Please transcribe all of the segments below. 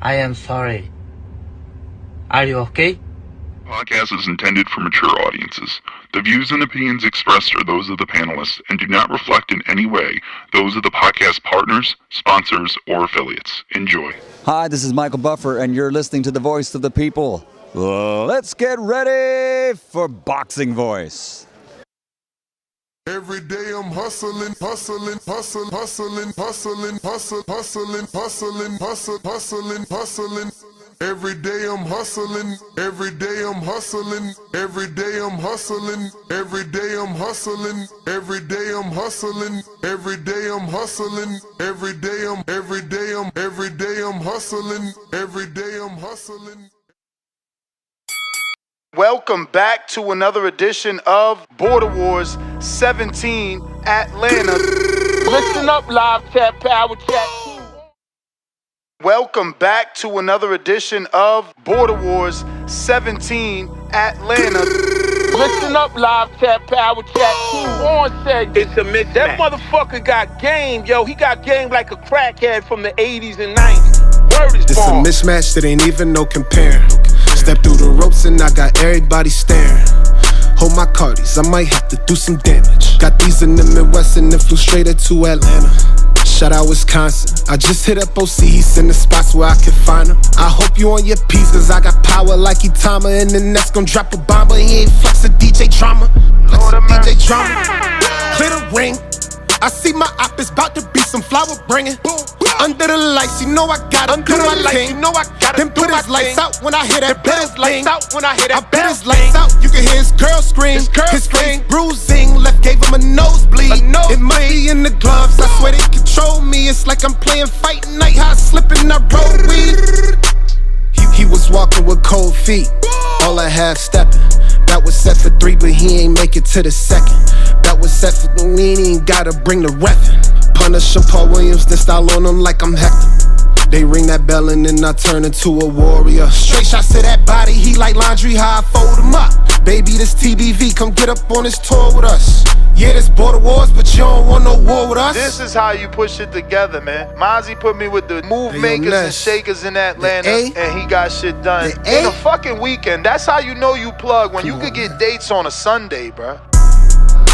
I am sorry. Are you okay? Podcast is intended for mature audiences. The views and opinions expressed are those of the panelists and do not reflect in any way those of the podcast partners, sponsors, or affiliates. Enjoy. Hi, this is Michael Buffer, and you're listening to the Voice of the People. Let's get ready for Boxing Voice. Every day I'm hustling, hustling, hustling, hustling, hustling, hustling, hustling, hustling, hustling, hustling, hustling. Every day I'm hustling, every day I'm hustling, every day I'm hustling, every day I'm hustling, every day I'm hustling, every day I'm hustling, every day I'm hustling, every day I'm hustling. Welcome back to another edition of Border Wars 17 Atlanta. Listen up, live chat, power chat. Welcome back to another edition of Border Wars 17 Atlanta. Listen up, live chat, power chat. On said it's a mismatch. That motherfucker got game, yo. He got game like a crackhead from the 80s and 90s. Word is This a born. mismatch that ain't even no comparing. Step through the ropes and I got everybody staring. Hold my cardies, I might have to do some damage. Got these in the Midwest and then flew straight to Atlanta. Shout out Wisconsin. I just hit up OCs in the spots where I can find them. I hope you on your piece, cause I got power like Itama. And the next gon' drop a bomb, but he ain't flex a DJ drama. Flex a DJ drama. Clear the ring. I see my op is about to be some flower bringing. Under the lights, you know I gotta do my thing. You know I gotta Then do put my his lights thing. out when I hear that Put bell his lights thing. out when I hear I that put bell his lights thing. out, you can hear his girl scream. His face bruising, left gave him a nosebleed. It might be in the gloves, I swear they control me. It's like I'm playing fight night, how I slip and I roll weed. He was walking with cold feet, all I half stepping. That was set for 3, but he ain't make it to the second. That was set for the lean, he ain't gotta bring the reffin'. Punish Paul Williams, then style on him like I'm Hector. They ring that bell and then I turn into a warrior. Straight shots to that body, he like laundry, how I fold him up. Baby, this TBV, come get up on this tour with us. Yeah, this Border Wars, but you don't want no war with us. This is how you push it together, man. Mozzie put me with the move Hey, yo, makers and Ness. shakers in Atlanta, The A? and he got shit done The in A? a fucking weekend. That's how you know you plug, when you could get dates on a Sunday, bruh.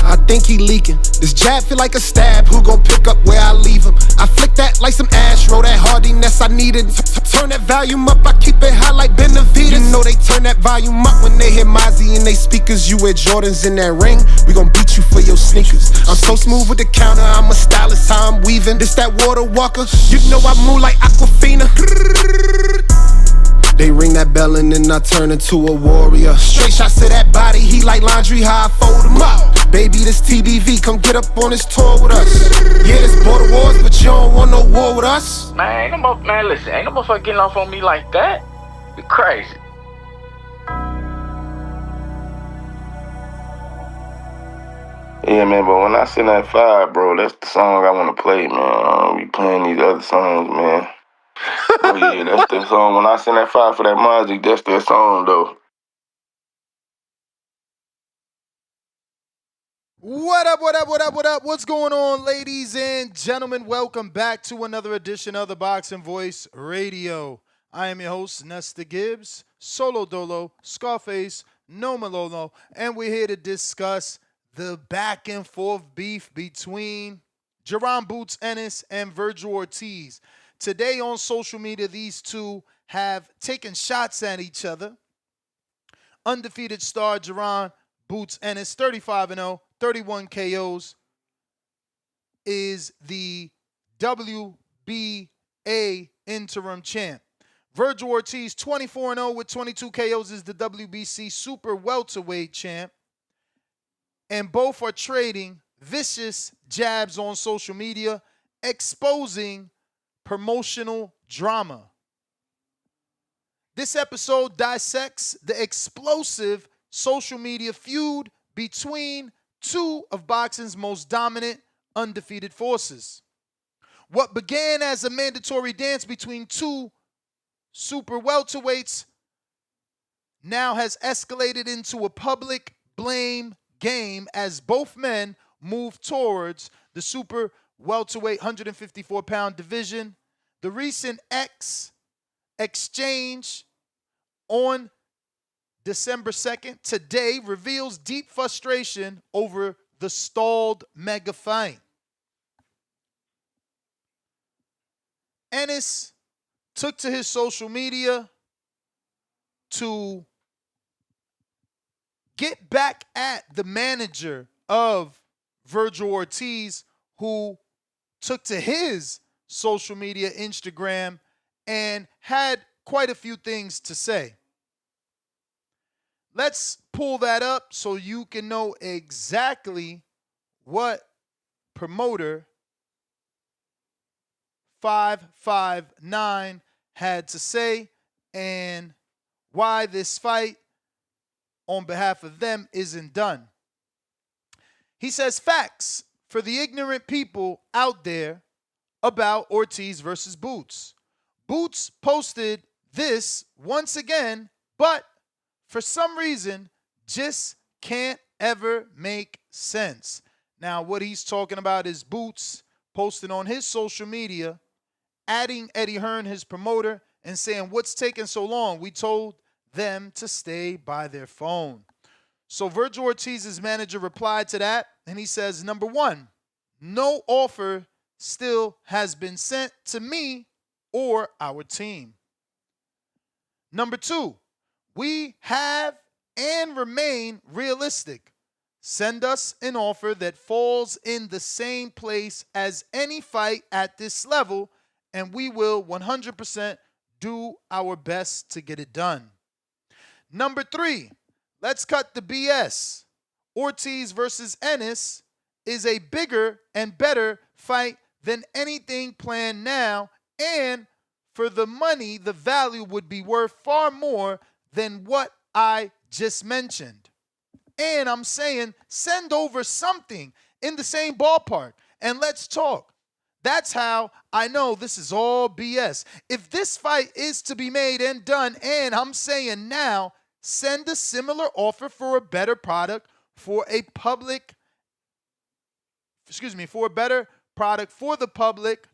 I think he leaking. This jab feel like a stab. Who gon' pick up where I leave him? I flick that like some Astro. That hardiness I needed. Turn that volume up. I keep it high like Benavides. You know they turn that volume up when they hear Mozzie in they speakers. You wear Jordans in that ring. We gon' beat you for your sneakers. I'm so smooth with the counter. I'm a stylist. How I'm weaving. This that water walker. You know I move like Aquafina. They ring that bell and then I turn into a warrior. Straight shots to that body, he like laundry, how I fold him up. Baby, this TBV, come get up on this tour with us. Yeah, this Border Wars, but you don't want no war with us. Man, listen, ain't no motherfucker getting off on me like that. You crazy. Yeah, man, but when I send that fire, bro, that's the song I want to play, man. I don't be playing these other songs, man. Oh, yeah, that's the song. When I send that fire for that Mozzie, that's that song, though. What up, what up, what up, what up? What's going on, ladies and gentlemen? Welcome back to another edition of the Boxing Voice Radio. I am your host, Nesta Gibbs, Solo Dolo, Scarface, No Malolo, and we're here to discuss the back and forth beef between Jerron Boots Ennis and Virgil Ortiz. Today on social media, these two have taken shots at each other. Undefeated star Jerron Boots Ennis, 35-0, 31 KOs, is the WBA interim champ. Virgil Ortiz, 24-0 with 22 KOs, is the WBC super welterweight champ. And both are trading vicious jabs on social media, exposing promotional drama. This episode dissects the explosive social media feud between two of boxing's most dominant, undefeated forces. What began as a mandatory dance between two super welterweights now has escalated into a public blame game as both men move towards the super welterweight 154-pound division. The recent exchange on December 2nd today reveals deep frustration over the stalled mega fight. Ennis took to his social media to get back at the manager of Virgil Ortiz, who took to his social media, Instagram, and had quite a few things to say. Let's pull that up so you can know exactly what promoter 559 had to say and why this fight on behalf of them isn't done. He says facts for the ignorant people out there about Ortiz versus Boots. Boots posted this once again, but for some reason just can't ever make sense. Now, what he's talking about is Boots posting on his social media, adding Eddie Hearn, his promoter, and saying, "What's taking so long? We told them to stay by their phone." So Virgil Ortiz's manager replied to that, and he says, number one, no offer still has been sent to me or our team. Number two, we have and remain realistic. Send us an offer that falls in the same place as any fight at this level, and we will 100% do our best to get it done. Number three, let's cut the BS. Ortiz versus Ennis is a bigger and better fight than anything planned now, and for the money, the value would be worth far more than what I just mentioned. And I'm saying send over something in the same ballpark and let's talk. That's how I know this is all BS. If this fight is to be made and done, and I'm saying now, send a similar offer for a better product, for a better product for the public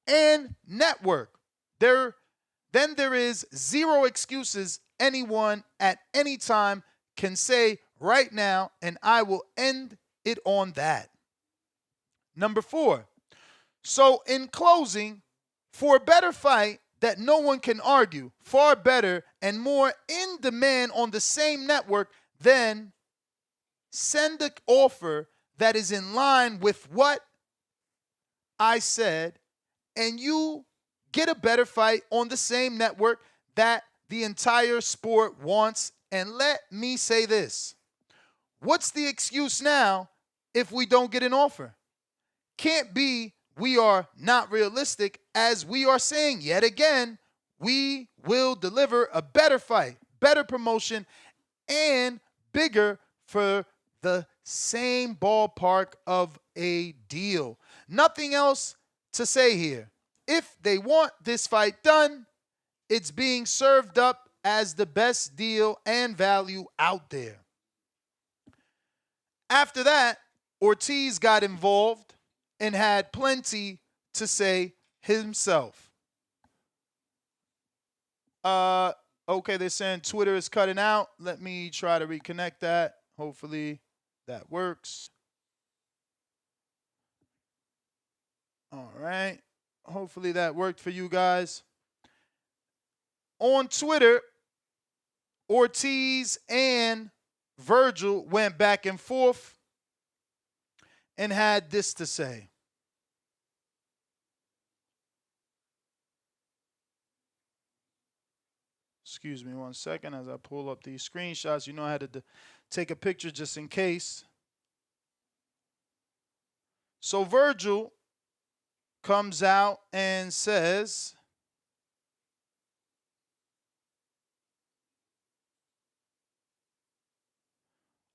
and network. Then there is zero excuses anyone at any time can say right now, and I will end it on that. Number four, so in closing, for a better fight that no one can argue, far better and more in demand on the same network, then send an offer that is in line with what I said, and you get a better fight on the same network that the entire sport wants. And let me say this. What's the excuse now if we don't get an offer? Can't be we are not realistic, as we are saying yet again, we will deliver a better fight, better promotion, and bigger for the same ballpark of a deal. Nothing else to say here. If they want this fight done, it's being served up as the best deal and value out there. After that, Ortiz got involved and had plenty to say himself. Okay, they're saying Twitter is cutting out. Let me try to reconnect that. Hopefully that works. All right. Hopefully that worked for you guys. On Twitter, Ortiz and Virgil went back and forth and had this to say. Excuse me 1 second as I pull up these screenshots. You know I had to take a picture just in case. So Virgil comes out and says,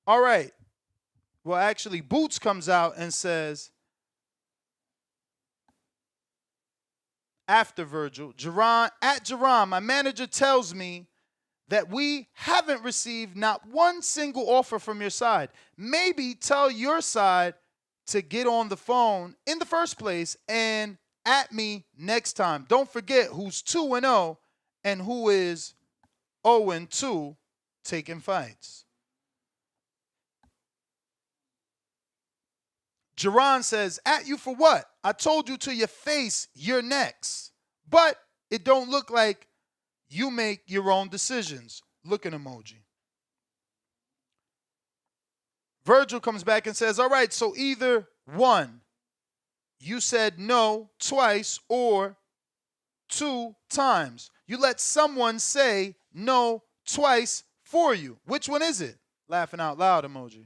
all right. Well, actually, Boots comes out and says, after Virgil, Jerron, my manager tells me that we haven't received not one single offer from your side. Maybe tell your side to get on the phone in the first place and at me next time. Don't forget who's 2-0 and who is 0-2 taking fights. Jerron says, at you for what? I told you to your face you're next. But it don't look like you make your own decisions. Looking emoji. Virgil comes back and says, all right, so either one, you said no twice, or 2 times. You let someone say no twice for you. Which one is it? Laughing out loud emoji.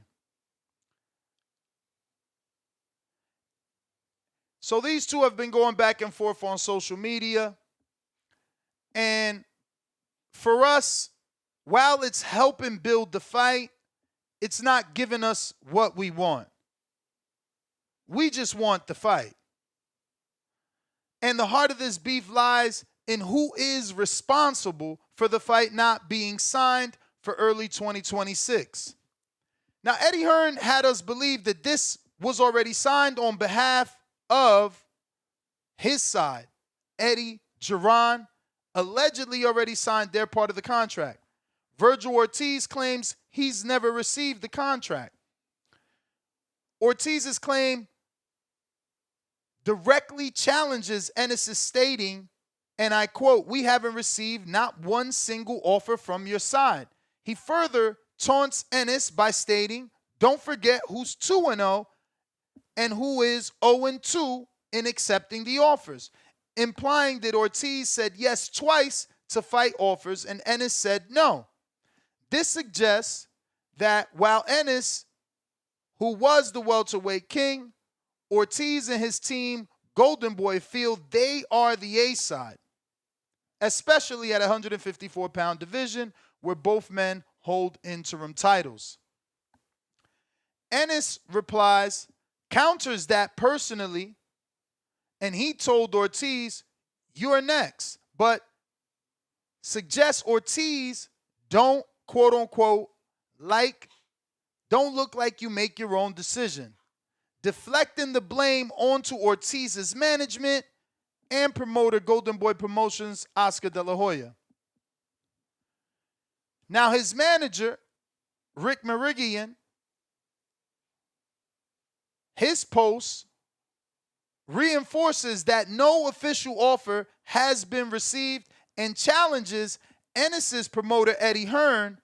So these two have been going back and forth on social media. And for us, while it's helping build the fight, it's not giving us what we want. We just want the fight. And the heart of this beef lies in who is responsible for the fight not being signed for early 2026. Now, Eddie Hearn had us believe that this was already signed on behalf of his side. Eddie, Jerron, allegedly already signed their part of the contract. Virgil Ortiz claims he's never received the contract. Ortiz's claim directly challenges Ennis' stating, and I quote, "We haven't received not one single offer from your side." He further taunts Ennis by stating, don't forget who's 2-0 and who is 0-2 in accepting the offers, implying that Ortiz said yes twice to fight offers and Ennis said no. This suggests that while Ennis, who was the welterweight king, Ortiz and his team, Golden Boy, feel they are the A side, especially at 154-pound division where both men hold interim titles. Ennis replies, counters that personally, and he told Ortiz, you're next, but suggests Ortiz don't, quote unquote, don't look like you make your own decision, deflecting the blame onto Ortiz's management and promoter Golden Boy Promotions, Oscar De La Hoya. Now his manager, Rick Merigian, his post reinforces that no official offer has been received and challenges Ennis' promoter Eddie Hearn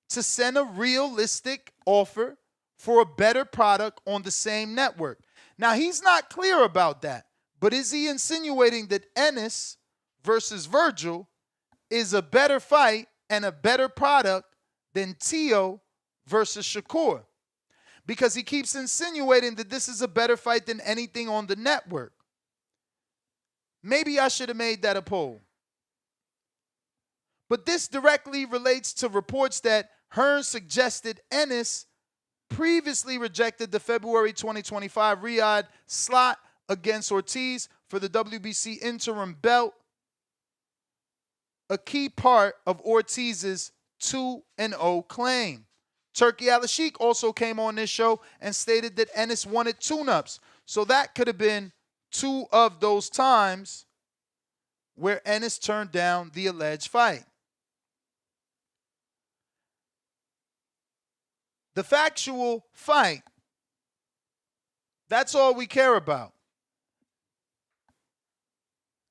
to send a realistic offer for a better product on the same network. Now, he's not clear about that, but is he insinuating that Ennis versus Virgil is a better fight and a better product than Tio versus Shakur? Because he keeps insinuating that this is a better fight than anything on the network. Maybe I should have made that a poll. But this directly relates to reports that Hearn suggested Ennis previously rejected the February 2025 Riyadh slot against Ortiz for the WBC interim belt, a key part of Ortiz's 2-0 claim. Turkey Al-Sheikh also came on this show and stated that Ennis wanted tune-ups. So that could have been 2 of those times where Ennis turned down the alleged fight. The factual fight, that's all we care about.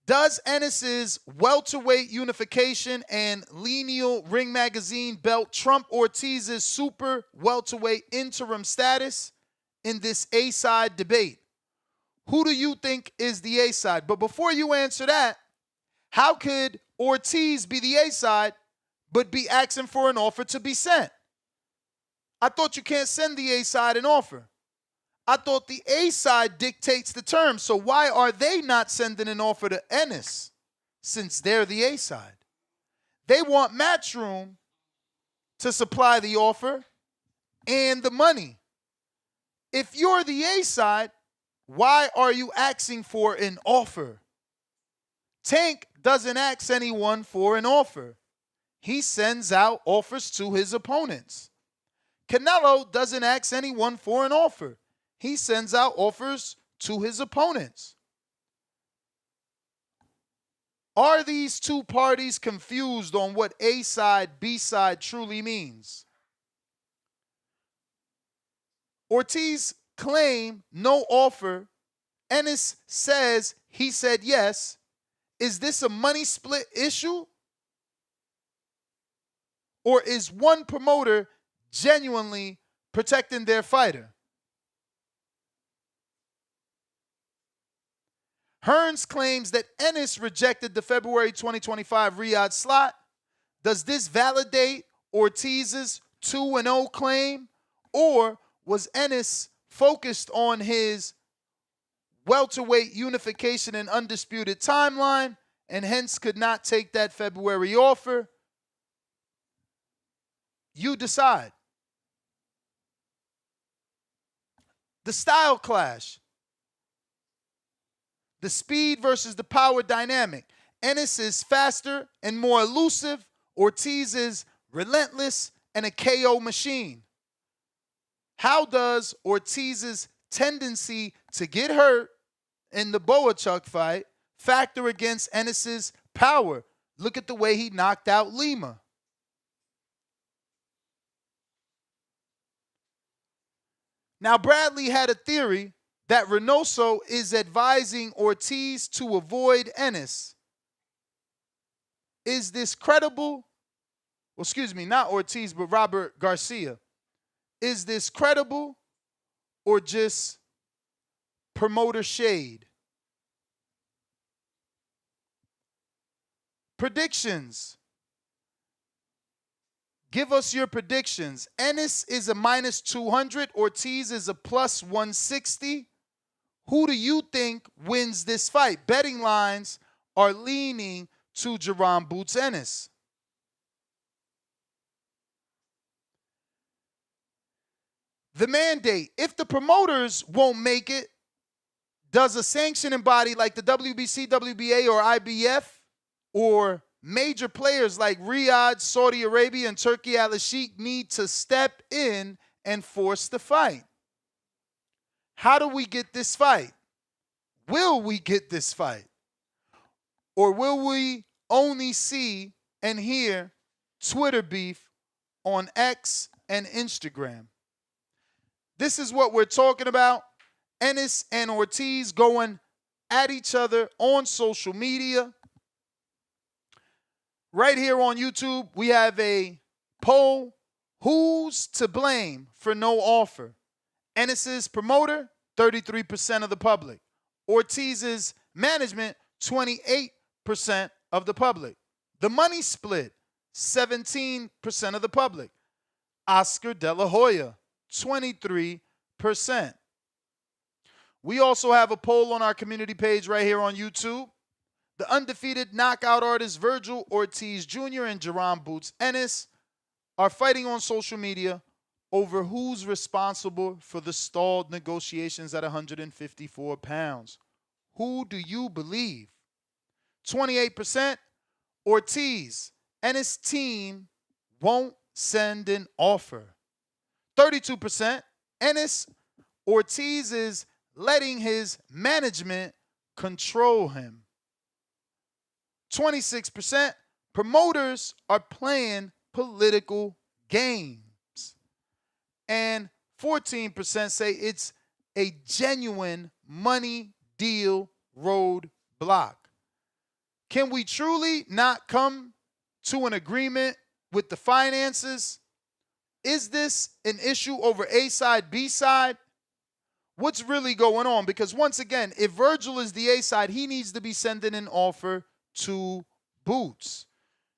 Does Ennis' welterweight unification and lineal Ring Magazine belt trump Ortiz's super welterweight interim status in this A-side debate? Who do you think is the A-side? But before you answer that, how could Ortiz be the A-side but be asking for an offer to be sent? I thought you can't send the A-side an offer. I thought the A-side dictates the terms. So why are they not sending an offer to Ennis since they're the A-side? They want Matchroom to supply the offer and the money. If you're the A-side, why are you asking for an offer? Tank doesn't ask anyone for an offer. He sends out offers to his opponents. Canelo doesn't ask anyone for an offer. He sends out offers to his opponents. Are these two parties confused on what A-side, B-side truly means? Ortiz claimed no offer. Ennis says he said yes. Is this a money split issue? Or is one promoter genuinely protecting their fighter? Hearns claims that Ennis rejected the February 2025 Riyadh slot. Does this validate Ortiz's 2-0 claim? Or was Ennis focused on his welterweight unification and undisputed timeline and hence could not take that February offer? You decide. The style clash. The speed versus the power dynamic. Ennis is faster and more elusive. Ortiz is relentless and a KO machine. How does Ortiz's tendency to get hurt in the Boachuk fight factor against Ennis's power? Look at the way he knocked out Lima. Now, Bradley had a theory that Reynoso is advising Ortiz to avoid Ennis. Is this credible? Well, excuse me, not Ortiz, but Robert Garcia. Is this credible or just promoter shade? Predictions. Give us your predictions. Ennis is a minus 200. Ortiz is a plus 160. Who do you think wins this fight? Betting lines are leaning to Jerome Boots Ennis. The mandate. If the promoters won't make it, does a sanctioning body like the WBC, WBA, or IBF, or major players like Riyadh, Saudi Arabia, and Turkey Al-Sheikh need to step in and force the fight? How do we get this fight? Will we get this fight? Or will we only see and hear Twitter beef on X and Instagram? This is what we're talking about. Ennis and Ortiz going at each other on social media. Right here on YouTube, we have a poll. Who's to blame for no offer? Ennis's promoter, 33% of the public. Ortiz's management, 28% of the public. The money split, 17% of the public. Oscar De La Hoya, 23%. We also have a poll on our community page right here on YouTube. The undefeated knockout artists Virgil Ortiz Jr. and Jerome Boots Ennis are fighting on social media over who's responsible for the stalled negotiations at 154 pounds. Who do you believe? 28% Ortiz. Ennis' team won't send an offer. 32% Ennis. Ortiz is letting his management control him. 26% promoters are playing political games. And 14% say it's a genuine money deal roadblock. Can we truly not come to an agreement with the finances? Is this an issue over A side, B side? What's really going on? Because once again, if Virgil is the A side, he needs to be sending an offer to Boots.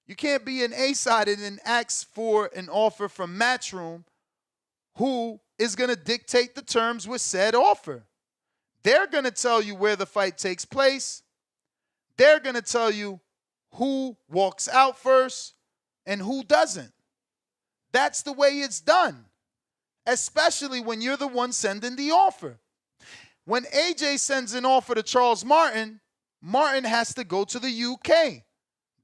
You can't be an A side and then ask for an offer from Matchroom, who is going to dictate the terms with said offer. They're going to tell you where the fight takes place. They're going to tell you who walks out first and who doesn't. That's the way it's done, especially when you're the one sending the offer. When AJ sends an offer to Charles Martin, Martin has to go to the UK.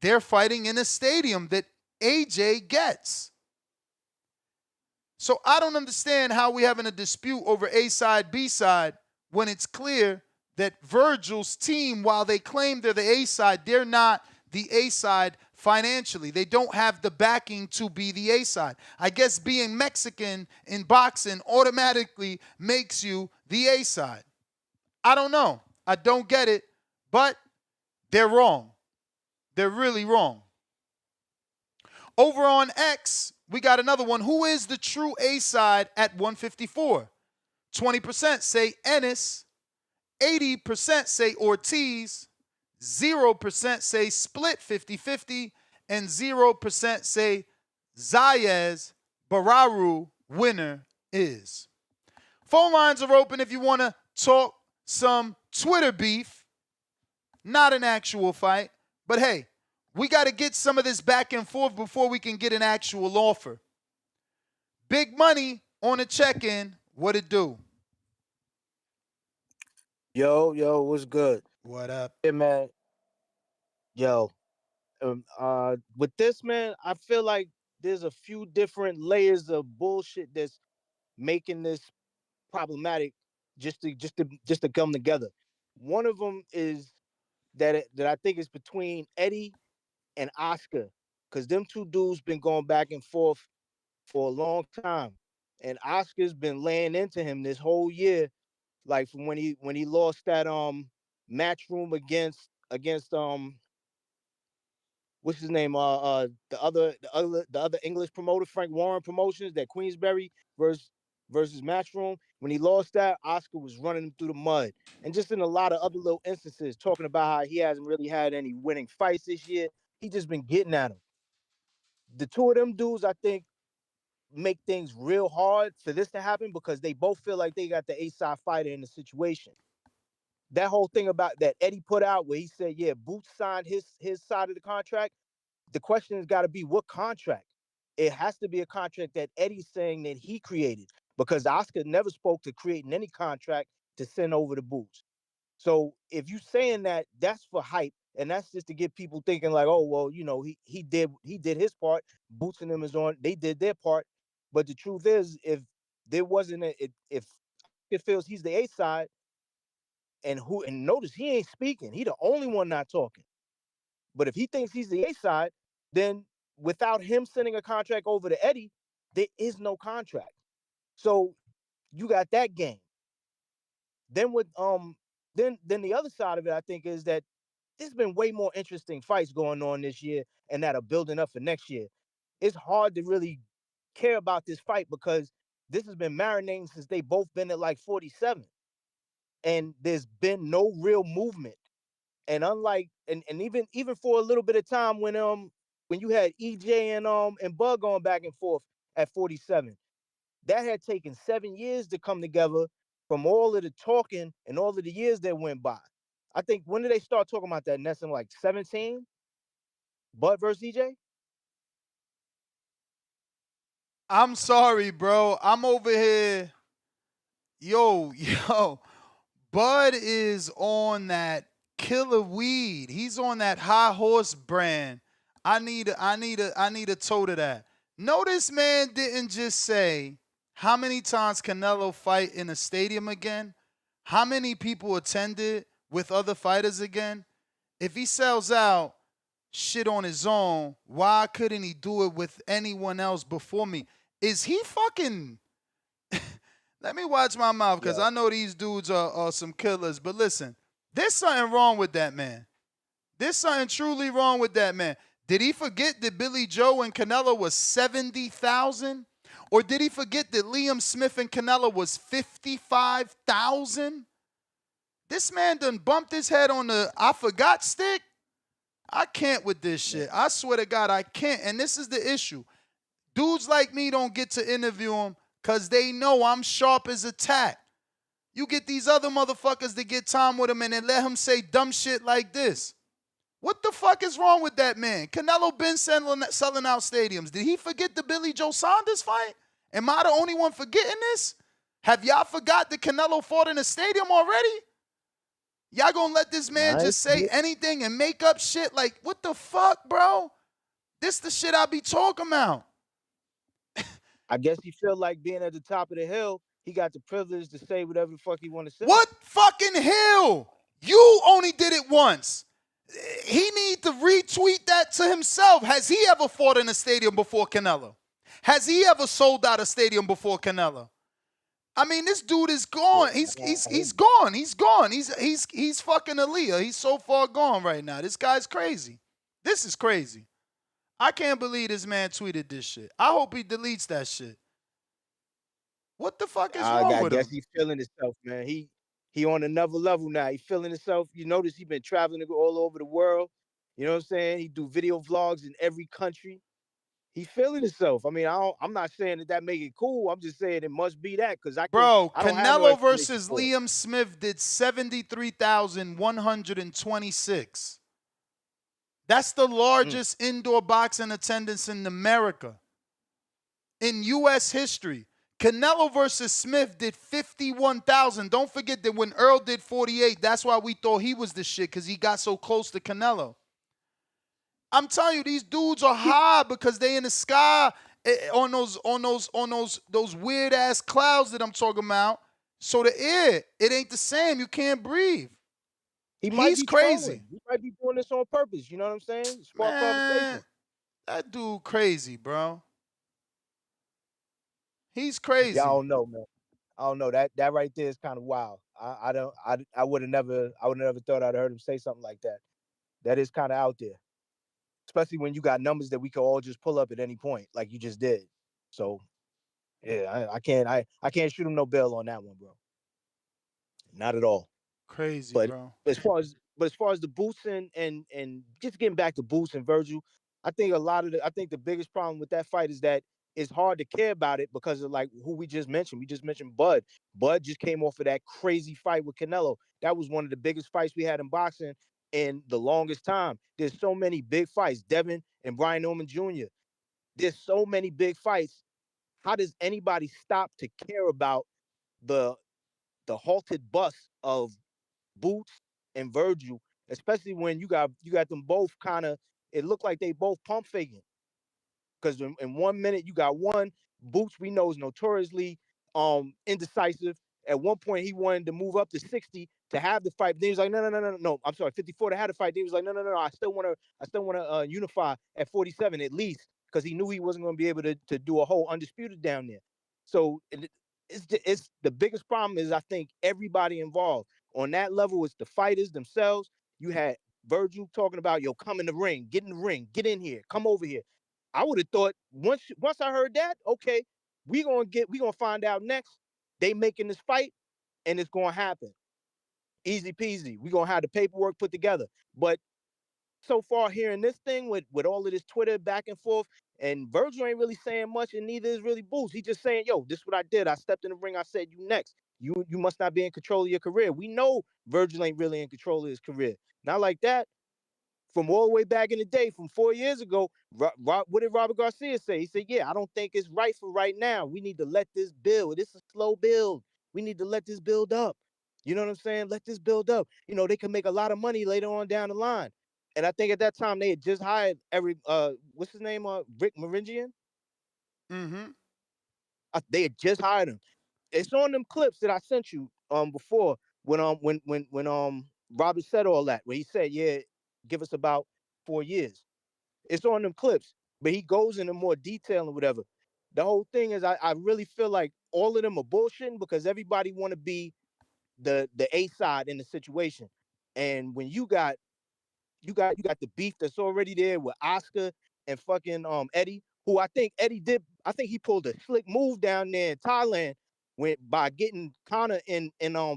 They're fighting in a stadium that AJ gets. So I don't understand how we're having a dispute over A side, B side, when it's clear that Virgil's team, while they claim they're the A-side, they're not the A-side financially. They don't have the backing to be the A-side. I guess being Mexican in boxing automatically makes you the A-side. I don't know. I don't get it, but they're wrong. They're really wrong. Over on X, we got another one. Who is the true A-side at 154? 20% say Ennis, 80% say Ortiz, 0% say split 50-50, and 0% say Zayas Bararu winner is. Phone lines are open if you want to talk some Twitter beef. Not an actual fight, but hey, we got to get some of this back and forth before we can get an actual offer. Big money on a check-in. What it do? Yo, what's good? What up? Hey, man. Yo, with this, man, I feel like there's a few different layers of bullshit that's making this problematic just to come together. One of them is that I think is between Eddie and Oscar, because them two dudes been going back and forth for a long time, and Oscar's been laying into him this whole year, like from when he lost that Matchroom against what's his name, the other English promoter, Frank Warren Promotions, that Queensberry versus Matchroom. When he lost that, Oscar was running him through the mud, and just in a lot of other little instances, talking about how he hasn't really had any winning fights this year. He just been getting at him. The two of them dudes, I think, make things real hard for this to happen because they both feel like they got the A-side fighter in the situation. That whole thing about that Eddie put out where he said, yeah, Boots signed his side of the contract. The question has got to be what contract? It has to be a contract that Eddie's saying that he created, because Oscar never spoke to creating any contract to send over to Boots. So if you saying that, that's for hype, and that's just to get people thinking like, oh, well, you know, he did his part. Boots and them is on, they did their part. But the truth is, if there wasn't if it feels he's the A side, and notice he ain't speaking, he the only one not talking. But if he thinks he's the A side, then without him sending a contract over to Eddie, there is no contract. So you got that game. Then with then the other side of it, I think, is that there's been way more interesting fights going on this year and that are building up for next year. It's hard to really care about this fight because this has been marinating since they both been at like 47. And there's been no real movement. And unlike and even for a little bit of time when you had EJ and Bud going back and forth at 47, that had taken 7 years to come together from all of the talking and all of the years that went by. I think, when did they start talking about that? Ness in like 17? Bud versus EJ? I'm sorry, bro. I'm over here. Yo, Bud is on that killer weed. He's on that high horse brand. I need a toe to that. No, this man didn't just say how many times Canelo fight in a stadium again, how many people attended with other fighters again. If he sells out shit on his own, why couldn't he do it with anyone else before me? Is he fucking... Let me watch my mouth, because I know these dudes are some killers. But listen, there's something wrong with that man. There's something truly wrong with that man. Did he forget that Billy Joe and Canelo was 70,000? Or did he forget that Liam Smith and Canelo was 55,000? This man done bumped his head on the I forgot stick. I can't with this shit. I swear to God, I can't. And this is the issue. Dudes like me don't get to interview him because they know I'm sharp as a tack. You get these other motherfuckers that get time with him and then let him say dumb shit like this. What the fuck is wrong with that man? Canelo been selling out stadiums. Did he forget the Billy Joe Saunders fight? Am I the only one forgetting this? Have y'all forgot that Canelo fought in a stadium already? Y'all gonna let this man just say anything and make up shit? Like, what the fuck, bro? This the shit I be talking about. I guess he felt like being at the top of the hill he got the privilege to say whatever the fuck he want to say. What fucking hell? You only did it once. He need to retweet that to himself. Has he ever fought in a stadium before Canelo? Has he ever sold out a stadium before Canelo? I mean, this dude is gone. He's gone. He's gone. He's fucking Aaliyah. He's so far gone right now. This guy's crazy. This is crazy. I can't believe this man tweeted this shit. I hope he deletes that shit. What the fuck is wrong with him? I guess he's feeling himself, man. He on another level now. He's feeling himself. You notice he been traveling all over the world. You know what I'm saying? He do video vlogs in every country. He's feeling himself. I mean, I'm not saying that make it cool. I'm just saying it must be that because Canelo versus Liam Smith did 73,126. That's the largest indoor boxing attendance in America. In U.S. history. Canelo versus Smith did 51,000. Don't forget that when Earl did 48, that's why we thought he was the shit, because he got so close to Canelo. I'm telling you, these dudes are high because they in the sky on those weird ass clouds that I'm talking about. So the air, it ain't the same. You can't breathe. He's crazy. He might be doing this on purpose. You know what I'm saying? Spark conversation. That dude crazy, bro. He's crazy. Yeah, I don't know, man. I don't know. That right there is kind of wild. I would have never thought I'd heard him say something like that. That is kind of out there. Especially when you got numbers that we could all just pull up at any point, like you just did. So yeah, I can't shoot him no bail on that one, bro. Not at all. Crazy, bro. As far as the Boots and just getting back to Boots and Virgil, I think the biggest problem with that fight is that it's hard to care about it because of like who we just mentioned. We just mentioned Bud. Bud just came off of that crazy fight with Canelo. That was one of the biggest fights we had in boxing in the longest time. There's so many big fights. Devin and Brian Norman Jr. There's so many big fights. How does anybody stop to care about the halted bus of Boots and Virgil, especially when you got them both kind of, it looked like they both pump faking. Because in 1 minute you got one. Boots, we know, is notoriously indecisive. At one point he wanted to move up to 60 to have the fight. Then he was like, no. I'm sorry, 54 to have the fight. Then he was like, no. I still want to unify at 47 at least, because he knew he wasn't going to be able to do a whole undisputed down there. So it's the biggest problem is I think everybody involved on that level is the fighters themselves. You had Virgil talking about, yo, come in the ring, get in the ring, get in here, come over here. I would have thought once I heard that, okay, we gonna find out next. They making this fight, and it's gonna happen. Easy peasy. We gonna have the paperwork put together. But so far, hearing this thing with all of this Twitter back and forth, and Virgil ain't really saying much, and neither is really Boots. He just saying, yo, this is what I did. I stepped in the ring. I said, you next. You must not be in control of your career. We know Virgil ain't really in control of his career. Not like that. From all the way back in the day, from 4 years ago, what did Robert Garcia say? He said, yeah, I don't think it's right for right now. We need to let this build. It's a slow build. We need to let this build up. You know what I'm saying? Let this build up. You know, they can make a lot of money later on down the line. And I think at that time they had just hired what's his name? Rick Maringian? Mm-hmm. They had just hired him. It's on them clips that I sent you before when Robert said all that, where he said, yeah, give us about 4 years. It's on them clips, but he goes into more detail and whatever. The whole thing is I really feel like all of them are bullshitting because everybody want to be the A side in the situation. And when you got the beef that's already there with Oscar and fucking Eddie, who I think he pulled a slick move down there in Thailand by getting Conor in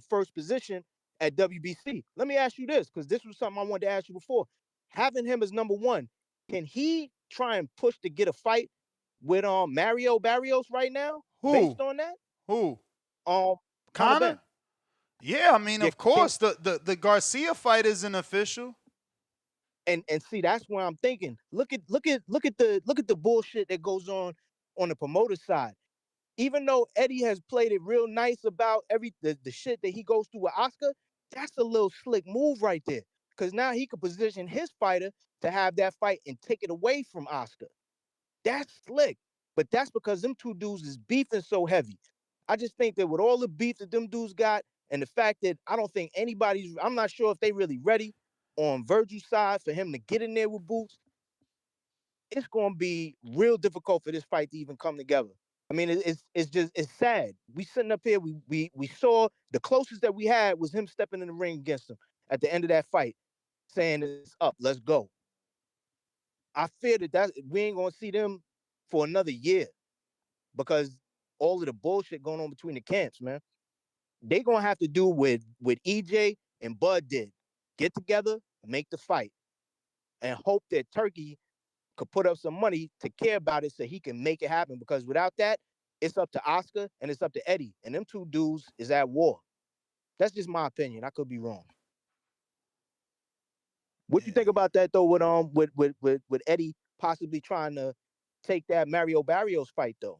first position at WBC. Let me ask you this, because this was something I wanted to ask you before. Having him as number one, can he try and push to get a fight with Mario Barrios right now? Who? Based on that? Who? Conor? Yeah, I mean, of course, the Garcia fight isn't official. And see, that's where I'm thinking. Look at the bullshit that goes on the promoter side. Even though Eddie has played it real nice about the shit that he goes through with Oscar, that's a little slick move right there. Because now he could position his fighter to have that fight and take it away from Oscar. That's slick. But that's because them two dudes is beefing so heavy. I just think that with all the beef that them dudes got, and the fact that I don't think I'm not sure if they really ready on Virgil's side for him to get in there with Boots. It's going to be real difficult for this fight to even come together. I mean, it's sad. We sitting up here, we saw the closest that we had was him stepping in the ring against him at the end of that fight, saying it's up, let's go. I fear that we ain't gonna see them for another year because all of the bullshit going on between the camps, man. They gonna have to do what EJ and Bud did: get together, make the fight, and hope that Turkey could put up some money to care about it so he can make it happen. Because without that, it's up to Oscar and it's up to Eddie, and them two dudes is at war. That's just my opinion. I could be wrong. What you think about that though? With Eddie possibly trying to take that Mario Barrios fight though.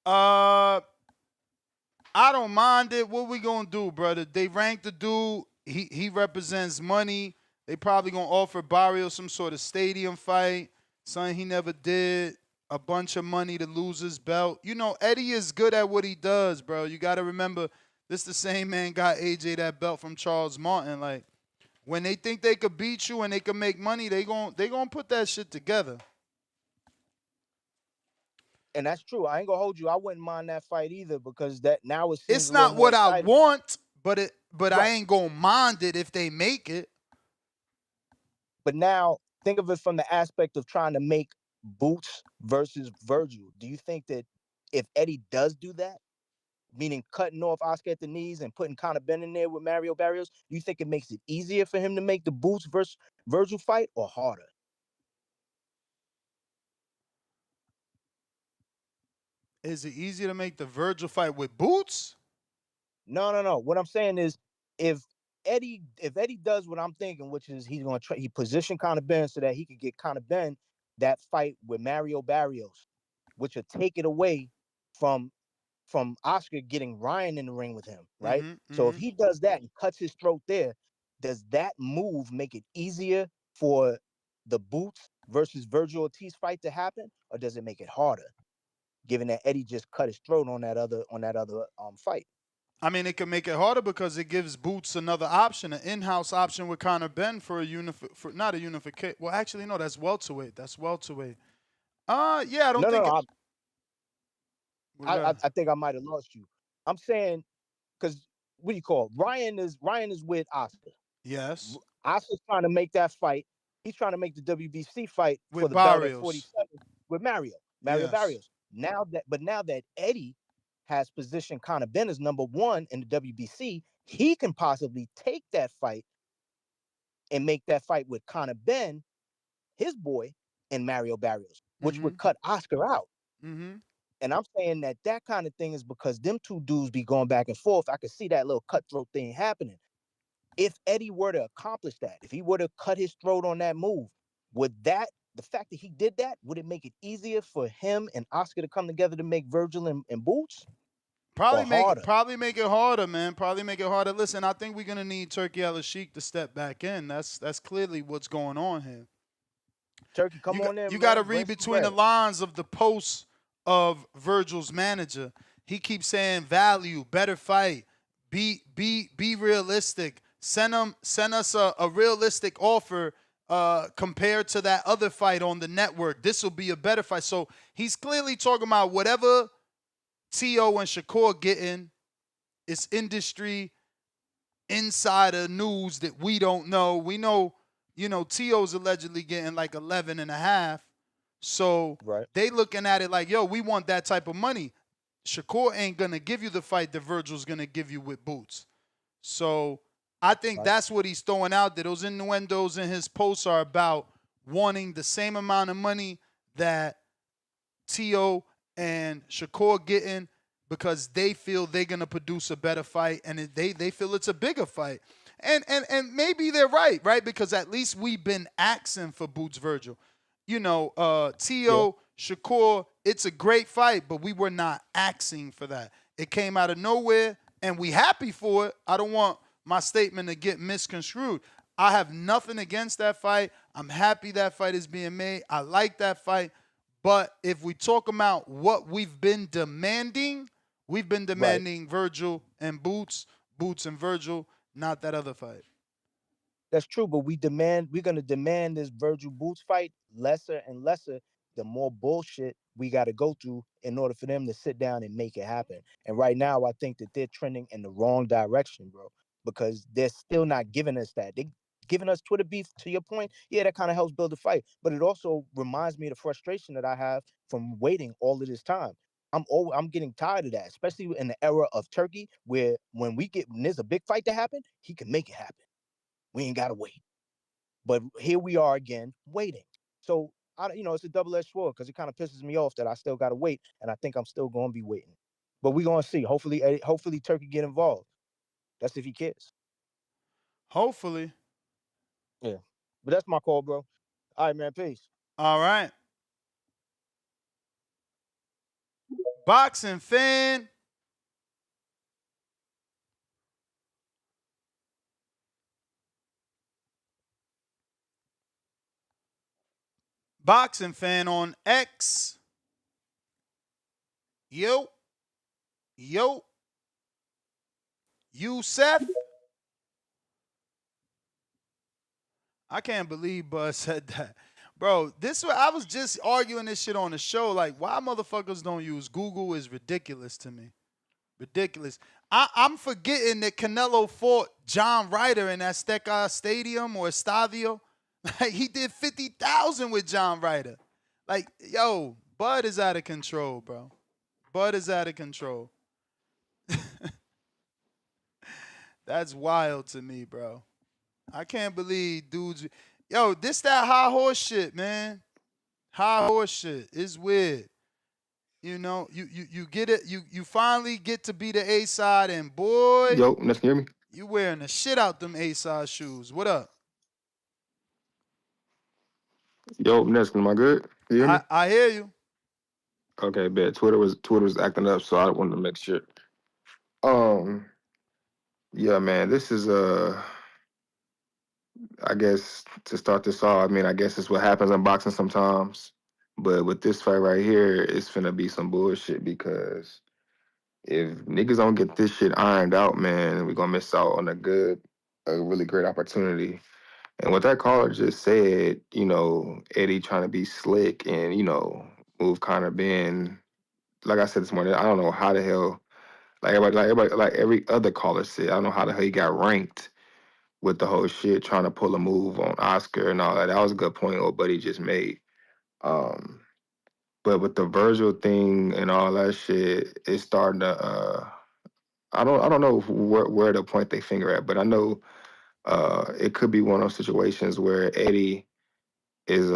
I don't mind it. What we gonna do, brother? They ranked the dude. He represents money. They probably gonna offer Barrios some sort of stadium fight, something he never did. A bunch of money to lose his belt. You know, Eddie is good at what he does, bro. You got to remember, this the same man got AJ that belt from Charles Martin. Like, when they think they could beat you and they can make money, they gonna put that shit together. And that's true. I ain't gonna hold you. I wouldn't mind that fight either because that now it seems It's not what I want, but right. I ain't gonna mind it if they make it. But now think of it from the aspect of trying to make Boots versus Virgil. Do you think that if Eddie does do that, meaning cutting off Oscar at the knees and putting Conor Benn in there with Mario Barrios, do you think it makes it easier for him to make the Boots versus Virgil fight or harder? Is it easier to make the Virgil fight with Boots? No. What I'm saying is if Eddie does what I'm thinking, which is he's gonna try, he position Conor Benn so that he could get Conor Benn that fight with Mario Barrios, which would take it away from Oscar getting Ryan in the ring with him, right? So if he does that and cuts his throat there, does that move make it easier for the Boots versus Virgil Ortiz fight to happen, or does it make it harder, given that Eddie just cut his throat on that other fight? I mean, it can make it harder because it gives Boots another option, an in-house option with Conor Benn for not a unification. Well, actually, no, that's welterweight. That's welterweight. Yeah, I don't think. I think I might have lost you. I'm saying because what do you call it? Ryan is with Oscar. Yes. Oscar's trying to make that fight. He's trying to make the WBC fight with for the Barrios. belt at 47 with Mario Barrios. Now that Eddie has positioned Conor Benn as number one in the WBC, he can possibly take that fight and make that fight with Conor Benn, his boy, and Mario Barrios, which would cut Oscar out. And I'm saying that kind of thing is because them two dudes be going back and forth. I could see that little cutthroat thing happening. If Eddie were to accomplish that, if he were to cut his throat on that move, the fact that he did that, would it make it easier for him and Oscar to come together to make Virgil and Boots? Probably make it harder, man. Probably make it harder. Listen, I think we're gonna need Turkey Al-Sheikh to step back in. That's clearly what's going on here. Turkey, come on in. You got to read between the lines of the posts of Virgil's manager. He keeps saying value, better fight, be realistic. Send us a realistic offer compared to that other fight on the network. This will be a better fight. So he's clearly talking about whatever T.O. and Shakur getting is industry insider news that we don't know. We know, T.O.'s allegedly getting like 11 and a half. So they looking at it like, yo, we want that type of money. Shakur ain't going to give you the fight that Virgil's going to give you with Boots. So I think that's what he's throwing out there. Those innuendos in his posts are about wanting the same amount of money that T.O. and Shakur getting because they feel they're going to produce a better fight and they feel it's a bigger fight. And maybe they're right? Because at least we've been asking for Boots Virgil. T.O., Shakur, it's a great fight, but we were not asking for that. It came out of nowhere, and we happy for it. I don't want my statement to get misconstrued. I have nothing against that fight. I'm happy that fight is being made. I like that fight. But if we talk about what we've been demanding Virgil and Boots and Virgil, not that other fight. That's true, but we're gonna demand this Virgil Boots fight lesser and lesser the more bullshit we gotta go through in order for them to sit down and make it happen. And right now I think that they're trending in the wrong direction, bro, because they're still not giving us that. They giving us Twitter beef, to your point. Yeah, that kind of helps build a fight, but it also reminds me of the frustration that I have from waiting all of this time. I'm getting tired of that, especially in the era of Turkey, where when there's a big fight to happen, he can make it happen. We ain't gotta wait. But here we are again waiting. So it's a double-edged sword because it kind of pisses me off that I still gotta wait, and I think I'm still gonna be waiting. But we're gonna see. Hopefully Turkey get involved. That's if he cares. Hopefully. Yeah. But that's my call, bro. All right, man. Peace. All right. Boxing fan. Boxing fan on X. Yo. Youssef. I can't believe Buzz said that. Bro, I was just arguing this shit on the show. Like, why motherfuckers don't use Google is ridiculous to me. Ridiculous. I'm forgetting that Canelo fought John Ryder in that Azteca Stadium or Estadio. Like, he did 50,000 with John Ryder. Like, yo, Bud is out of control, bro. Bud is out of control. That's wild to me, bro. I can't believe dudes. Yo, this that high horse shit, man. High horse shit. It's weird. You know, you get it. You finally get to be the A side, and boy, Yo, Ness, can you hear me? you wearing the shit out them A side shoes. What up? Yo, Ness, am I good? Can you hear me? I hear you. Okay, bet. Twitter was acting up, so I wanted to make sure. Yeah, man, this is I guess to start this off, I mean, I guess it's what happens in boxing sometimes. But with this fight right here, it's finna be some bullshit because if niggas don't get this shit ironed out, man, we're gonna miss out on a really great opportunity. And what that caller just said, Eddie trying to be slick and, move kind of being, like I said this morning, I don't know how the hell, like every other caller said, I don't know how the hell he got ranked with the whole shit, trying to pull a move on Oscar and all that. That was a good point old buddy just made. But with the Virgil thing and all that shit, it's starting to, I don't know where to point their finger at, but I know it could be one of those situations where Eddie is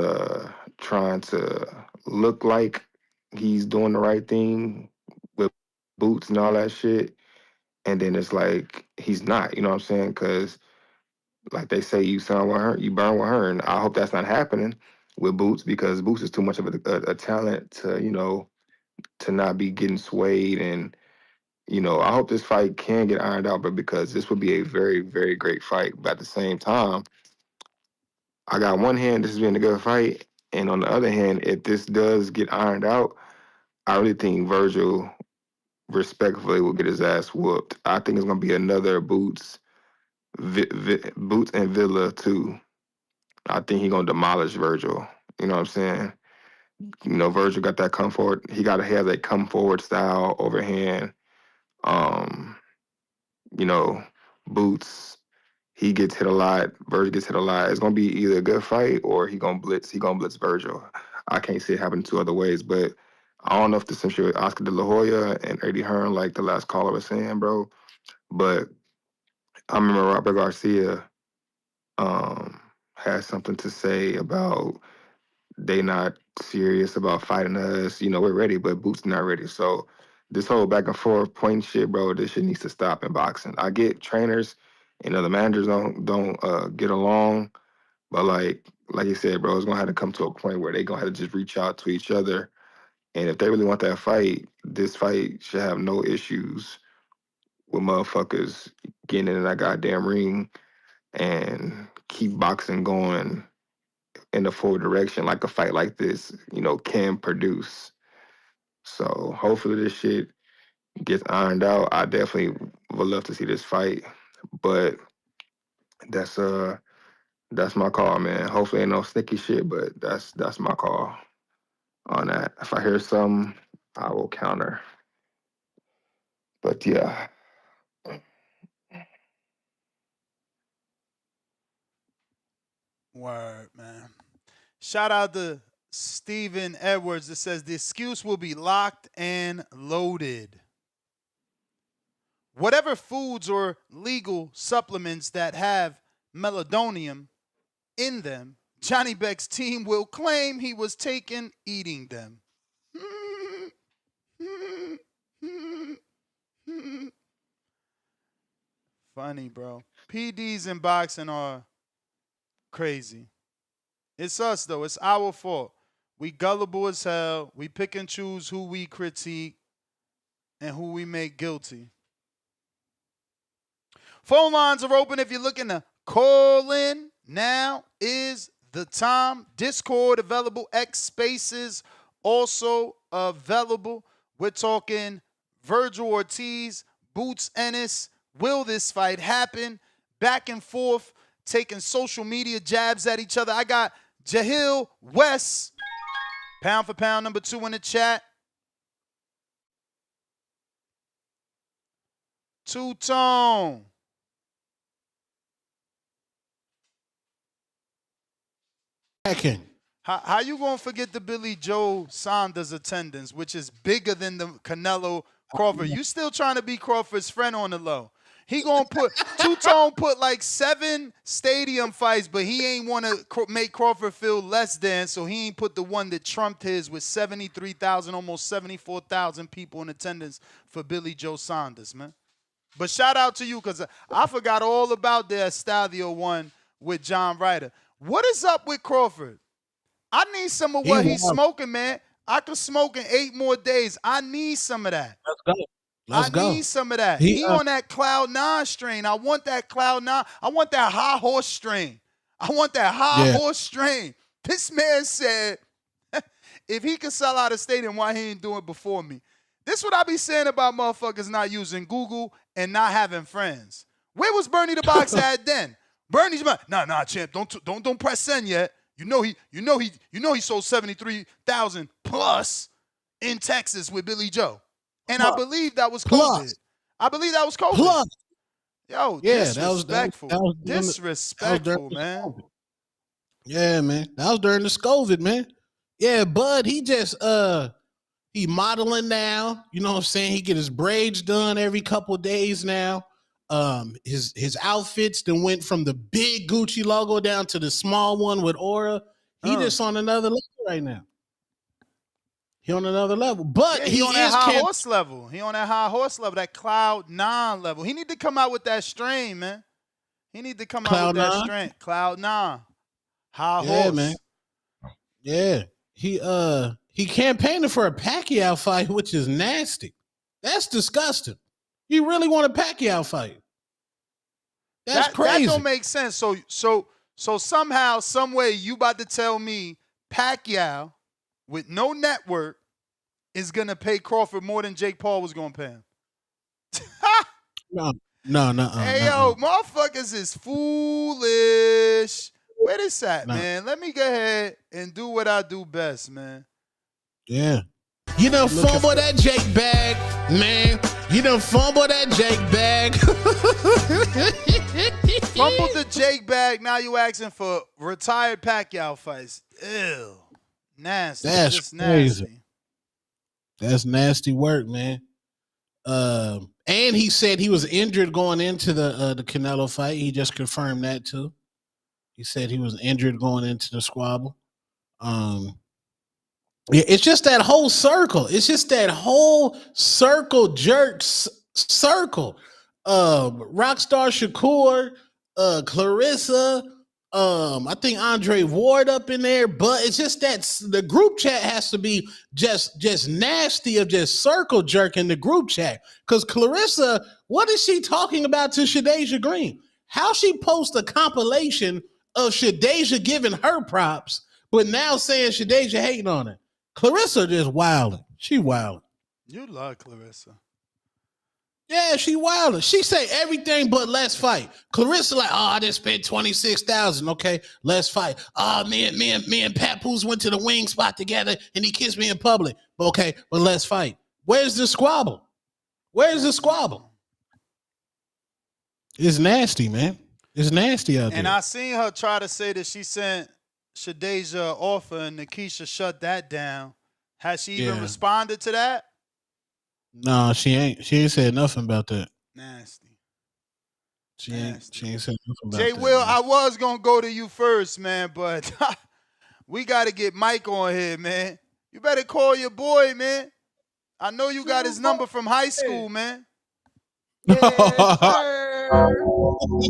trying to look like he's doing the right thing with boots and all that shit, and then it's like he's not. You know what I'm saying? Because like they say, you sound with her, you burn with her, and I hope that's not happening with Boots because Boots is too much of a talent to to not be getting swayed. And I hope this fight can get ironed out, but because this would be a very, very great fight. But at the same time, I got one hand, this has been a good fight. And on the other hand, if this does get ironed out, I really think Virgil respectfully will get his ass whooped. I think it's gonna be another Boots, Boots and Villa too. I think he gonna demolish Virgil. You know what I'm saying? Virgil got that come forward. He gotta have that come forward style overhand. Um, you know, Boots. He gets hit a lot. Virgil gets hit a lot. It's gonna be either a good fight or he gonna blitz. He gonna blitz Virgil. I can't see it happen two other ways. But I don't know if this is with Oscar De La Hoya and Eddie Hearn, like the last caller was saying, bro. But I remember Robert Garcia had something to say about they not serious about fighting us. We're ready, but Boots not ready. So this whole back and forth point shit, bro, this shit needs to stop in boxing. I get trainers and other managers don't get along, but like you said, bro, it's gonna have to come to a point where they gonna have to just reach out to each other. And if they really want that fight, this fight should have no issues with motherfuckers getting in that goddamn ring and keep boxing going in the forward direction like a fight like this, can produce. So hopefully this shit gets ironed out. I definitely would love to see this fight, but that's my call, man. Hopefully ain't no sticky shit, but that's my call on that. If I hear something, I will counter. But yeah. Word, man. Shout out to Steven Edwards that says the excuse will be locked and loaded. Whatever foods or legal supplements that have meladonium in them, Johnny Beck's team will claim he was taken eating them. Funny, bro. PDs in boxing are crazy. It's us, though. It's our fault. We gullible as hell. We pick and choose who we critique and who we make guilty. Phone lines are open if you're looking to call in. Now is the time. Discord available. X Spaces also available. We're talking Virgil Ortiz, Boots Ennis. Will this fight happen? Back and forth, taking social media jabs at each other. I got Jahil West, pound for pound number 2 in the chat. Two-tone. How you gonna forget the Billy Joe Saunders attendance, which is bigger than the Canelo Crawford? You still trying to be Crawford's friend on the low. He gonna put Two-Tone put like 7 stadium fights, but he ain't want to make Crawford feel less than, so he ain't put the one that trumped his with 73,000, almost 74,000 people in attendance for Billy Joe Saunders, man. But shout out to you, because I forgot all about the Estadio one with John Ryder. What is up with Crawford? I need some of what he's smoking, man. I could smoke in 8 more days. I need some of that. Let's go. I need some of that. He on that Cloud 9 strain. I want that Cloud 9. I want that high horse strain. I want that high horse strain. This man said, if he could sell out a stadium, why he ain't doing it before me? This what I be saying about motherfuckers not using Google and not having friends. Where was Bernie the Box at then? Bernie's like, nah, champ, don't press send yet. You know he sold 73,000 plus in Texas with Billy Joe. And I believe that was COVID. I believe that was COVID. Plus. Yo, yeah, disrespectful. That was disrespectful, man. Yeah, man. That was during the COVID, man. Yeah, Bud, he just he modeling now. You know what I'm saying? He get his braids done every couple of days now. His outfits then went from the big Gucci logo down to the small one with Aura. He just on another level right now. He on another level, but he on that high horse level. He on that high horse level, that Cloud 9 level. He need to come out with that strain, man. He need to come out with that strain. Cloud 9, high horse, man. Yeah, he campaigning for a Pacquiao fight, which is nasty. That's disgusting. You really want a Pacquiao fight? That's crazy. That don't make sense. So somehow, some way, you about to tell me Pacquiao with no network is gonna pay Crawford more than Jake Paul was gonna pay him? No. Hey, yo, motherfuckers is foolish. Where this at, man? Let me go ahead and do what I do best, man. Yeah. You done fumble that Jake bag, man. You done fumble that Jake bag. Fumbled the Jake bag. Now you asking for retired Pacquiao fights. Ew. Nasty. That's just crazy. Nasty. That's nasty work, man. And he said he was injured going into the Canelo fight. He just confirmed that too. He said he was injured going into the squabble. Yeah, it's just that whole circle. It's just that whole circle jerk circle. Rockstar Shakur, Clarissa, I think Andre Ward up in there, but it's just that the group chat has to be just nasty of just circle jerking the group chat. Because Clarissa, what is she talking about to Shadeja Green? How she post a compilation of Shadeja giving her props, but now saying Shadeja hating on it. Clarissa just wilding. She wilding. You love Clarissa. Yeah, she wilding. She say everything but let's fight. Clarissa like, oh, I just spent $26,000. Okay, let's fight. Oh, me and Papoose went to the wing spot together and he kissed me in public. Okay, but let's fight. Where's the squabble? Where's the squabble? It's nasty, man. It's nasty out there. And I seen her try to say that she sent Shadeja an offer and Nikisha shut that down. Has she even responded to that? No, she ain't. She ain't said nothing about that. Nasty. She ain't said nothing about Jay that. Will, Man. I was gonna go to you first, man, but we gotta get Mike on here, man. You better call your boy, man. I know you got his number from high school, man. Yes, sir.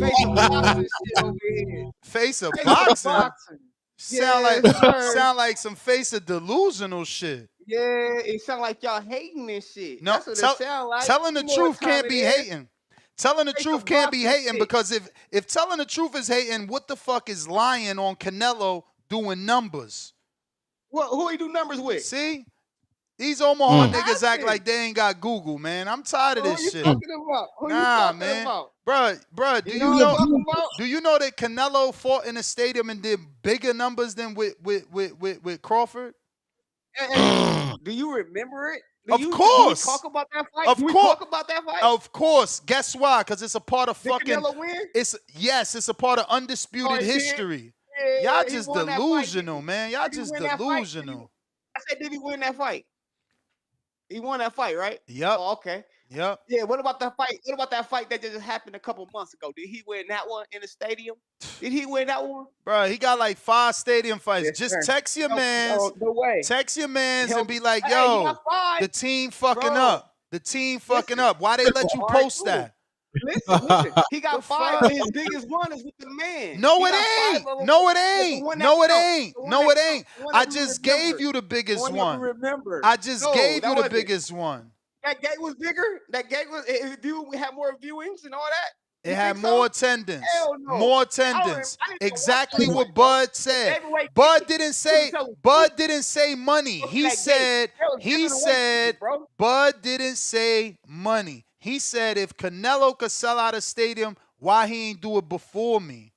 Face of boxing shit over here. Face of Face boxing. Yes, Sound like some face of delusional shit. Yeah, it sound like y'all hating this shit. No, that's what it sound like. Telling the You know truth what time can't it be is? hating. Telling the Face truth of can't be boxing hating shit. because if telling the truth is hating, what the fuck is lying on Canelo doing numbers? What? Who he do numbers with? See? These Omaha niggas act Asking. like they ain't got Google, man. I'm tired of Who this you shit. talking about? Who you Nah, talking man. about? Bruh, You know what I'm talking about? do you know that Canelo fought in a stadium and did bigger numbers than with Crawford? Do you remember it? Of Do course. we talk about that fight? Of Do we course. talk about that fight? Of course. Guess why? Because it's a part of Did fucking. Canelo win? It's a part of undisputed Oh, he did? history. Yeah, Y'all he just won that fight. delusional, man. Y'all Did he just win that fight? delusional. I said, did he win that fight? He won that fight, right? Yep. Oh, okay. Yep. Yeah. What about that fight? What about that fight that just happened a couple months ago? Did he win that one in the stadium? Did he win that one? Bro, he got like 5 stadium fights. Yes, Just sir. text your mans. No way. Text your mans He'll- and be like, Hey, he yo, got 5. the team fucking Bro. up. The team fucking Listen. up. Why they let you All right, post cool. that? Listen. He got The 5, fuck? but his biggest one is with the man. No, He it got 5 ain't. of them. No, it The ain't. one that No, it counts. ain't. The one No, that it counts. ain't. The one I that we just remember. gave you the biggest The one. That we one. remember. I just No, gave that you the wasn't. biggest one. That gate was bigger. That gate was. We had more viewings and all that. It You had think so? more attendance. Hell no. More I didn't attendance. even watch Exactly that what one, bro. Bud They said. gave away Bud tickets. didn't You say. can tell the Bud truth. didn't say money. Look at He that said. gate. They was He giving away said. tickets, bro. Bud didn't say money. He said if Canelo could sell out a stadium, why he ain't do it before me?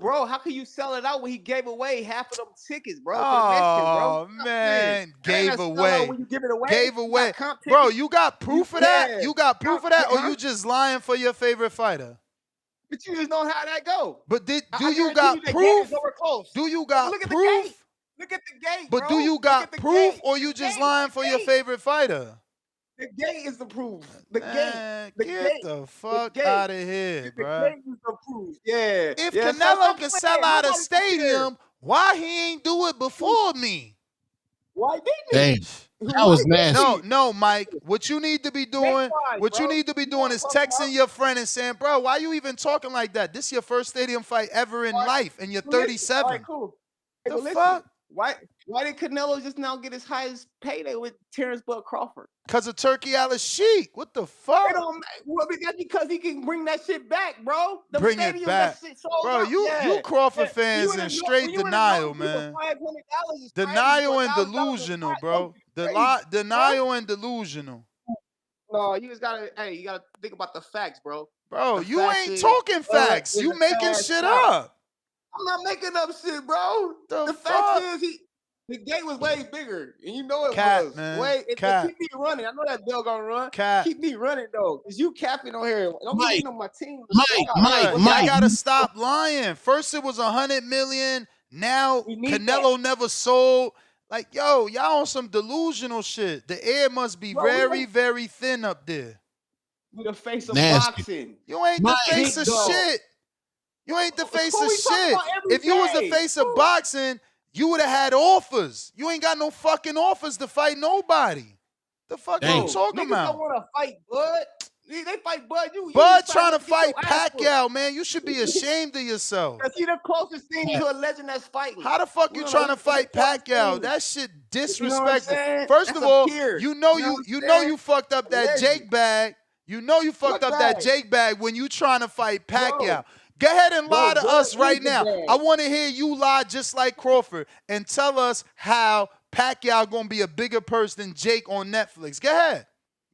Bro, how can you sell it out when he gave away half of them tickets, bro? To the Mexicans, bro. Oh man, gave Sell out away. when you give it away. Gave You away. got comp Bro, tickets. you got proof of that? Yeah. You got proof of that? Or Huh? you just lying for your favorite fighter? But you just know how that go. But do I you guarantee got you the gate proof? is nowhere close. Do you got Look at the proof? gate. Look at the gate, But bro. do you Look got at the proof gate. or you The just gate, lying the for your gate. favorite fighter? The gate is the proof. The Man, gate. The get gate. the fuck gate. out of here, The bruh. gate is the proof. Yeah. If Yeah, Canelo can stop sell playing. out a Nobody cares. stadium, why he ain't do it before me? Why didn't Damn. he? That was nasty. No, Mike. What you need to be doing, Gate-wise, you bro. need to be You know doing what is I'm talking texting about? your friend and saying, bro, why you even talking like that? This your first stadium fight ever in All right, life, and you're well, listen. 37. All right, cool. Hey, The but listen, fuck? why did Canelo just now get his highest payday with Terrence Bud Crawford? Because of Turkey Alice Sheik. What the fuck? Well, that's because he can bring that shit back, bro. The Bring it stadium, back. that shit sold Bro, out. you Yeah. Crawford Yeah. fans You in in the straight you in the denial, north, people, man. $500 is Denial crazy, and but $1,000 delusional, is bro. crazy, Denial and delusional. No, you just gotta. Hey, you gotta think about the facts, bro. Bro, The you facts ain't is, talking facts. is You a making cash shit cow. up. I'm not making up shit, bro. The The fuck? fact is, the gate was way bigger, and you know it Cap, was. man. Way, it Cap. keep me running. I know that bell gonna run. Cap. Keep me running though, cause you capping on here. Don't Mike, be on my team. Bruh, Mike. I gotta stop lying. First it was 100 million. Now We need Canelo never sold. Like, yo, y'all on some delusional shit. The air must be Bro, we very, don't- very thin up there. We the face of Nasty. boxing. You ain't Mike. the face of Big dog. shit. You ain't the face Who of we talking shit. about every If you was the day? face of boxing, you would have had offers. You ain't got no fucking offers to fight nobody. The fuck Damn. you talking Niggas about? don't want to fight Bud. They fight Bud. You Bud decide trying to get your fight ass whooped. Pacquiao, man. You should be ashamed of yourself. Cause he the closest thing to a legend that's fighting. How the fuck We you don't trying know to fight who the fuck Pacquiao? is. That shit You know what I'm disrespectful. saying? First That's of a all, peer. you know You know what you I'm know saying? you fucked up that Legend. Jake bag. You know you fucked What up that bag? Jake bag when you trying to fight Pacquiao. Go ahead and lie to Bud us is right the now. bag. I want to hear you lie just like Crawford and tell us how Pacquiao going to be a bigger person than Jake on Netflix. Go ahead.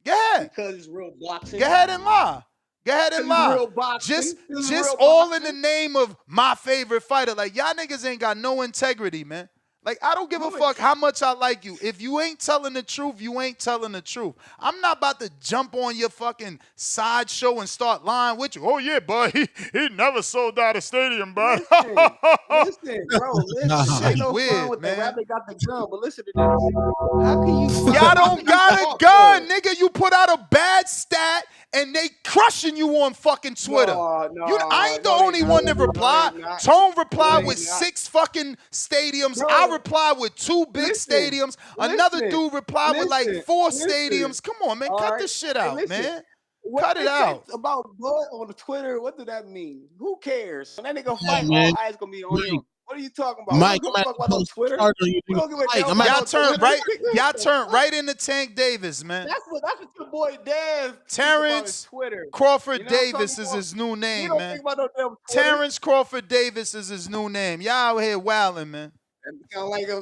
Go ahead. Because it's real boxing. Go ahead and lie. Go ahead and lie. Real boxing. Just all in the name of my favorite fighter. Like, y'all niggas ain't got no integrity, man. Like, I don't give a fuck how much I like you. If you ain't telling the truth, you ain't telling the truth. I'm not about to jump on your fucking sideshow and start lying with you. Oh, yeah, bud, he never sold out a stadium, bud. Listen, bro, listen. Ain't no weird, fun with man. the rabbit got the gun, but listen to this. How can you... Y'all don't got a gun, nigga. You put out a bad stat and they crushing you on fucking Twitter. I ain't the only one that replied. Tone replied with 6 fucking stadiums. Bro, I replied with 2 big stadiums. Another dude replied with like 4 stadiums. Come on, man. Cut this shit out, man. Cut it out. About blood on the Twitter, what does that mean? Who cares? When that nigga fight, all eyes gonna be on him. What are you talking about? Mike, we don't give a fuck about Twitter. Y'all turned right into Tank Davis, man. That's what your boy Dev. Terrence Crawford Davis is his new name, man. Terrence Crawford Davis is his new name. Y'all out here wilding, man.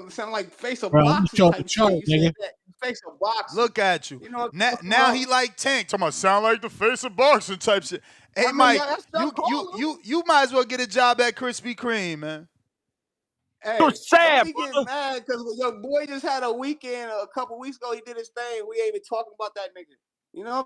Sound like face of boxing type shit. You said that. Face of boxing. Look at you. Now he like Tank. Talking about sound like the face of boxing type shit. Hey, Mike, you might as well get a job at Krispy Kreme, man. Hey, you're sad, don't get mad because your boy just had a weekend a couple weeks ago. He did his thing. We ain't even talking about that nigga. You know,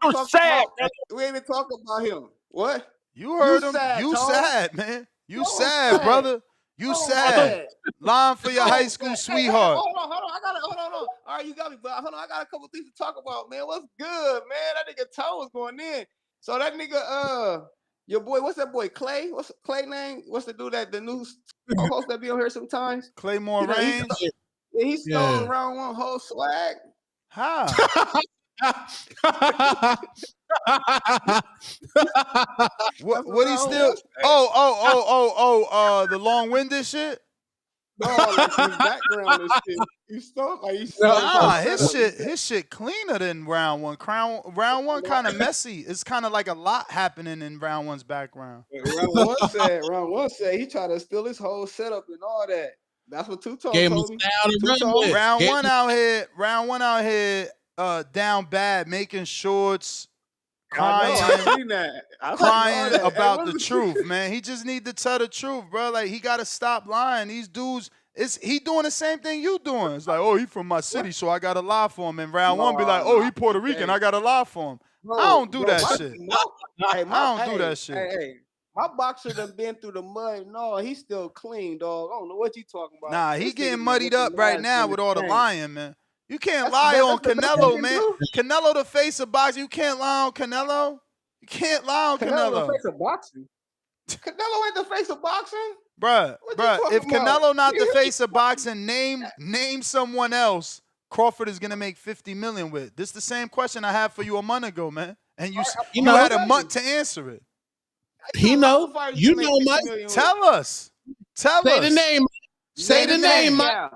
we ain't even talking about him. What? You heard him. You sad, man. You sad, brother. You sad. Lying for your high school sweetheart. Hold on. Hold on. All right, you got me, but hold on. I got a couple things to talk about, man. What's good, man? That nigga Toe was going in. So that nigga, your boy, what's that boy? Clay? What's Clay name? What's the dude the new host that be on here sometimes? Claymore Range? He stole round one whole swag. How? what he still? The long-winded shit. No, like his background and shit. He stole his shit cleaner than round one. Round one kind of messy. It's kind of like a lot happening in round one's background. Round one said he tried to steal his whole setup and all that. That's what Two-Tone told me. Round one out here, down bad, making shorts, crying about the truth, man. He just need to tell the truth, bro. Like, he got to stop lying. These dudes, he doing the same thing you doing. It's like, oh, he from my city, so I got to lie for him. And round one be like, oh, he Puerto Rican, I got to lie for him. I don't do that shit. I don't do that shit. Hey, my boxer done been through the mud. No, he's still clean, dog. I don't know what you talking about. Nah, he getting muddied up right now with all the lying, man. You can't lie on Canelo, man. Canelo the face of boxing. You can't lie on Canelo. You can't lie on Canelo. The face of boxing. Canelo ain't the face of boxing, bruh. If Canelo not the face of boxing, name someone else Crawford is gonna make $50 million with. This is the same question I had for you a month ago, man, and you had a month to answer it. You know, Mike. Tell us. Say the name. Say the name, Mike.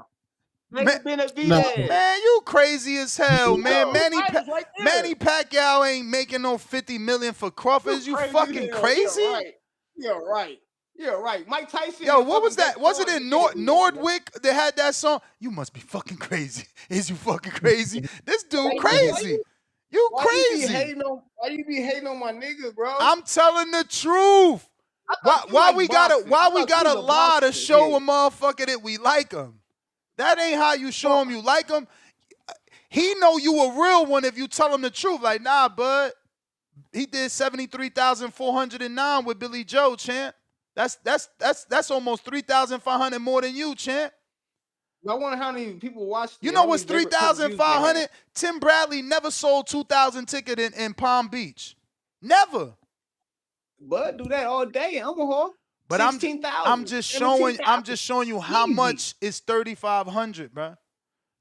Man, you crazy as hell, man. Manny Pacquiao ain't making no $50 million for Crawford. Is you fucking crazy? You're right. Mike Tyson. Yo, what was that? Was it in Nordwick that had that song? You must be fucking crazy. Is you fucking crazy? This dude crazy. You crazy. Why you be hating on my niggas, bro? I'm telling the truth. Why we gotta lie to show a motherfucker that we like him? That ain't how you show him you like him. He know you a real one if you tell him the truth. Like, nah, bud. He did 73,409 with Billy Joe, champ. That's almost 3,500 more than you, champ. I wonder how many people watched. You know what's 3,500? Tim Bradley never sold 2,000 ticket in Palm Beach. Never. But do that all day in Omaha. But I'm just showing you how much is 3,500, bro.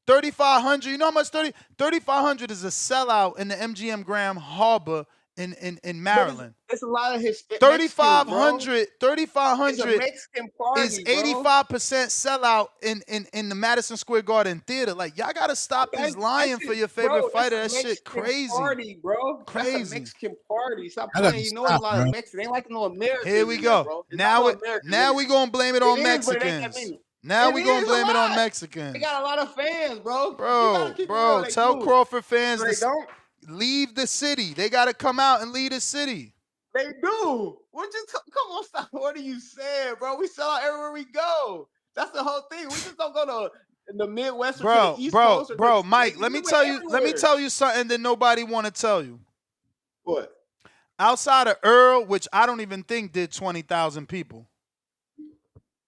3,500. You know how much 3,500 is a sellout in the MGM Grand Harbor in Maryland. It's a lot of Hispanic. 3,500 It's a Mexican party, is 85% sellout in the Madison Square Garden Theater. Like, y'all gotta stop this lying for your favorite fighter. That shit crazy. Party, bro. Crazy. That's a Mexican party. Stop playing. You know, it's a lot of Mexicans. They ain't like no Americans. Here we go. Bro. Now we gonna blame it on Mexicans. Now we gonna blame it on Mexicans. They got a lot of fans, bro. Bro, tell Crawford fans to leave the city. They gotta come out and leave the city. They do. Come on, stop. What are you saying, bro? We sell out everywhere we go. That's the whole thing. We just don't go to the Midwest or to the East Coast. Bro, Mike, let me tell you something that nobody want to tell you. What? Outside of Earl, which I don't even think did 20,000 people.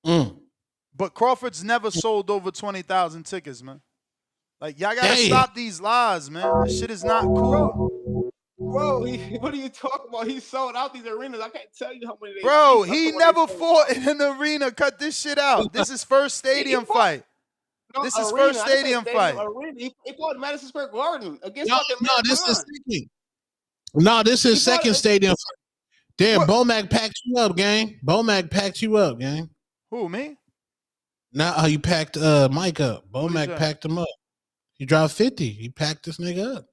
But Crawford's never sold over 20,000 tickets, man. Like, y'all gotta stop these lies, man. This shit is not cool. Bro, what are you talking about? He sold out these arenas. I can't tell you how many. Bro, he never fought in an arena. Cut this shit out. This is first stadium fight. This is first stadium fight. He fought in Madison Square Garden against this is second stadium fight. Damn, Bomac packed you up, gang. Bomac packed you up, gang. Who, me? Now you packed Mike up. Bomac packed him up. He dropped 50. He packed this nigga up.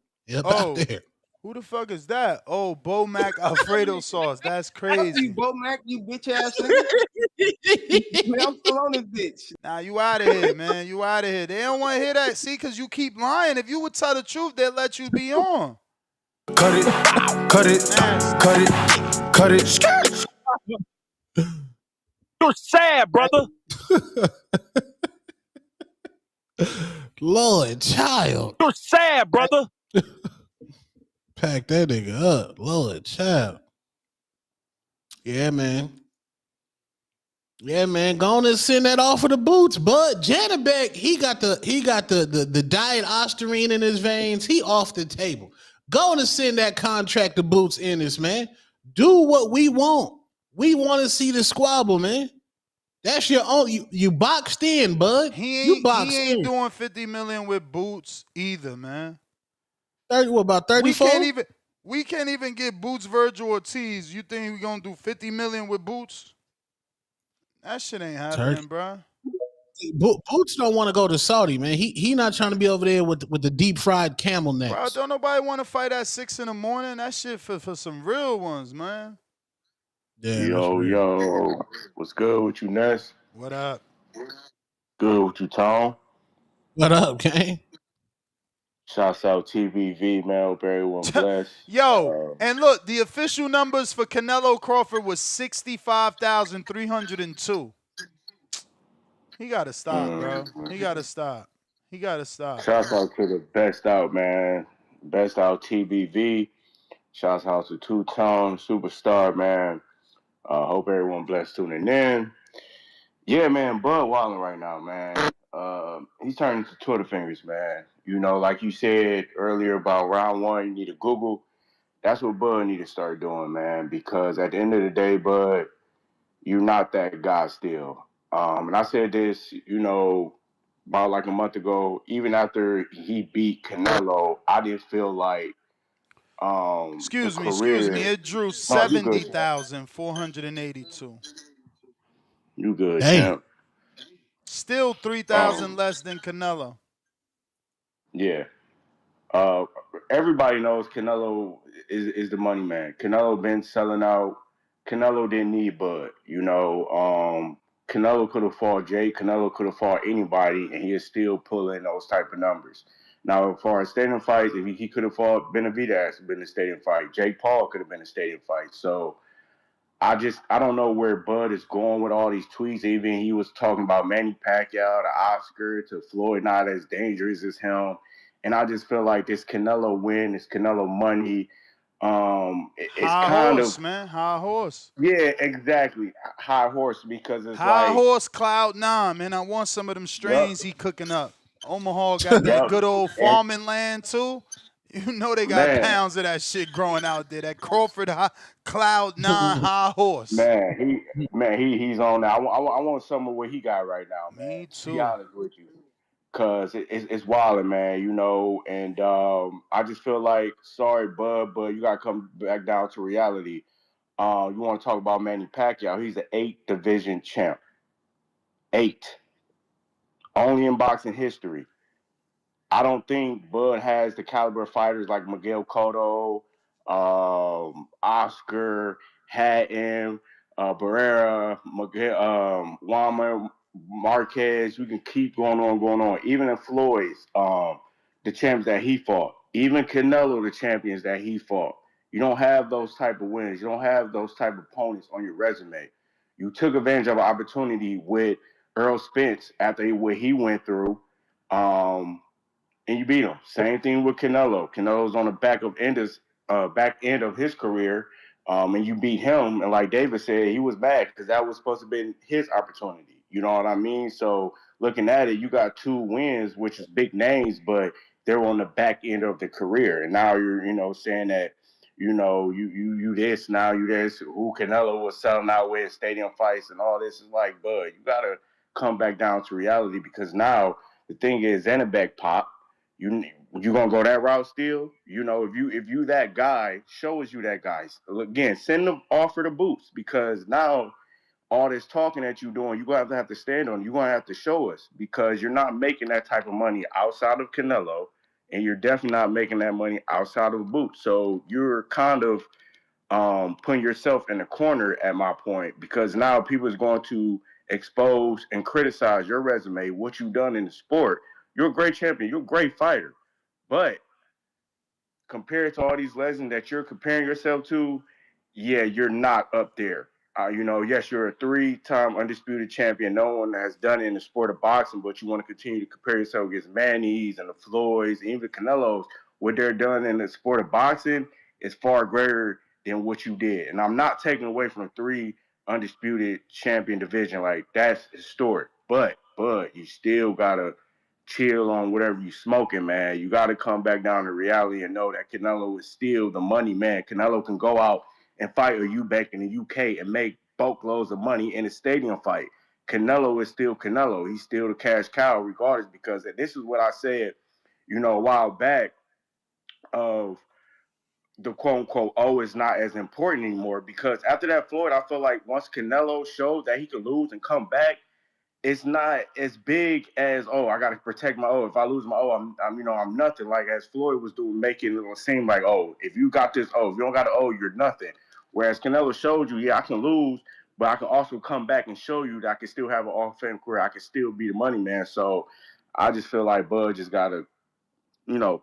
Out there. Who the fuck is that? Oh, Bomac Alfredo sauce. That's crazy. Bomac, you bitch ass nigga. Man, I'm still on this bitch. Nah, you out of here, man. You out of here. They don't want to hear that. See, because you keep lying. If you would tell the truth, they'd let you be on. Cut it. You're sad, brother. Lord, child. You're sad, brother. Pack that nigga up. Lord, child. Yeah, man. Go on and send that off for the boots. But Janabek, he got the diet Osterine in his veins. He off the table. Go on and send that contract to Boots Ennis, man. Do what we want. We want to see the squabble, man. That's your own. You boxed in, bud. He ain't doing 50 million with Boots either, man. 30, what about 34? We can't even get Boots Virgil Ortiz. You think we gonna do 50 million with Boots? That shit ain't happening, bro. Boots don't want to go to Saudi, man. He not trying to be over there with the deep fried camel necks. Bro, don't nobody want to fight at 6 in the morning. That shit for some real ones, man. Yeah, yo, what's good with you, Ness? What up? Good with you, Tom? What up, gang? Shouts out TBV, man. Hope everyone blessed. Yo, and look, the official numbers for Canelo Crawford was 65,302. He got to stop, bro. He got to stop. Shouts out to the best out, man. Best out TBV. Shouts out to Two-Tone, Superstar, man. Hope everyone blessed tuning in. Yeah, man, Bud wilding right now, man. He's turning to Twitter fingers, man. You know, like you said earlier about round one, you need to Google. That's what Bud need to start doing, man, because at the end of the day, Bud, you're not that guy still. And I said this, you know, about like a month ago, even after he beat Canelo, I didn't feel like excuse me, it drew 70,482. You good, champ. Still 3,000 less than Canelo. Yeah. Everybody knows Canelo is the money man. Canelo been selling out. Canelo didn't need Bud. You know, Canelo could have fought Jake. Canelo could have fought anybody, and he is still pulling those type of numbers. Now, as far as stadium fights, if he could have fought Benavidez, been a stadium fight. Jake Paul could have been a stadium fight. So I don't know where Bud is going with all these tweets. Even he was talking about Manny Pacquiao to Oscar to Floyd not as dangerous as him. And I just feel like this Canelo win, this Canelo money, it's high kind horse, of, man. High horse. Yeah, exactly. High horse, because it's high like horse cloud 9, man. I want some of them strains he cooking up. Omaha got that good old farming land too. You know they got pounds of that shit growing out there. That Crawford Cloud 9 high horse. He's on that. I want some of what he got right now, man. Me too. To be honest with you. Cause it's wildin', man, you know, and I just feel like, sorry, Bud, but you gotta come back down to reality. You want to talk about Manny Pacquiao? He's an 8 division champ, 8, only in boxing history. I don't think Bud has the caliber of fighters like Miguel Cotto, Oscar, Hatton, Barrera, Miguel, Wama, Marquez. We can keep going on. Even in Floyd's, the champs that he fought, even Canelo, the champions that he fought. You don't have those type of wins. You don't have those type of opponents on your resume. You took advantage of an opportunity with Earl Spence after what he went through. Um, and you beat him. Same thing with Canelo. Canelo's on the back end of his career, and you beat him. And like David said, he was mad because that was supposed to be his opportunity. You know what I mean? So looking at it, you got 2 wins, which is big names, but they're on the back end of the career. And now you're, saying that, you this, now you this. Who Canelo was selling out with stadium fights and all this is like, bud, you gotta come back down to reality because now the thing is, Zennebeck pop. You gonna go that route still? If you that guy, show us you that guy. Again, send the offer the boots because now all this talking that you doing, you're gonna have to stand on. You're gonna have to show us because you're not making that type of money outside of Canelo, and you're definitely not making that money outside of the boot. So you're kind of putting yourself in a corner at my point because now people is going to expose and criticize your resume, what you've done in the sport. You're a great champion. You're a great fighter. But compared to all these legends that you're comparing yourself to, yeah, you're not up there. Yes, you're a 3-time undisputed champion. No one has done it in the sport of boxing, but you want to continue to compare yourself against Manny's and the Floyds, and even Canelo's. What they're done in the sport of boxing is far greater than what you did. And I'm not taking away from 3 undisputed champion division. Like, that's historic. But you still gotta chill on whatever you smoking, man. You got to come back down to reality and know that Canelo is still the money man. Canelo can go out and fight a Eubank in the UK and make boatloads of money in a stadium fight. Canelo is still Canelo. He's still the cash cow regardless because this is what I said, a while back of the quote unquote is not as important anymore because after that Floyd, I feel like once Canelo showed that he could lose and come back, it's not as big as I got to protect my If I lose my I'm nothing. Like as Floyd was doing, making it seem like if you got this if you don't got an you're nothing. Whereas Canelo showed you, yeah, I can lose, but I can also come back and show you that I can still have an off-fame career. I can still be the money man. So I just feel like Bud just gotta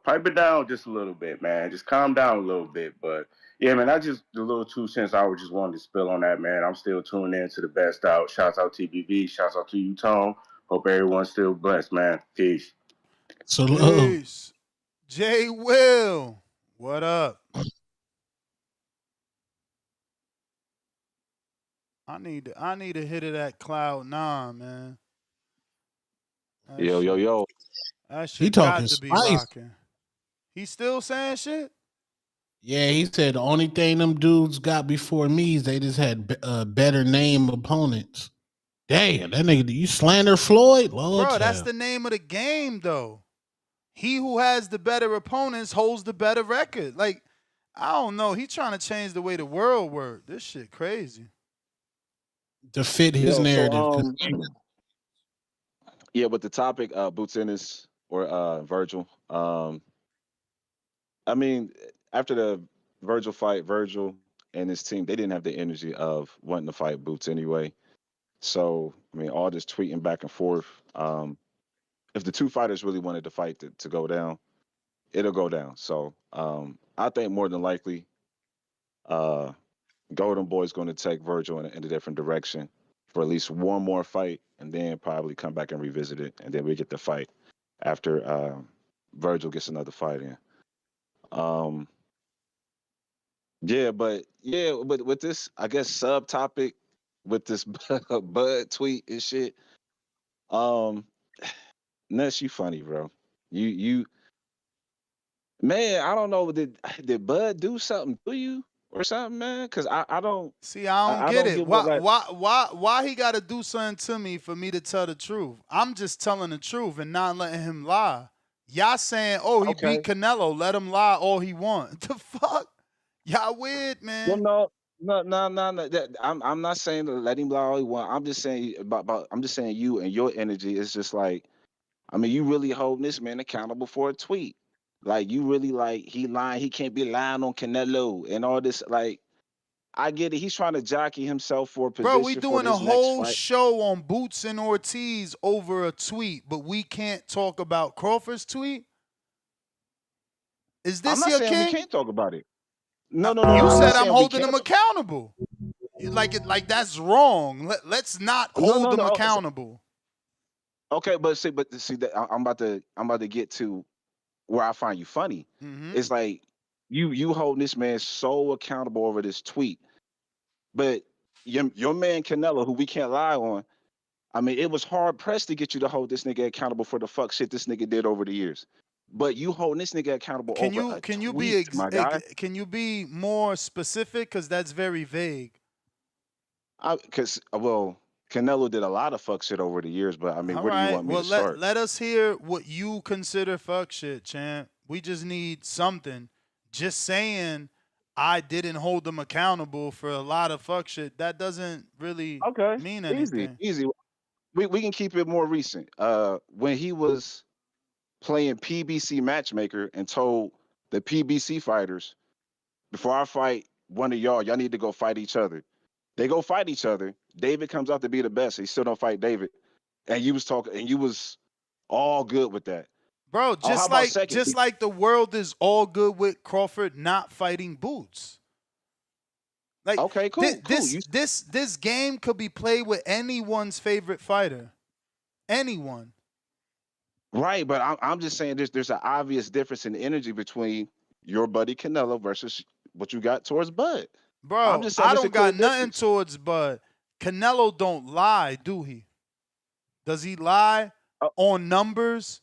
pipe it down just a little bit, man. Just calm down a little bit. But yeah, man, that's just the little 2 cents I would just wanted to spill on that, man. I'm still tuning in to the best out. Shouts out TBV. Shouts out to you, Tone. Hope everyone's still blessed, man. Peace. Peace. Jay Will, what up? I need to hit it at Cloud 9, man. Yo. That He shit talking got to be spice. rocking. He still saying shit? Yeah, he said the only thing them dudes got before me is they just had better name opponents. Damn, that nigga, you slander Floyd? Lord, Bro, that's the name of the game, though. He who has the better opponents holds the better record. Like, I don't know. He trying to change the way the world works. This shit crazy. To fit his narrative. Yeah, with the topic, Boots Ennis or Virgil. I mean, after the Virgil fight, Virgil and his team, they didn't have the energy of wanting to fight Boots anyway. So, I mean, all this tweeting back and forth. If the two fighters really wanted to fight to go down, it'll go down. So, I think more than likely, uh, Golden Boy's going to take Virgil in a different direction for at least one more fight, and then probably come back and revisit it, and then we get the fight after Virgil gets another fight in. But with this, I guess subtopic with this Bud tweet and shit. Ness, you funny, bro. You man, I don't know. Did Bud do something to you? or something, man? Because I don't see. I don't I get don't it. get what like. Why he got to do something to me for me to tell the truth? I'm just telling the truth and not letting him lie. Y'all saying, oh, he Okay. beat Canelo. Let him lie all he want. The fuck? Y'all weird, Well, man. no. I'm not saying to let him lie all he want. I'm just saying about I'm just saying you and your energy is just like, I mean, you really holding this man accountable for a tweet. Like you really like he lying, he can't be lying on Canelo and all this. Like, I get it. He's trying to jockey himself for a Bro, we position for doing a this next whole fight. show on Boots and Ortiz over a tweet, but we can't talk about Crawford's tweet? Is I'm this not your saying we king? can't talk about it. No. You I'm not said I'm saying we holding can't. him accountable. Like that's wrong. Let's not hold him No. accountable. Okay, but see that I'm about to get to where I find you funny. Mm-hmm. It's like you holding this man so accountable over this tweet, but your man Canelo, who we can't lie on. I mean, it was hard pressed to get you to hold this nigga accountable for the fuck shit this nigga did over the years. But you holding this nigga accountable Can over you a can you tweet, my guy. can you be more specific? Because that's very vague. Because well, Canelo did a lot of fuck shit over the years, but I mean, All where do you right. want me Well, to start? let us hear what you consider fuck shit, champ. We just need something. Just saying I didn't hold them accountable for a lot of fuck shit, that doesn't really Okay, mean easy, anything. easy. We can keep it more recent. When he was playing PBC matchmaker and told the PBC fighters, before I fight one of y'all need to go fight each other. They go fight each other. David comes out to be the best. He still don't fight David. And you was talking, and you was all good with that. Bro, Oh, how about second? just like the world is all good with Crawford not fighting Boots. Like Okay, cool. this game could be played with anyone's favorite fighter. Anyone. Right, but I'm just saying there's an obvious difference in energy between your buddy Canelo versus what you got towards Bud. I'm Bro, just saying I there's a don't clear got nothing difference. towards Bud. Canelo don't lie, do he? Does he lie on numbers?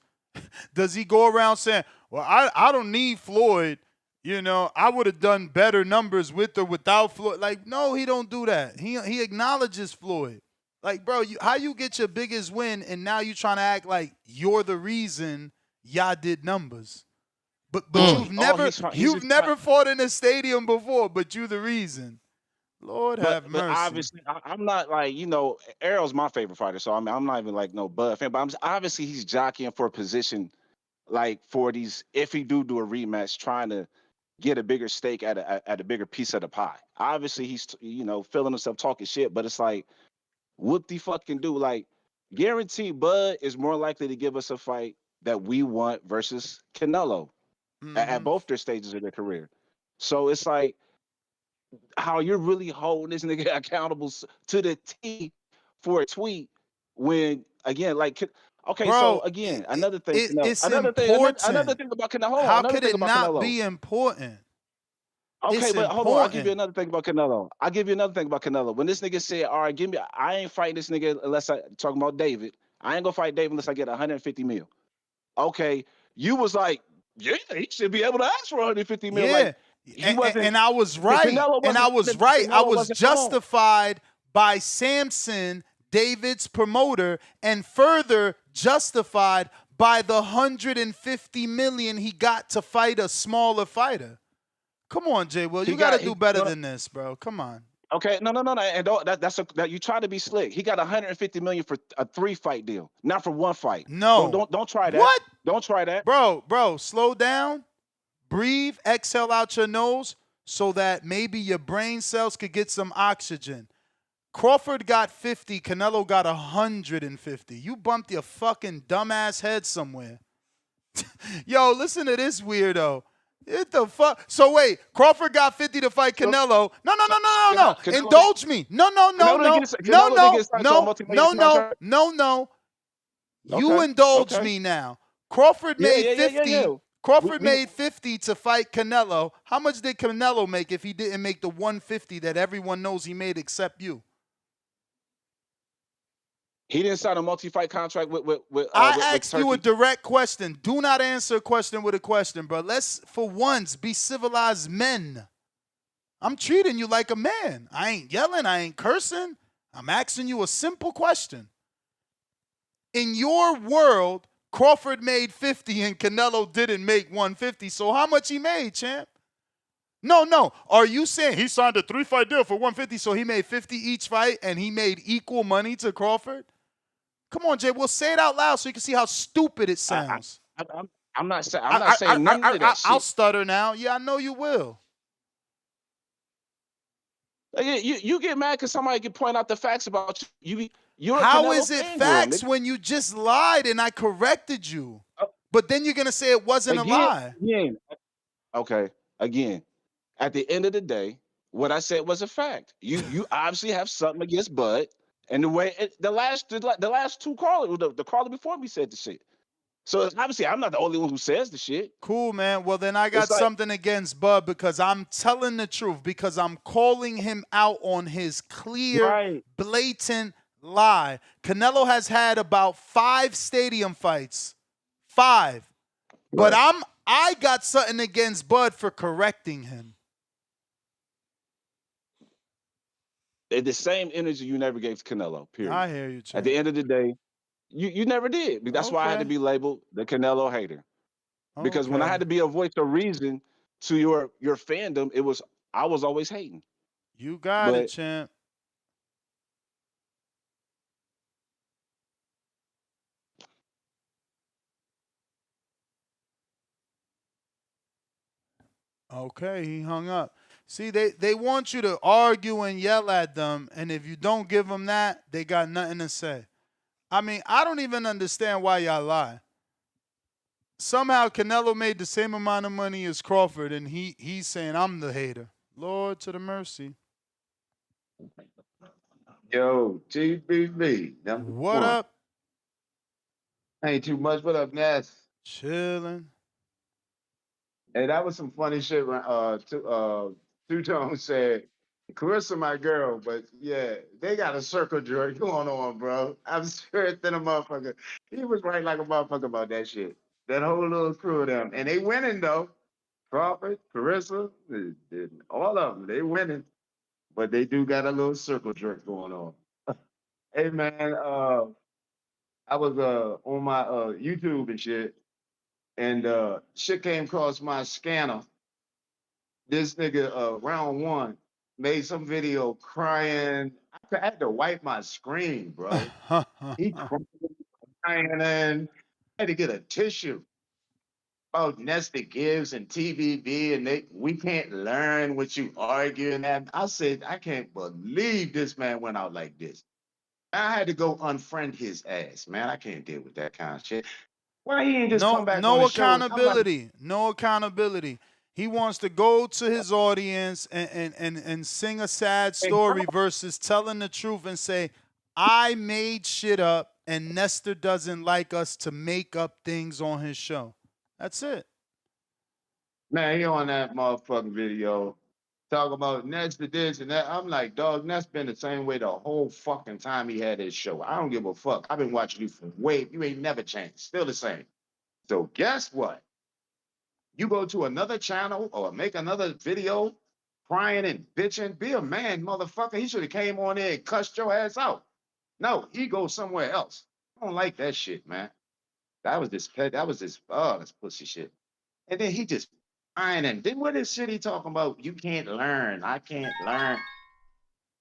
Does he go around saying, well, I don't need Floyd. You know, I would have done better numbers with or without Floyd. Like, no, he don't do that. He acknowledges Floyd. Like, bro, how you get your biggest win and now you trying to act like you're the reason y'all did numbers. But you've never fought in a stadium before, but you the reason. Lord have But mercy. obviously, I'm not like, Errol's my favorite fighter, so I mean, I'm not even like no Bud fan. But obviously he's jockeying for a position, like for these. If he do a rematch, trying to get a bigger stake at a bigger piece of the pie. Obviously, he's feeling himself talking shit, but it's like, what the fucking do? Like, guarantee Bud is more likely to give us a fight that we want versus Canelo at both their stages of their career. So it's like, how you're really holding this nigga accountable to the T for a tweet when, again, like, okay, so Bro, again, another thing, it's another important. thing about Canelo. Hold on, How another could thing it about not Canelo. be important? Okay, It's but hold on, I'll give you important. another thing about Canelo. I'll give you another thing about Canelo. When this nigga said, all right, I ain't fighting this nigga unless I talking about David. I ain't gonna fight David unless I get 150 mil. Okay, you was like, yeah, he should be able to ask for 150 mil. Yeah. Like, he wasn't. And I was right. Canelo And wasn't. I was right. I Canelo was wasn't. Come on. justified by Samson, David's promoter, and further justified by the 150 million he got to fight a smaller fighter. Come on, Jay Will. You got to do better than this, bro. Come on. Okay, no, and that you try to be slick. He got 150 million for a 3-fight deal, not for 1 fight. No. Don't try that. What? Don't try that. Bro, slow down. Breathe, exhale out your nose so that maybe your brain cells could get some oxygen. Crawford got 50, Canelo got 150. You bumped your fucking dumbass head somewhere. Yo, listen to this weirdo. What the fuck? So wait, Crawford got 50 to fight Canelo. No. Indulge me. No. You indulge me now. Crawford made 50. Yeah. Crawford made 50 to fight Canelo. How much did Canelo make if he didn't make the 150 that everyone knows he made except you? He didn't sign a multi-fight contract with I asked you a direct question. Do not answer a question with a question, bro. Let's, for once, be civilized men. I'm treating you like a man. I ain't yelling. I ain't cursing. I'm asking you a simple question. In your world, Crawford made 50 and Canelo didn't make 150. So how much he made, champ? No. Are you saying he signed a 3-fight deal for 150, so he made 50 each fight and he made equal money to Crawford? Come on, Jay. We'll say it out loud so you can see how stupid it sounds. I'm not saying none of that shit. I'll stutter now. Yeah, I know you will. You get mad because somebody can point out the facts about you. You're How a is it facts when you just lied and I corrected you? But then you're gonna say it wasn't a lie. Okay. Again, at the end of the day, what I said was a fact. You obviously have something against Bud, and the way the last two callers, the caller before me said the shit. So obviously, I'm not the only one who says the shit. Cool, man. Well, then I got something against Bud because I'm telling the truth, because I'm calling him out on his clear, blatant lie. Canelo has had about 5 stadium fights. 5. But I got something against Bud for correcting him. The same energy you never gave to Canelo, period. I hear you, Chad. At the end of the day, you never did. That's why I had to be labeled the Canelo hater. Because when I had to be a voice of reason to your fandom, I was always hating. You got it, champ. Okay, he hung up. See, they want you to argue and yell at them, and if you don't give them that, they got nothing to say. I mean, I don't even understand why y'all lie. Somehow Canelo made the same amount of money as Crawford, and he's saying I'm the hater. Lord to the mercy. Yo, GBB. What up? Ain't too much. What up, Ness? Chilling. Hey, that was some funny shit. Two-Tone said, Clarissa, my girl, but yeah, they got a circle jerk going on, bro. I'm sure than a motherfucker. He was right like a motherfucker about that shit. That whole little crew of them. And they winning, though. Crawford, Clarissa, all of them, they winning. But they do got a little circle jerk going on. Hey, man, I was on my YouTube and shit, and shit came across my scanner. This nigga, round one, made some video crying. I had to wipe my screen, bro. He crying, and I had to get a tissue about Nestor Gibbs and TVB, and we can't learn what you arguing at. I said, I can't believe this man went out like this. I had to go unfriend his ass, man. I can't deal with that kind of shit. Why he ain't just come back on the show? Accountability. No accountability. He wants to go to his audience and sing a sad story versus telling the truth and say, I made shit up and Nestor doesn't like us to make up things on his show. That's it. Man, he on that motherfucking video talking about Nestor this and that. I'm like, dog, Ness been the same way the whole fucking time he had his show. I don't give a fuck. I've been watching you from you ain't never changed. Still the same. So guess what? You go to another channel or make another video crying and bitching, be a man, motherfucker. He should have came on there and cussed your ass out. No, he goes somewhere else. I don't like that shit, man. That was this pussy shit. And then he just crying and then what is shit he talking about? You can't learn. I can't learn.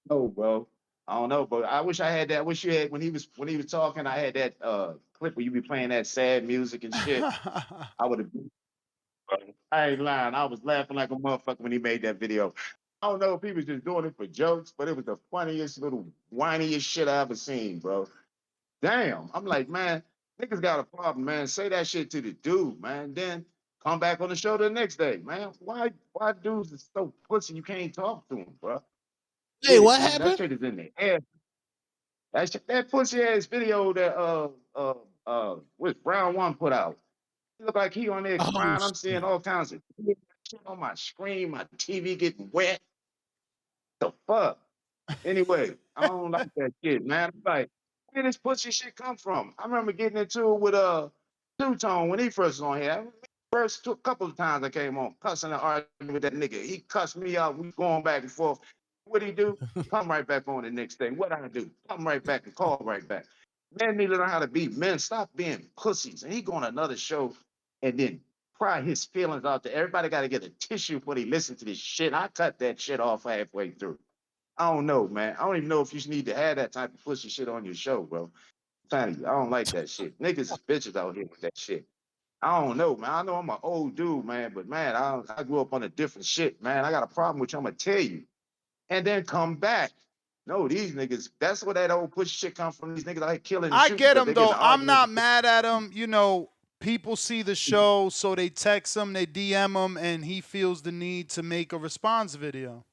No, bro. I don't know, but I wish I had that. I wish you had when he was talking, I had that clip where you be playing that sad music and shit. I would have I ain't lying. I was laughing like a motherfucker when he made that video. I don't know if he was just doing it for jokes, but it was the funniest little whiniest shit I ever seen, bro. Damn. I'm like, man, niggas got a problem, man. Say that shit to the dude, man. Then come back on the show the next day, man. Why dudes is so pussy you can't talk to him, bro? Hey, what happened? That shit is in the air. That pussy ass video that with Brown One put out. He look like he on there crying. I'm seeing all kinds of shit on my screen, my TV getting wet. The fuck? Anyway, I don't like that shit, man. I'm like, where this pussy shit come from? I remember getting into it with Two-Tone when he first was on here. First couple of times I came on, cussing and arguing with that nigga. He cussed me out. We going back and forth. What'd he do? Come right back on the next day. What I do? Come right back and call right back. Men need to learn how to be men. Stop being pussies. And he go on another show and then cry his feelings out to everybody. Got to get a tissue when they listen to this shit. I cut that shit off halfway through. I don't know, man. I don't even know if you need to have that type of pussy shit on your show, bro. I'm telling you, I don't like that shit. Niggas is bitches out here with that shit. I don't know, man. I know I'm an old dude, man, but man, I grew up on a different shit, man. I got a problem with you, I'm gonna tell you. And then come back. No, these niggas, that's where that old push shit come from. These niggas out here killing and I shooting get because him they get though. in I'm arguments. not mad at him. You know, people see the show, so they text him, they DM him, and he feels the need to make a response video.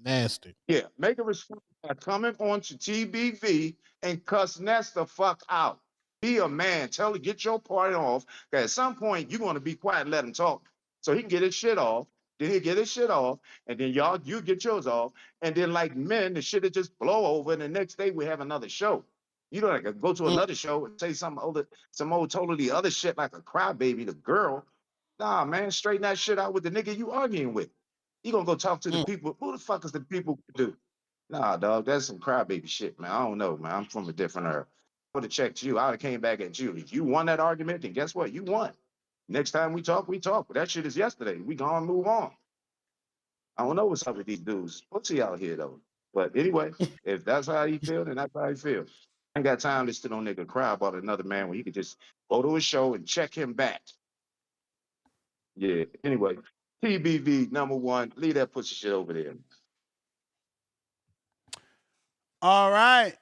Nasty. Yeah, make a response by coming on to TBV and cuss Ness the fuck out. Be a man. Tell her, get your party off. Because at some point, you're going to be quiet and let him talk. So he can get his shit off. Then he'll get his shit off. And then you get yours off. And then, like men, the shit will just blow over. And the next day, we have another show. You don't like go to another show and say some old totally other shit like a crybaby, the girl. Nah, man, straighten that shit out with the nigga you arguing with. You gonna go talk to the people. Who the fuck is the people do? Nah, dog, that's some crybaby shit, man. I don't know, man. I'm from a different era. I would have checked you. I would have came back at you. If you won that argument, then guess what? You won. Next time we talk, we talk. But that shit is yesterday. We gonna move on. I don't know what's up with these dudes. Pussy out here though. But anyway, if that's how you feel, then that's how you feel. I ain't got time to sit on nigga cry about another man when you could just go to a show and check him back. Yeah. Anyway, TBV #1. Leave that pussy shit over there. All right.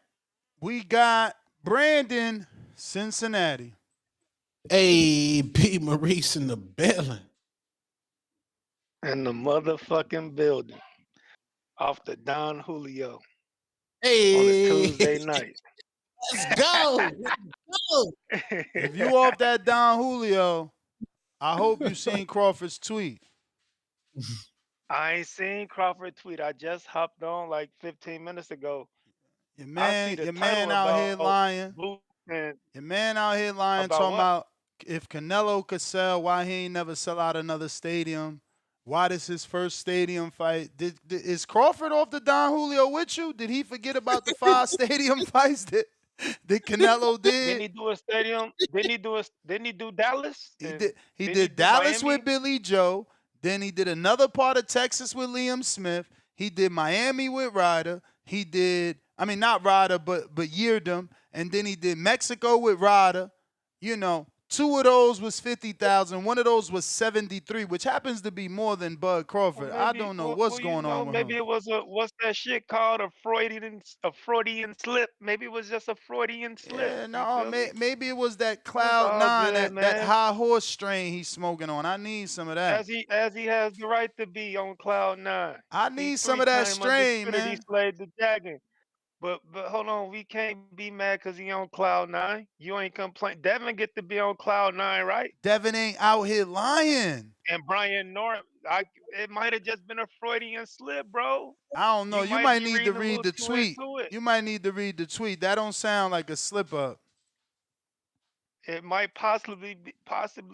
We got Brandon, Cincinnati. Hey, P. Maurice in the building. In the motherfucking building. Off the Don Julio. Hey. On a Tuesday night. Let's go. Let's go. If you off that Don Julio, I hope you seen Crawford's tweet. I ain't seen Crawford tweet. I just hopped on like 15 minutes ago. Your man out here lying. Your man out here lying, talking about if Canelo could sell, why he ain't never sell out another stadium. Why this his first stadium fight? Is Crawford off the Don Julio with you? Did he forget about the 5 stadium fights that Canelo did? Didn't he do a stadium? Didn't he do Dallas? He did Dallas with Billy Joe. Then he did another part of Texas with Liam Smith. He did Miami with Ryder. He did, I mean, not Ryder, but Yeardom. And then he did Mexico with Ryder. You know, 2 of those was 50,000. 1 of those was 73, which happens to be more than Bud Crawford. Well, maybe, I don't know what's going on with maybe him. it was what's that shit called? A Freudian slip. Maybe it was just a Freudian slip. Yeah, no, maybe it was that Cloud 9, that high horse strain he's smoking on. I need some of that. As he has the right to be on Cloud 9. I need some of that strain, man. He slayed the dragon. But hold on, we can't be mad because he on Cloud 9. You ain't complain. Devin get to be on Cloud 9, right? Devin ain't out here lying. And Brian Norton, it might have just been a Freudian slip, bro. I don't know. You might need to read the tweet. You might need to read the tweet. That don't sound like a slip up. It might possibly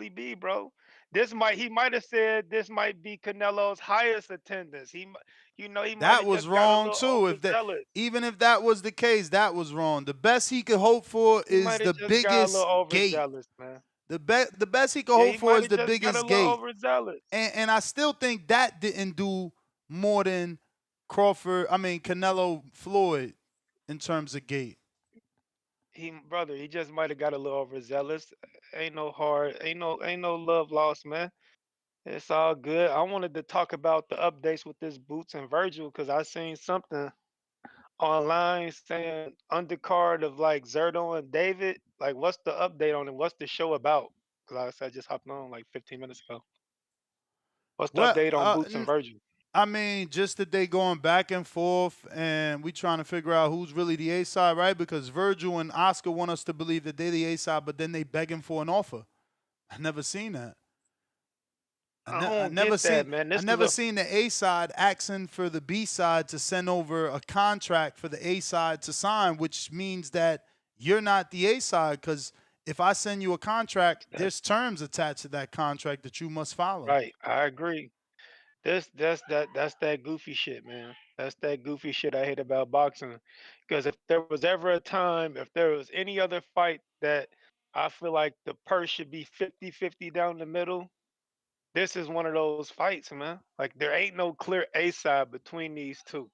be, bro. He might have said this might be Canelo's highest attendance. He might that was wrong too. Even if that was the case, that was wrong. The best he could hope for is the biggest gate. Man. The best he could hope for is the biggest gate. Overzealous. And I still think that didn't do more than Canelo Floyd in terms of gate. He just might have got a little overzealous. Ain't no love lost, man. It's all good. I wanted to talk about the updates with this Boots and Virgil because I seen something online saying undercard of like Zerto and David. Like, what's the update on it? What's the show about? Because like I said, I just hopped on like 15 minutes ago. What's the update on Boots and Virgil? I mean, just that they going back and forth, and we trying to figure out who's really the A side, right? Because Virgil and Oscar want us to believe that they're the A side, but then they begging for an offer. I never seen that. I never seen the A side asking for the B side to send over a contract for the A side to sign, which means that you're not the A side. Because if I send you a contract, there's terms attached to that contract that you must follow. Right, I agree. That's that goofy shit, man. That's that goofy shit I hate about boxing. Because if there was ever a time, if there was any other fight that I feel like the purse should be 50-50 down the middle, this is one of those fights, man. Like there ain't no clear A side between these two.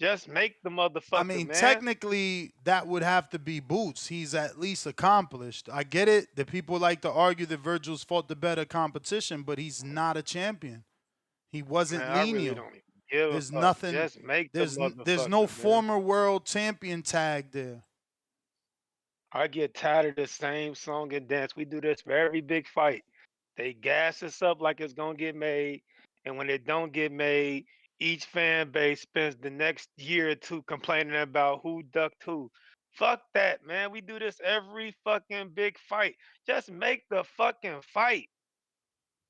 Just make the I motherfucker, mean, man. technically, that would have to be Boots. He's at least accomplished. I get it that people like to argue that Virgil's fought the better competition, but he's not a champion. He Man, wasn't I really lineal. don't even give a There's fuck. nothing. Just make the There's no motherfucker, man. former world champion tag there. I get tired of the same song and dance. We do this for every big fight. They gas us up like it's gonna get made, and when it don't get made, each fan base spends the next year or two complaining about who ducked who. Fuck that, man. We do this every fucking big fight. Just make the fucking fight.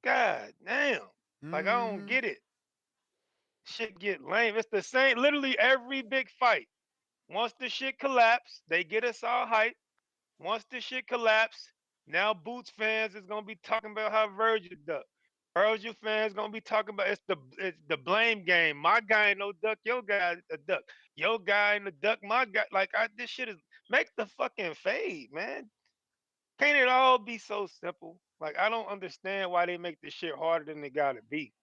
God damn. Like I don't Mm-hmm. get it. Shit get lame. It's the same. Literally every big fight. Once the shit collapse, they get us all hyped. Once the shit collapse, now Boots fans is gonna be talking about how Virgil duck. Virgil fans gonna be talking about it's the blame game. My guy ain't no duck. Your guy a duck. Your guy ain't a duck. My guy this shit is make the fucking fade, man. Can't it all be so simple? Like I don't understand why they make this shit harder than it gotta be.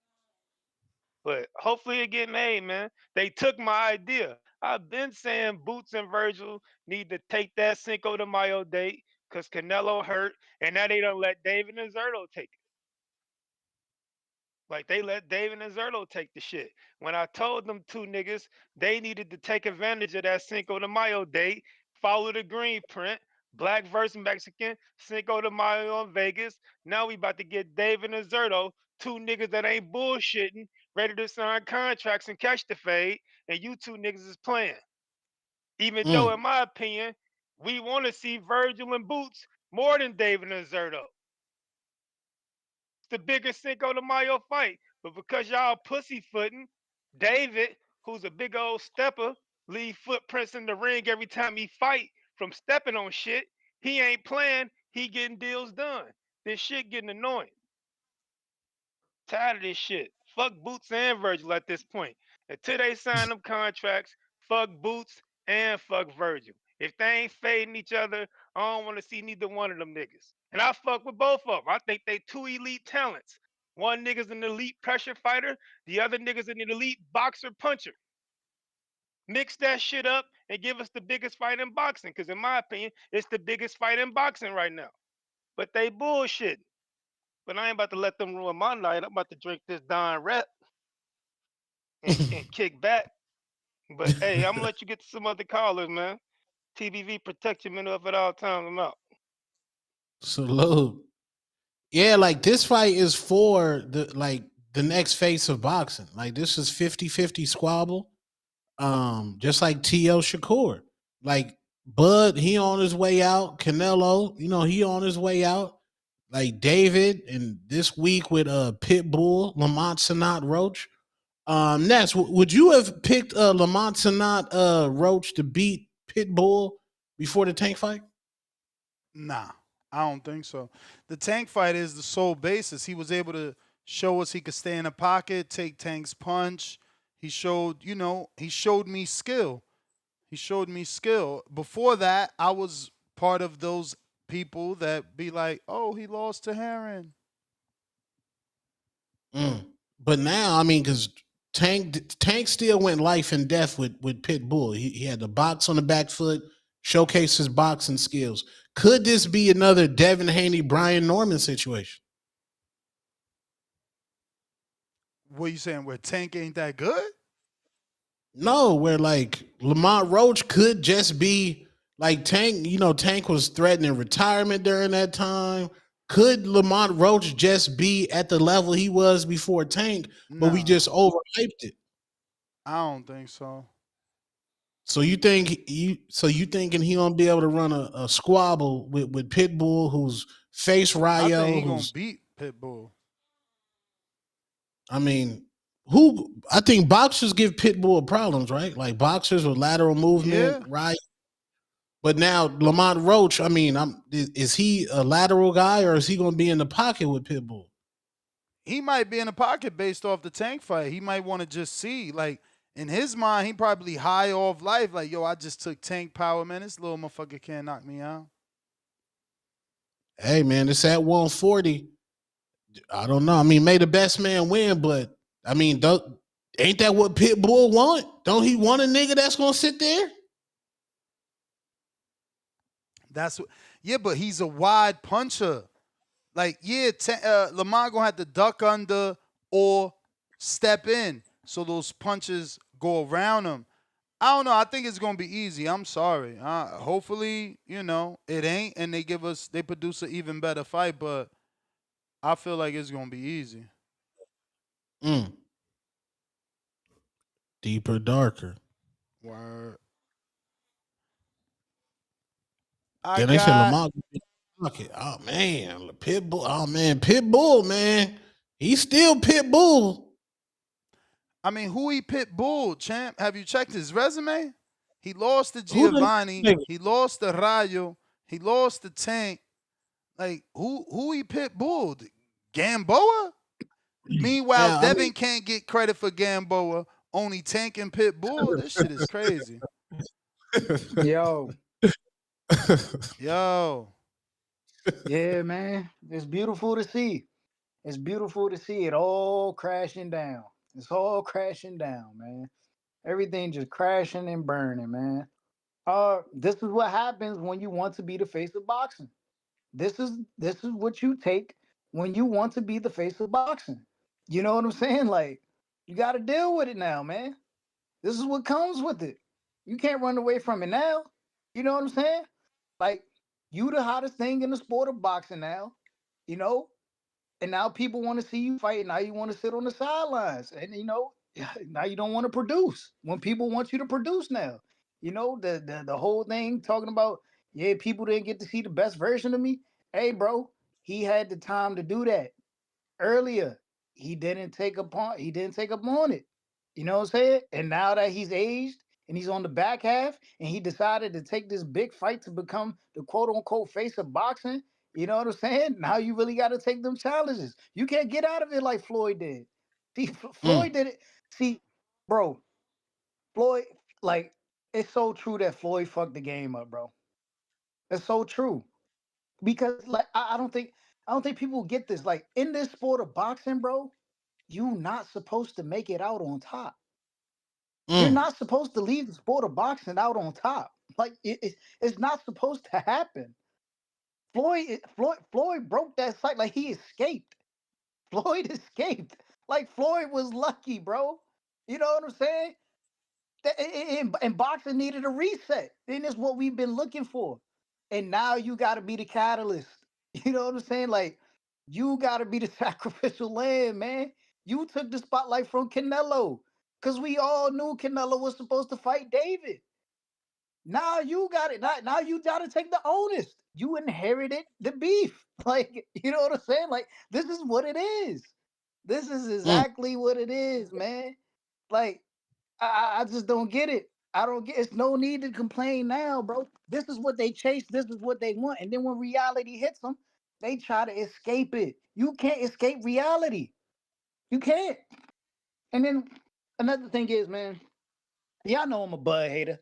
But hopefully it get made, man. They took my idea. I've been saying Boots and Virgil need to take that Cinco de Mayo date because Canelo hurt, and now they don't let David and Zerto take it. Like they let David and Zerto take the shit. When I told them two niggas they needed to take advantage of that Cinco de Mayo date, follow the green print, black versus Mexican, Cinco de Mayo in Vegas. Now we about to get David and Zerto, two niggas that ain't bullshitting, ready to sign contracts and catch the fade, and you two niggas is playing. Even though, in my opinion, we want to see Virgil and Boots more than David and Zerto. The biggest Cinco de Mayo fight. But because y'all pussyfooting, David, who's a big old stepper, leave footprints in the ring every time he fight from stepping on shit. He ain't playing. He getting deals done. This shit getting annoying. Tired of this shit. Fuck Boots and Virgil at this point. Until they sign them contracts, fuck Boots and fuck Virgil. If they ain't fading each other, I don't want to see neither one of them niggas. And I fuck with both of them. I think they two elite talents. One nigga's an elite pressure fighter, the other nigga's an elite boxer puncher. Mix that shit up and give us the biggest fight in boxing. Because in my opinion, it's the biggest fight in boxing right now. But they bullshit. But I ain't about to let them ruin my night. I'm about to drink this Don Rep and kick back. But hey, I'm gonna let you get to some other callers, man. TBV protect your mental at all times. I'm out. Salute. Yeah, like this fight is for the next face of boxing. Like this is 50-50 squabble. Just like T.O. Shakur. Like Bud, he on his way out. Canelo, he on his way out. Like David, and this week with Pitbull, Lamont Sanat Roach. Ness, would you have picked Lamont Sanat Roach to beat Pitbull before the Tank fight? Nah, I don't think so. The Tank fight is the sole basis. He was able to show us he could stay in the pocket, take Tank's punch. He showed, he showed me skill. He showed me skill. Before that, I was part of those people that be like, oh, he lost to Heron. But now, I mean, because Tank still went life and death with Pitbull. He had the box on the back foot, showcase his boxing skills. Could this be another Devin Haney, Brian Norman situation? What are you saying? Where Tank ain't that good? No, where like Lamont Roach could just be like Tank. Tank was threatening retirement during that time. Could Lamont Roach just be at the level he was before Tank, but we just overhyped it? I don't think so. So you thinking he gonna be able to run a squabble with Pitbull, who's face Rayo? I think he gonna beat Pitbull. I mean, I think boxers give Pitbull problems, right? Like boxers with lateral movement, right? But now Lamont Roach, I mean, is he a lateral guy or is he going to be in the pocket with Pitbull? He might be in the pocket based off the Tank fight. He might want to just see, like, in his mind, he probably high off life. Like, yo, I just took Tank power, man. This little motherfucker can't knock me out. Hey, man, it's at 140. I don't know. I mean, may the best man win, but I mean, ain't that what Pitbull want? Don't he want a nigga that's gonna sit there? That's what. Yeah, but he's a wide puncher. Like, yeah, Lamont gonna have to duck under or step in so those punches go around him. I don't know. I think it's gonna be easy. I'm sorry. Hopefully, it ain't, and they produce an even better fight. But I feel like it's gonna be easy. Deeper, darker. Word. Then they said Lamont. Oh man, Pitbull. Oh man, Pitbull, man. He's still Pitbull. I mean, who he Pitbull, champ? Have you checked his resume? He lost to Giovanni. He lost to Rayo. He lost to Tank. Like, who he Pitbull? Gamboa? Meanwhile, Devin can't get credit for Gamboa. Only Tank and Pitbull. This shit is crazy. Yo. Yo. Yeah, man. It's beautiful to see. It's beautiful to see it all crashing down. It's all crashing down, man. Everything just crashing and burning, man. This is what happens when you want to be the face of boxing. This is what you take when you want to be the face of boxing. You know what I'm saying? Like, you got to deal with it now, man. This is what comes with it. You can't run away from it now. You know what I'm saying? Like, you the hottest thing in the sport of boxing now, and now people want to see you fight. Now you want to sit on the sidelines, and now you don't want to produce when people want you to produce now. The whole thing talking about, yeah, people didn't get to see the best version of me. Hey, bro, he had the time to do that earlier. He didn't take up on it. You know what I'm saying? And now that he's aged and he's on the back half and he decided to take this big fight to become the quote unquote face of boxing, you know what I'm saying? Now you really got to take them challenges. You can't get out of it like Floyd did. See, Floyd did it. See, bro, Floyd, like, it's so true that Floyd fucked the game up, bro. It's so true. Because like I don't think people get this. Like, in this sport of boxing, bro, you're not supposed to make it out on top. You're not supposed to leave the sport of boxing out on top. Like, it's not supposed to happen. Floyd broke that cycle. Like, he escaped. Floyd escaped. Like, Floyd was lucky, bro. You know what I'm saying? And boxing needed a reset. And it's what we've been looking for. And now you got to be the catalyst. You know what I'm saying? Like, you got to be the sacrificial lamb, man. You took the spotlight from Canelo because we all knew Canelo was supposed to fight David. Now you got it. Now you got to take the onus. You inherited the beef. Like, you know what I'm saying? Like, this is what it is. This is exactly what it is, man. Like, I just don't get it. I don't get. It's no need to complain now, bro. This is what they chase. This is what they want. And then when reality hits them, they try to escape it. You can't escape reality. You can't. And then another thing is, man, y'all know I'm a Bud hater.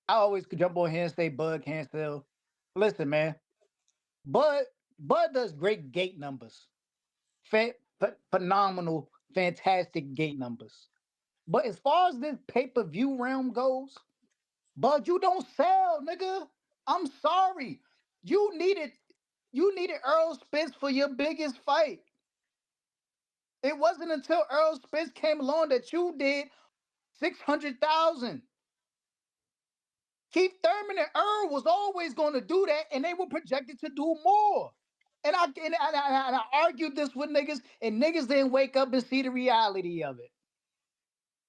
I always could jump on here and say Bud can't sell. Listen, man, Bud does great gate numbers. Phenomenal, fantastic gate numbers. But as far as this pay-per-view realm goes, Bud, you don't sell, nigga. I'm sorry. You needed Earl Spence for your biggest fight. It wasn't until Earl Spence came along that you did 600,000. Keith Thurman and Earl was always going to do that, and they were projected to do more. And I argued this with niggas, and niggas didn't wake up and see the reality of it.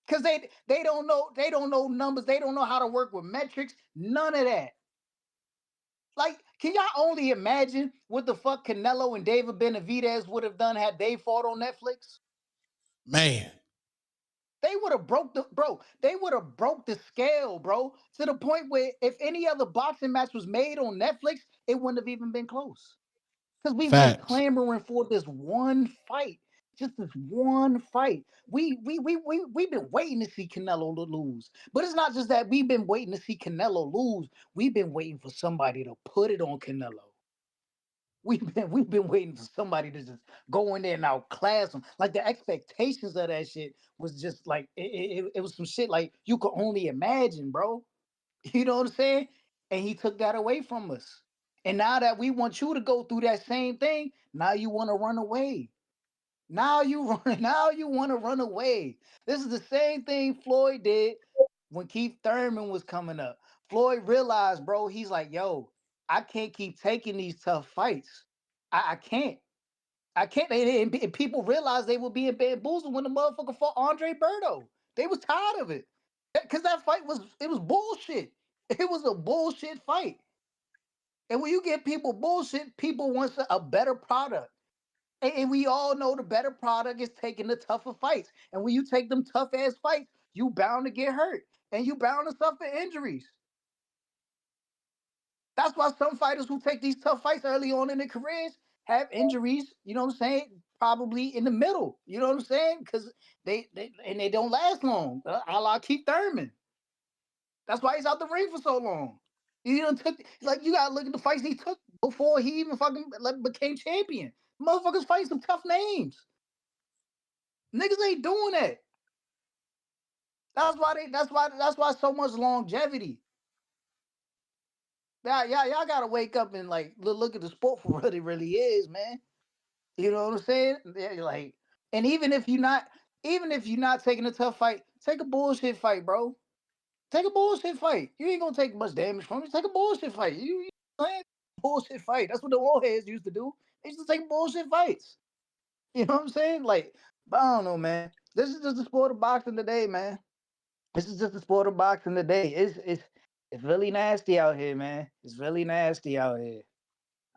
Cause they don't know numbers, they don't know how to work with metrics, none of that. Like, can y'all only imagine what the fuck Canelo and David Benavidez would have done had they fought on Netflix? Man. They would have broke the scale, bro, to the point where if any other boxing match was made on Netflix, it wouldn't have even been close. Because we've been Facts. clamoring for this one fight. Just this one fight. We've been waiting to see Canelo lose. But it's not just that we've been waiting to see Canelo lose. We've been waiting for somebody to put it on Canelo. We've been waiting for somebody to just go in there and outclass them. Like the expectations of that shit was just like it was some shit like you could only imagine, bro. You know what I'm saying? And he took that away from us. And now that we want you to go through that same thing, now you want to run away. Now you run. Now you want to run away. This is the same thing Floyd did when Keith Thurman was coming up. Floyd realized, bro, he's like, yo, I can't keep taking these tough fights. I can't. I can't. And people realized they were being bamboozled when the motherfucker fought Andre Berto. They was tired of it because that fight was bullshit. It was a bullshit fight. And when you get people bullshit, people want a better product. And we all know the better product is taking the tougher fights. And when you take them tough ass fights, you bound to get hurt and you bound to suffer injuries. That's why some fighters who take these tough fights early on in their careers have injuries, you know what I'm saying? Probably in the middle, you know what I'm saying? Because they don't last long. A la Keith Thurman. That's why he's out the ring for so long. You gotta look at the fights he took before he even fucking became champion. Motherfuckers fight some tough names. Niggas ain't doing that. That's why so much longevity. Y'all gotta wake up and like look at the sport for what it really is, man. You know what I'm saying? Yeah, like, and even if you're not taking a tough fight, take a bullshit fight, bro. Take a bullshit fight. You ain't gonna take much damage from it. Take a bullshit fight. You playing bullshit fight. That's what the old heads used to do. They used to take bullshit fights. You know what I'm saying? Like, but I don't know, man. This is just the sport of boxing today, man. This is just the sport of boxing today. It's really nasty out here, man. It's really nasty out here.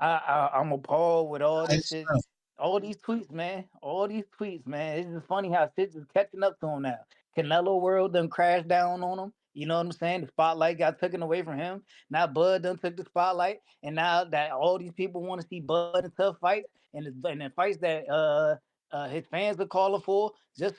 I'm appalled with all this Nice shit. stuff. All these tweets, man. All these tweets, man. It's just funny how shit's just catching up to him now. Canelo World done crashed down on him. You know what I'm saying? The spotlight got taken away from him. Now Bud done took the spotlight. And now that all these people want to see Bud in tough fights and the fights that his fans are calling for just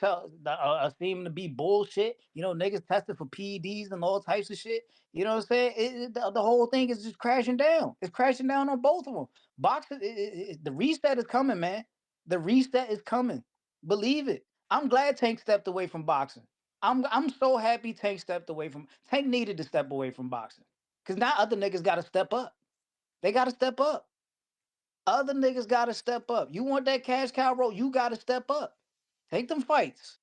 seem to be bullshit. You know, niggas tested for PEDs and all types of shit. You know what I'm saying? The whole thing is just crashing down. It's crashing down on both of them. Boxing, the reset is coming, man. The reset is coming. Believe it. I'm glad Tank stepped away from boxing. I'm so happy Tank stepped away from. Tank needed to step away from boxing because now other niggas got to step up. They got to step up. Other niggas got to step up. You want that cash cow role? You got to step up. Take them fights.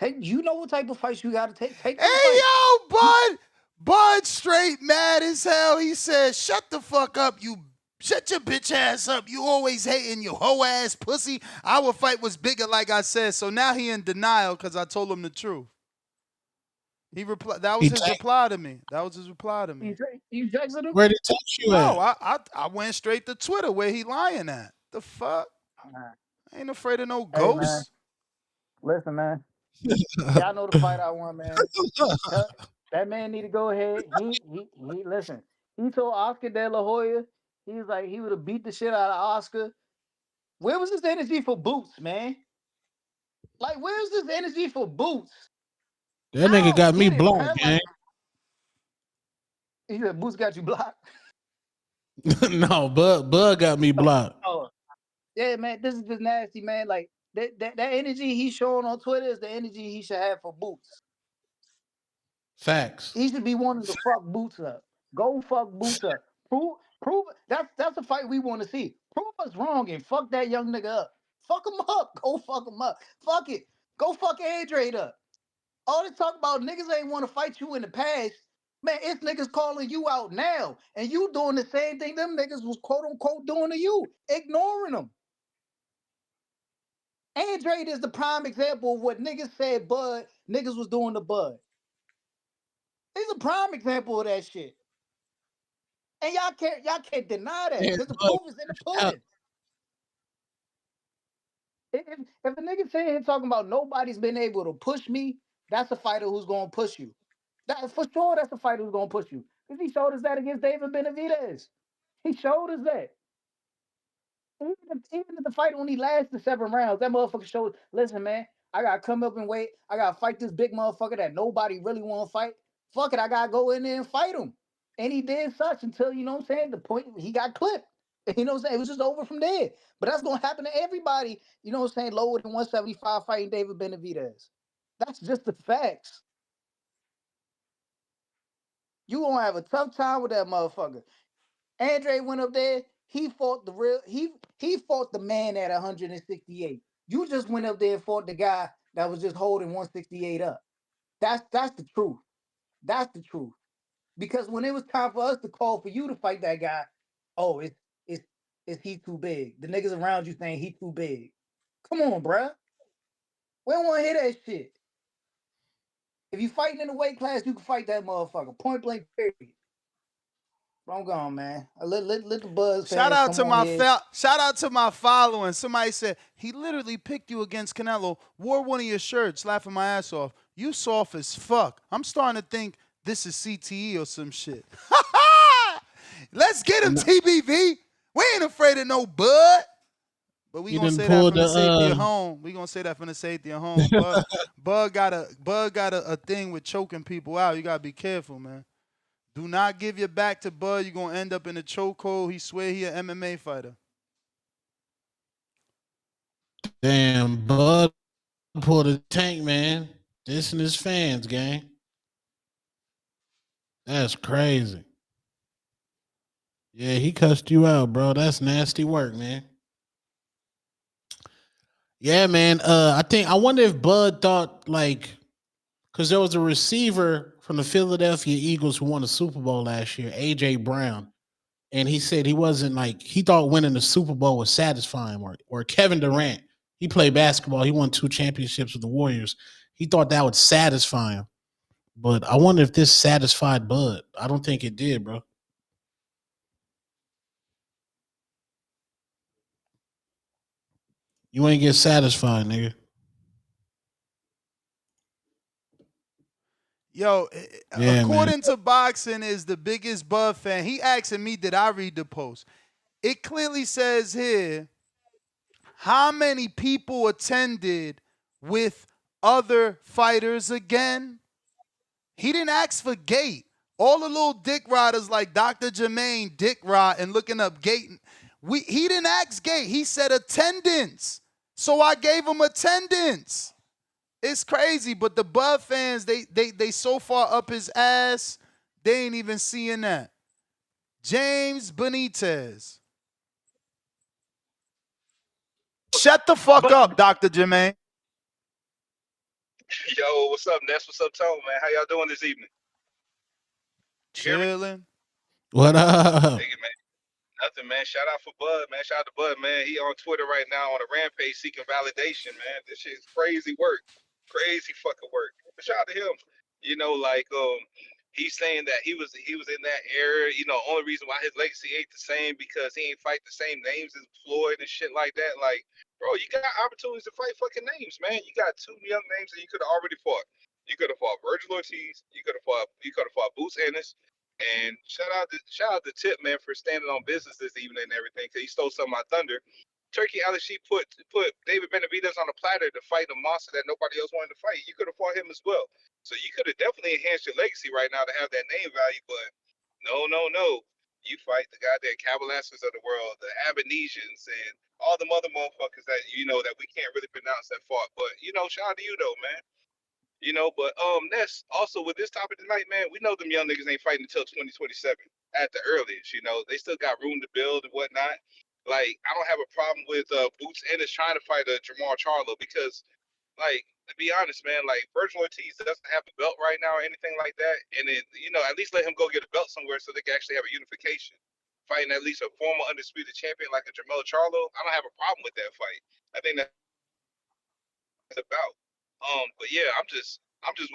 You know what type of fights you got to take. Take them Hey, fights. yo, Bud. Bud straight mad as hell. He said, shut the fuck up, you. Shut your bitch ass up. You always hating, you hoe ass pussy. Our fight was bigger, like I said. So now he in denial because I told him the truth. He replied. That was his reply to me. That was his reply to me. You texted him? Where did he text you No, at? I went straight to Twitter where he lying at. The fuck? I ain't afraid of no Hey, man. ghosts. Listen, man. Y'all know the fight I won, man. That man need to go ahead. He listen. He told Oscar De La Hoya, he was like he would have beat the shit out of Oscar. Where was this energy for Boots, man? Like, where's this energy for Boots? That nigga got me Get it, blocked, man. gang. Like, he said Boots got you blocked. No, Bud got me blocked. Oh, yeah, man. This is just nasty, man. Like that energy he's showing on Twitter is the energy he should have for Boots. Facts. He should be wanting to fuck Boots up. Go fuck Boots up. Prove that's a fight we want to see. Prove us wrong and fuck that young nigga up. Fuck him up. Go fuck him up. Fuck it. Go fuck Andrade up. All this talk about niggas ain't want to fight you in the past. Man, it's niggas calling you out now. And you doing the same thing them niggas was quote unquote doing to you. Ignoring them. Andrade is the prime example of what niggas said niggas was doing to Bud. He's a prime example of that shit. And y'all can't deny that because the proof is in the pudding. If a nigga sitting here talking about nobody's been able to push me, That's a fighter who's gonna push you. That for sure. That's a fighter who's gonna push you. Because he showed us that against David Benavidez. He showed us that. Even if the fight only lasted 7 rounds, that motherfucker showed, listen, man, I gotta come up and wait. I gotta fight this big motherfucker that nobody really wanna fight. Fuck it, I gotta go in there and fight him. And he did such until, you know what I'm saying, the point he got clipped. You know what I'm saying? It was just over from there. But that's gonna happen to everybody, you know what I'm saying, lower than 175 fighting David Benavidez. That's just the facts. You gonna have a tough time with that motherfucker. Andre went up there. He fought the real. He fought the man at 168. You just went up there and fought the guy that was just holding 168 up. That's the truth. That's the truth. Because when it was time for us to call for you to fight that guy, oh, it's it's he too big. The niggas around you saying he too big. Come on, bruh. We don't want to hear that shit. If you fighting in the weight class, you can fight that motherfucker. Point blank, period. I'm gone, man. Let the Buzz Shout fans out come to on here. shout out to my following. Somebody said he literally picked you against Canelo, wore one of your shirts, laughing my ass off. You soft as fuck. I'm starting to think this is CTE or some shit. Let's get him, TBV. We ain't afraid of no Bud. But we You gonna didn't say that pull from the safety the of home. We gonna say that from the safety of home. Bud got a thing with choking people out. You gotta be careful, man. Do not give your back to Bud. You're going to end up in a chokehold. He swear he an MMA fighter. damn Bud pulled the tank, man. This and his fans, gang. That's crazy. Yeah, he cussed you out, bro. That's nasty work, man. Yeah, man. I wonder if Bud thought like, because there was a receiver from the Philadelphia Eagles who won the Super Bowl last year, AJ Brown, and he said he thought winning the Super Bowl was satisfying. Or Kevin Durant, he played basketball. He won 2 championships with the Warriors. He thought that would satisfy him. But I wonder if this satisfied Bud. I don't think it did, bro. You ain't get satisfied, nigga. Yo, Yeah, man. according to Boxing is the biggest Bud fan. He asking me, did I read the post? It clearly says here, how many people attended with other fighters again? He didn't ask for gate. All the little dick riders like Dr. Jermaine dick rod and looking up gate. He didn't ask gate. He said attendance. So I gave him attendance. It's crazy, but the Bud fans, they so far up his ass, they ain't even seeing that. James Benitez. Shut the fuck up, Dr. Jermaine. Yo, what's up, Ness? What's up, Tone, man? How y'all doing this evening? Chilling. What up? Hey, man. Nothing, man. Shout out for Bud, man. Shout out to Bud, man. He on Twitter right now on a rampage seeking validation, man. This shit's crazy work. Crazy fucking work. But shout out to him. You know, like he's saying that he was in that era. You know, only reason why his legacy ain't the same because he ain't fight the same names as Floyd and shit like that. Like, bro, you got opportunities to fight fucking names, man. You got 2 young names that you could have already fought. You could have fought Virgil Ortiz. You could have fought Boots Ennis. And shout out to Tip, man, for standing on business this evening and everything, because he stole some of my thunder. Turkey Alashi put David Benavidez on a platter to fight a monster that nobody else wanted to fight. You could have fought him as well. So you could have definitely enhanced your legacy right now to have that name value, but no. You fight the goddamn Cabalasters of the world, the Abinesians, and all the other motherfuckers that, you know, that we can't really pronounce that fought. But, you know, shout out to you, though, man. You know, but Ness, also with this topic tonight, man, we know them young niggas ain't fighting until 2027 at the earliest. You know, they still got room to build and whatnot. Like, I don't have a problem with Boots Ennis trying to fight a Jamar Charlo because, like, to be honest, man, like Virgil Ortiz doesn't have a belt right now or anything like that, and then, you know, at least let him go get a belt somewhere so they can actually have a unification. Fighting at least a former undisputed champion like a Jamel Charlo, I don't have a problem with that fight. I think that's about. But yeah, I'm just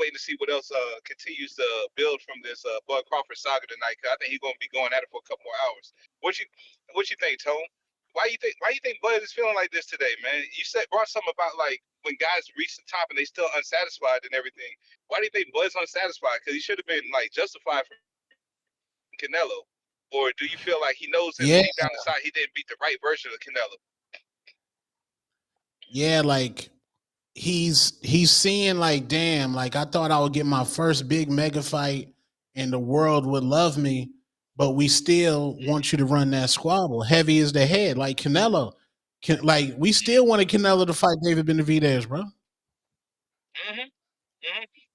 waiting to see what else continues to build from this Bud Crawford saga tonight. Cause I think he's gonna be going at it for a couple more hours. What you think, Tone? Why you think Bud is feeling like this today, man? You brought something about like when guys reach the top and they still unsatisfied and everything. Why do you think Bud's unsatisfied? Because he should have been like justified for Canelo. Or do you feel like he knows that Yeah, deep down inside he didn't beat the right version of Canelo? yeah, like he's seeing like, damn, like I thought I would get my first big mega fight and the world would love me, but we still want you to run that squabble. Heavy is the head, like Canelo. Like we still wanted Canelo to fight David Benavidez, bro.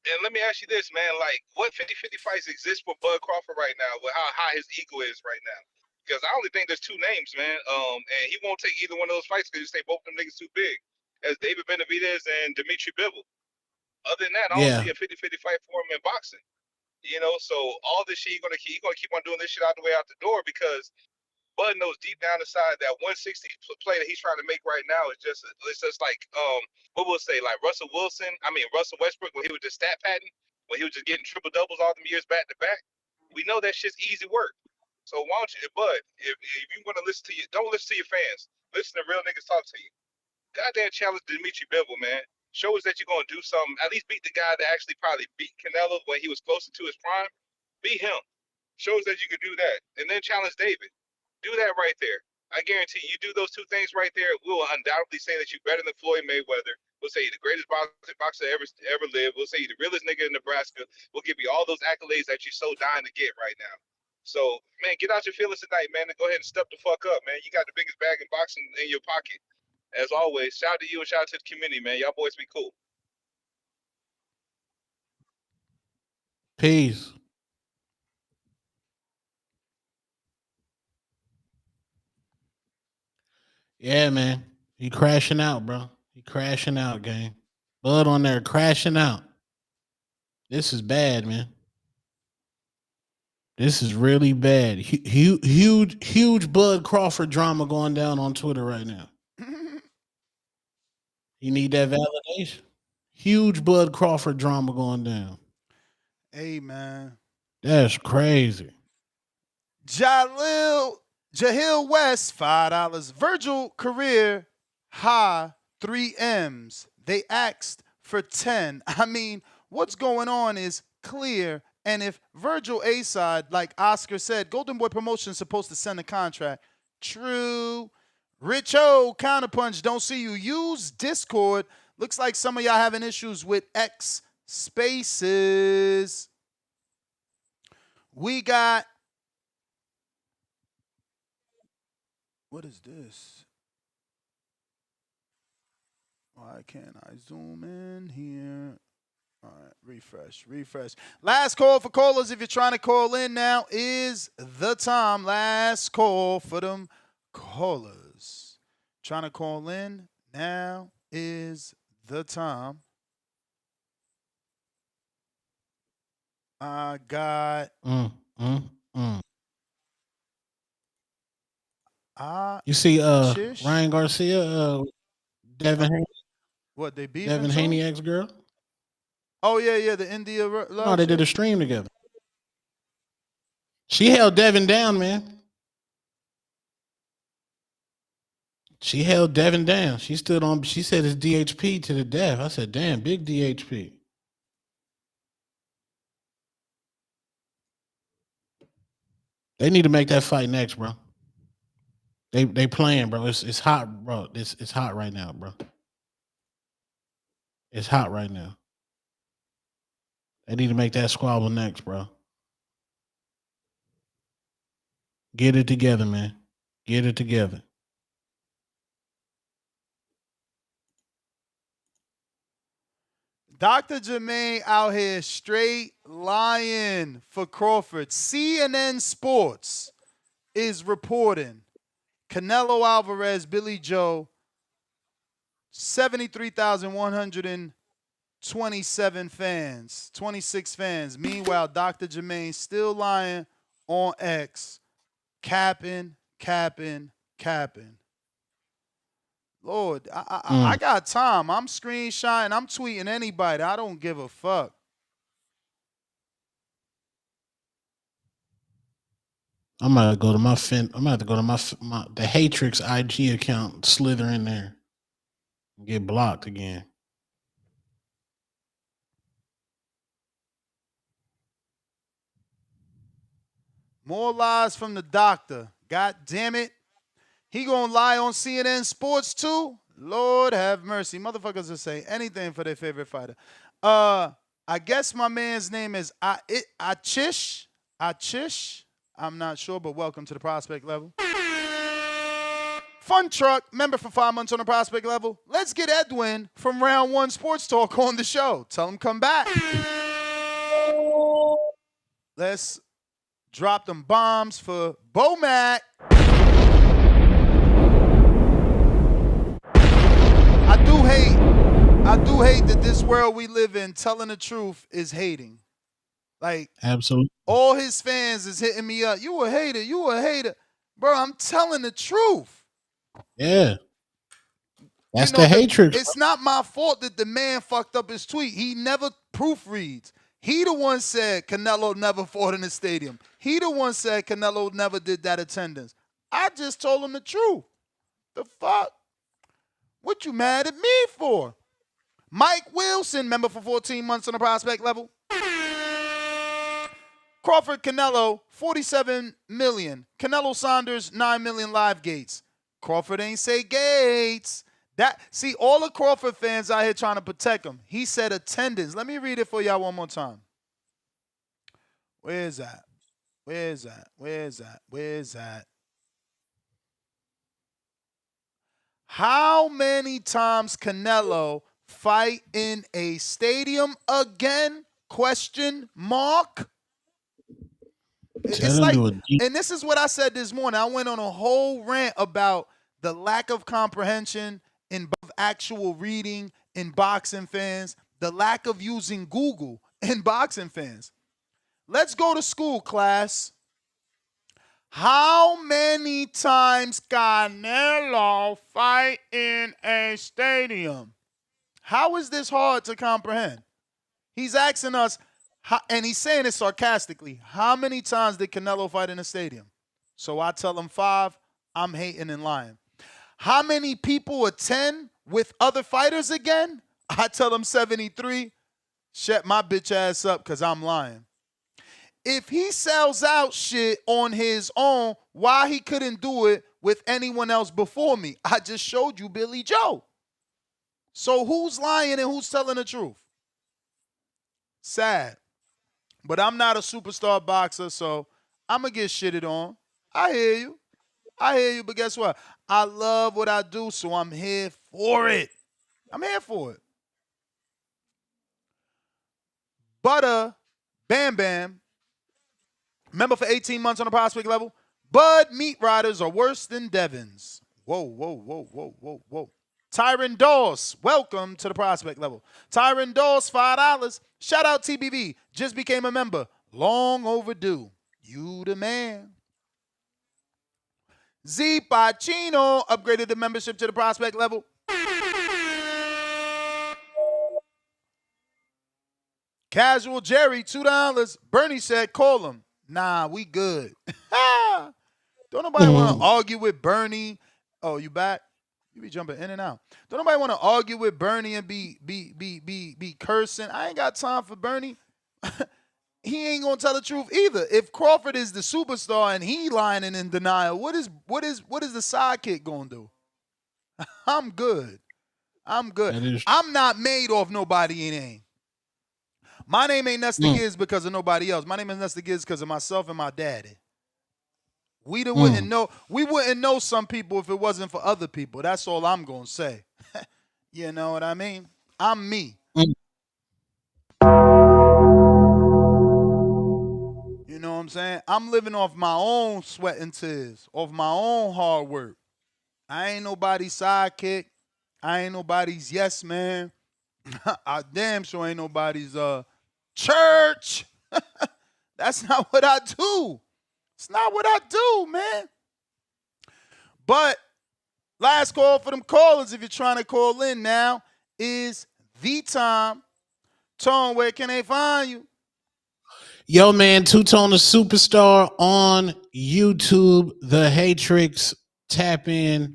And let me ask you this, man. Like, what 50-50 fights exist for Bud Crawford right now with how high his ego is right now? Because I only think there's two names, man. And he won't take either one of those fights because you say both of them niggas too big. As David Benavidez and Dimitri Bivol. Other than that, I don't Yeah. see a 50-50 fight for him in boxing. You know, so all this shit, he's gonna keep on doing this shit out the way out the door because Bud knows deep down inside that 160 play that he's trying to make right now is just like what we'll say, like Russell Westbrook when he was just stat padding, when he was just getting triple doubles all them years back to back. We know that shit's easy work. So why don't you, Bud, if you want to listen to don't listen to your fans. Listen to real niggas talk to you. Goddamn challenge Dimitri Bivol, man. Show us that you're gonna do something. At least beat the guy that actually probably beat Canelo when he was closer to his prime. Beat him. Show us that you could do that, and then challenge David. Do that right there. I guarantee you do those two things right there, we will undoubtedly say that you're better than Floyd Mayweather. We'll say you're the greatest boxer ever lived. We'll say you're the realest nigga in Nebraska. We'll give you all those accolades that you're so dying to get right now. So, man, get out your feelings tonight, man, and go ahead and step the fuck up, man. You got the biggest bag in boxing in your pocket. As always, shout out to you and shout out to the community, man. Y'all boys be cool. Peace. Yeah, man. He crashing out, bro. He crashing out, gang. Bud on there crashing out. This is bad, man. This is really bad. Huge Bud Crawford drama going down on Twitter right now. You need that validation. Huge Bud Crawford drama going down. Hey, man. That's crazy. Jahil West, $5. Virgil career high 3 M's. They asked for 10. I mean, what's going on is clear. And if Virgil A-side, like Oscar said, Golden Boy Promotions supposed to send a contract. True. Rich O, Counterpunch, don't see you. Use Discord. Looks like some of y'all having issues with X spaces. We got... What is this? Why can't I zoom in here? All right, refresh. Last call for callers. If you're trying to call in now is the time. Last call for them callers. Trying to call in now is the time. I got... You see Chish? Ryan Garcia, Devin Haney? What, they beefing? Devin Haney ex-girl? Oh, yeah, the India love. No, they did a stream together. She held Devin down, man. She held Devin down. She stood on, she said it's DHP to the death. I said, damn, big DHP. They need to make that fight next, bro. They playing, bro. It's hot, bro. It's hot right now, bro. It's hot right now. They need to make that squabble next, bro. Get it together, man. Get it together. Dr. Jermaine out here straight lying for Crawford. CNN Sports is reporting Canelo Alvarez, Billy Joe, 73,127 fans, 26 fans. Meanwhile, Dr. Jermaine still lying on X, capping. Lord, I got time. I'm screenshotting. I'm tweeting anybody. I don't give a fuck. I'm gonna go to my I'm gonna have to go to the Hatrix IG account, slither in there, and get blocked again. More lies from the doctor. God damn it. He gonna lie on CNN Sports too? Lord have mercy. Motherfuckers will say anything for their favorite fighter. I guess my man's name is Achish. I'm not sure, but welcome to the prospect level. Fun Truck, member for 5 months on the prospect level. Let's get Edwin from Round 1 Sports Talk on the show. Tell him come back. Let's drop them bombs for Bomac. I do hate that this world we live in, telling the truth is hating. Like, absolutely, all his fans is hitting me up. You a hater. Bro, I'm telling the truth. Yeah. That's the hatred. It's not my fault that the man fucked up his tweet. He never proofreads. He the one said Canelo never fought in the stadium. He the one said Canelo never did that attendance. I just told him the truth. The fuck? What you mad at me for? Mike Wilson, member for 14 months on the prospect level. Crawford Canelo, 47 million. Canelo Saunders, 9 million live gates. Crawford ain't say gates. See, all the Crawford fans out here trying to protect him. He said attendance. Let me read it for y'all one more time. Where is that? How many times Canelo fight in a stadium again? Question mark. It's like, and this is what I said this morning. I went on a whole rant about the lack of comprehension in actual reading in boxing fans, the lack of using Google in boxing fans. Let's go to school, class. How many times Canelo fight in a stadium? How is this hard to comprehend? He's asking us, and he's saying it sarcastically, how many times did Canelo fight in a stadium? So I tell him 5, I'm hating and lying. How many people attend with other fighters again? I tell him 73. Shut my bitch ass up because I'm lying. If he sells out shit on his own, why he couldn't do it with anyone else before me? I just showed you Billy Joe. So who's lying and who's telling the truth? Sad. But I'm not a superstar boxer, so I'm going to get shitted on. I hear you, but guess what? I love what I do, so I'm here for it. Butter, Bam Bam, member for 18 months on the prospect level. Bud meat riders are worse than Devins. Whoa. Tyron Dawes, welcome to the prospect level. Tyron Dawes, $5. Shout out TBV, just became a member. Long overdue. You the man. Z Pacino upgraded the membership to the prospect level. Casual Jerry, $2. Bernie said, call him. Nah, we good. Don't nobody want to argue with Bernie. Oh, you back? You be jumping in and out. Don't nobody want to argue with Bernie and be cursing. I ain't got time for Bernie. He ain't gonna tell the truth either. If Crawford is the superstar and he lying and in denial, what is the sidekick gonna do? I'm good. I'm not made off nobody name. My name ain't Nesta Gibbs because of nobody else. My name is Nesta Gibbs because of myself and my daddy. We wouldn't know some people if it wasn't for other people. That's all I'm gonna say. You know what I mean? I'm me. You know what I'm saying? I'm living off my own sweat and tears, off my own hard work. I ain't nobody's sidekick. I ain't nobody's yes man. I damn sure ain't nobody's church. That's not what I do. It's not what I do, man. But last call for them callers, if you're trying to call in now, is the time. Tone, where can they find you? Yo, man, Two-Tone the Superstar on YouTube. The Hatrix. Tap in.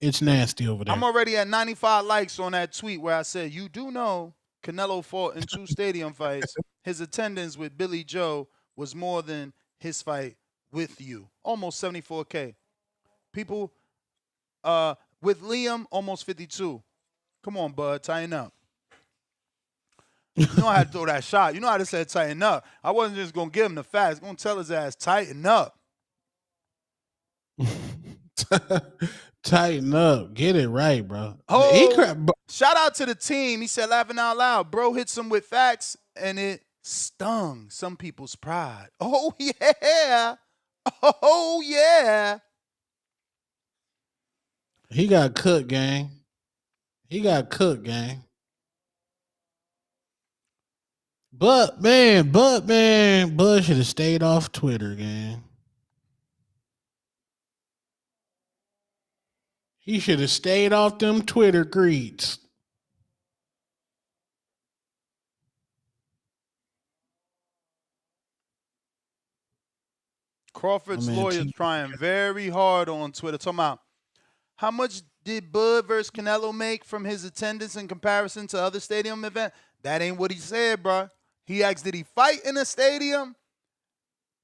It's nasty over there. I'm already at 95 likes on that tweet where I said, you do know Canelo fought in 2 stadium fights. His attendance with Billy Joe was more than his fight with you. Almost 74K. People with Liam, almost 52. Come on, bud, tighten up. You know I had to throw that shot. You know I just said tighten up. I wasn't just going to give him the facts. I'm going to tell his ass, tighten up. Tighten up. Get it right, bro. Oh, shout out to the team. He said, laughing out loud. Bro hits him with facts, and it stung some people's pride. Oh, yeah. Oh, yeah. He got cooked, gang. He got cooked, gang. But man, Bud should have stayed off Twitter, gang. He should have stayed off them Twitter greets. Crawford's lawyer trying very hard on Twitter. Talking about how much did Bud versus Canelo make from his attendance in comparison to other stadium events? That ain't what he said, bro. He asked, did he fight in a stadium?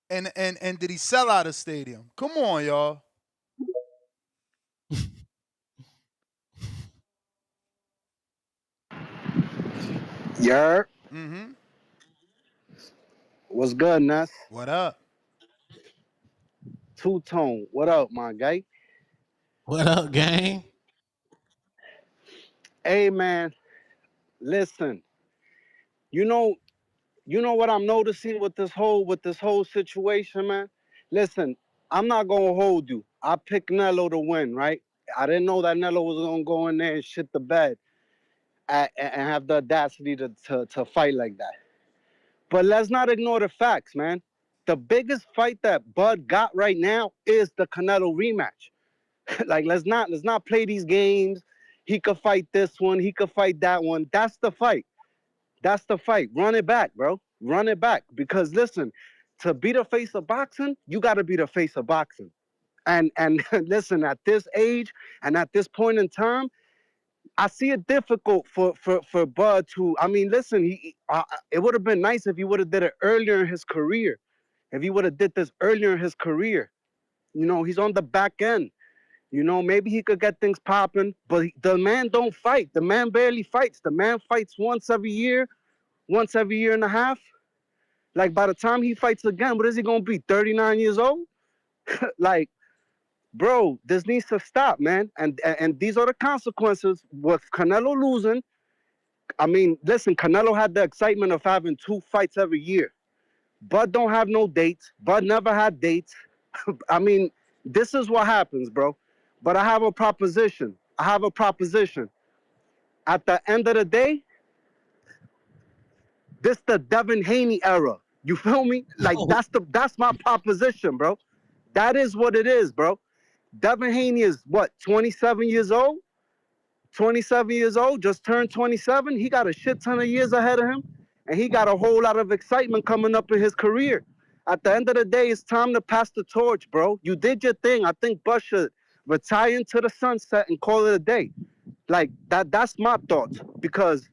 And did he sell out a stadium? Come on, y'all. Yer. Mm-hmm. What's good, Ness? What up? Two-Tone. What up, my guy? What up, gang? Hey, man. Listen. You know what I'm noticing with this whole situation, man? Listen, I'm not gonna hold you. I picked Nello to win, right? I didn't know that Nello was gonna go in there and shit the bed and have the audacity to fight like that. But let's not ignore the facts, man. The biggest fight that Bud got right now is the Canelo rematch. Like, let's not play these games. He could fight this one. He could fight that one. That's the fight. That's the fight. Run it back, bro. Run it back. Because listen, to be the face of boxing, you got to be the face of boxing. And listen, at this age and at this point in time, I see it difficult for Bud to. I mean, listen, it would have been nice if he would have did it earlier in his career. If he would have did this earlier in his career, you know, he's on the back end. You know, maybe he could get things popping, but the man don't fight. The man barely fights. The man fights once every year and a half. Like, by the time he fights again, what is he going to be, 39 years old? Like, bro, this needs to stop, man. And these are the consequences with Canelo losing. I mean, listen, Canelo had the excitement of having 2 fights every year. Bud don't have no dates. Bud never had dates. I mean, this is what happens, bro. But I have a proposition. At the end of the day, this the Devin Haney era. You feel me? Like, that's my proposition, bro. That is what it is, bro. Devin Haney is what, 27 years old? 27 years old, just turned 27. He got a shit ton of years ahead of him, and he got a whole lot of excitement coming up in his career. At the end of the day, it's time to pass the torch, bro. You did your thing. I think Bud should retire into the sunset and call it a day. Like, that's my thoughts. Because,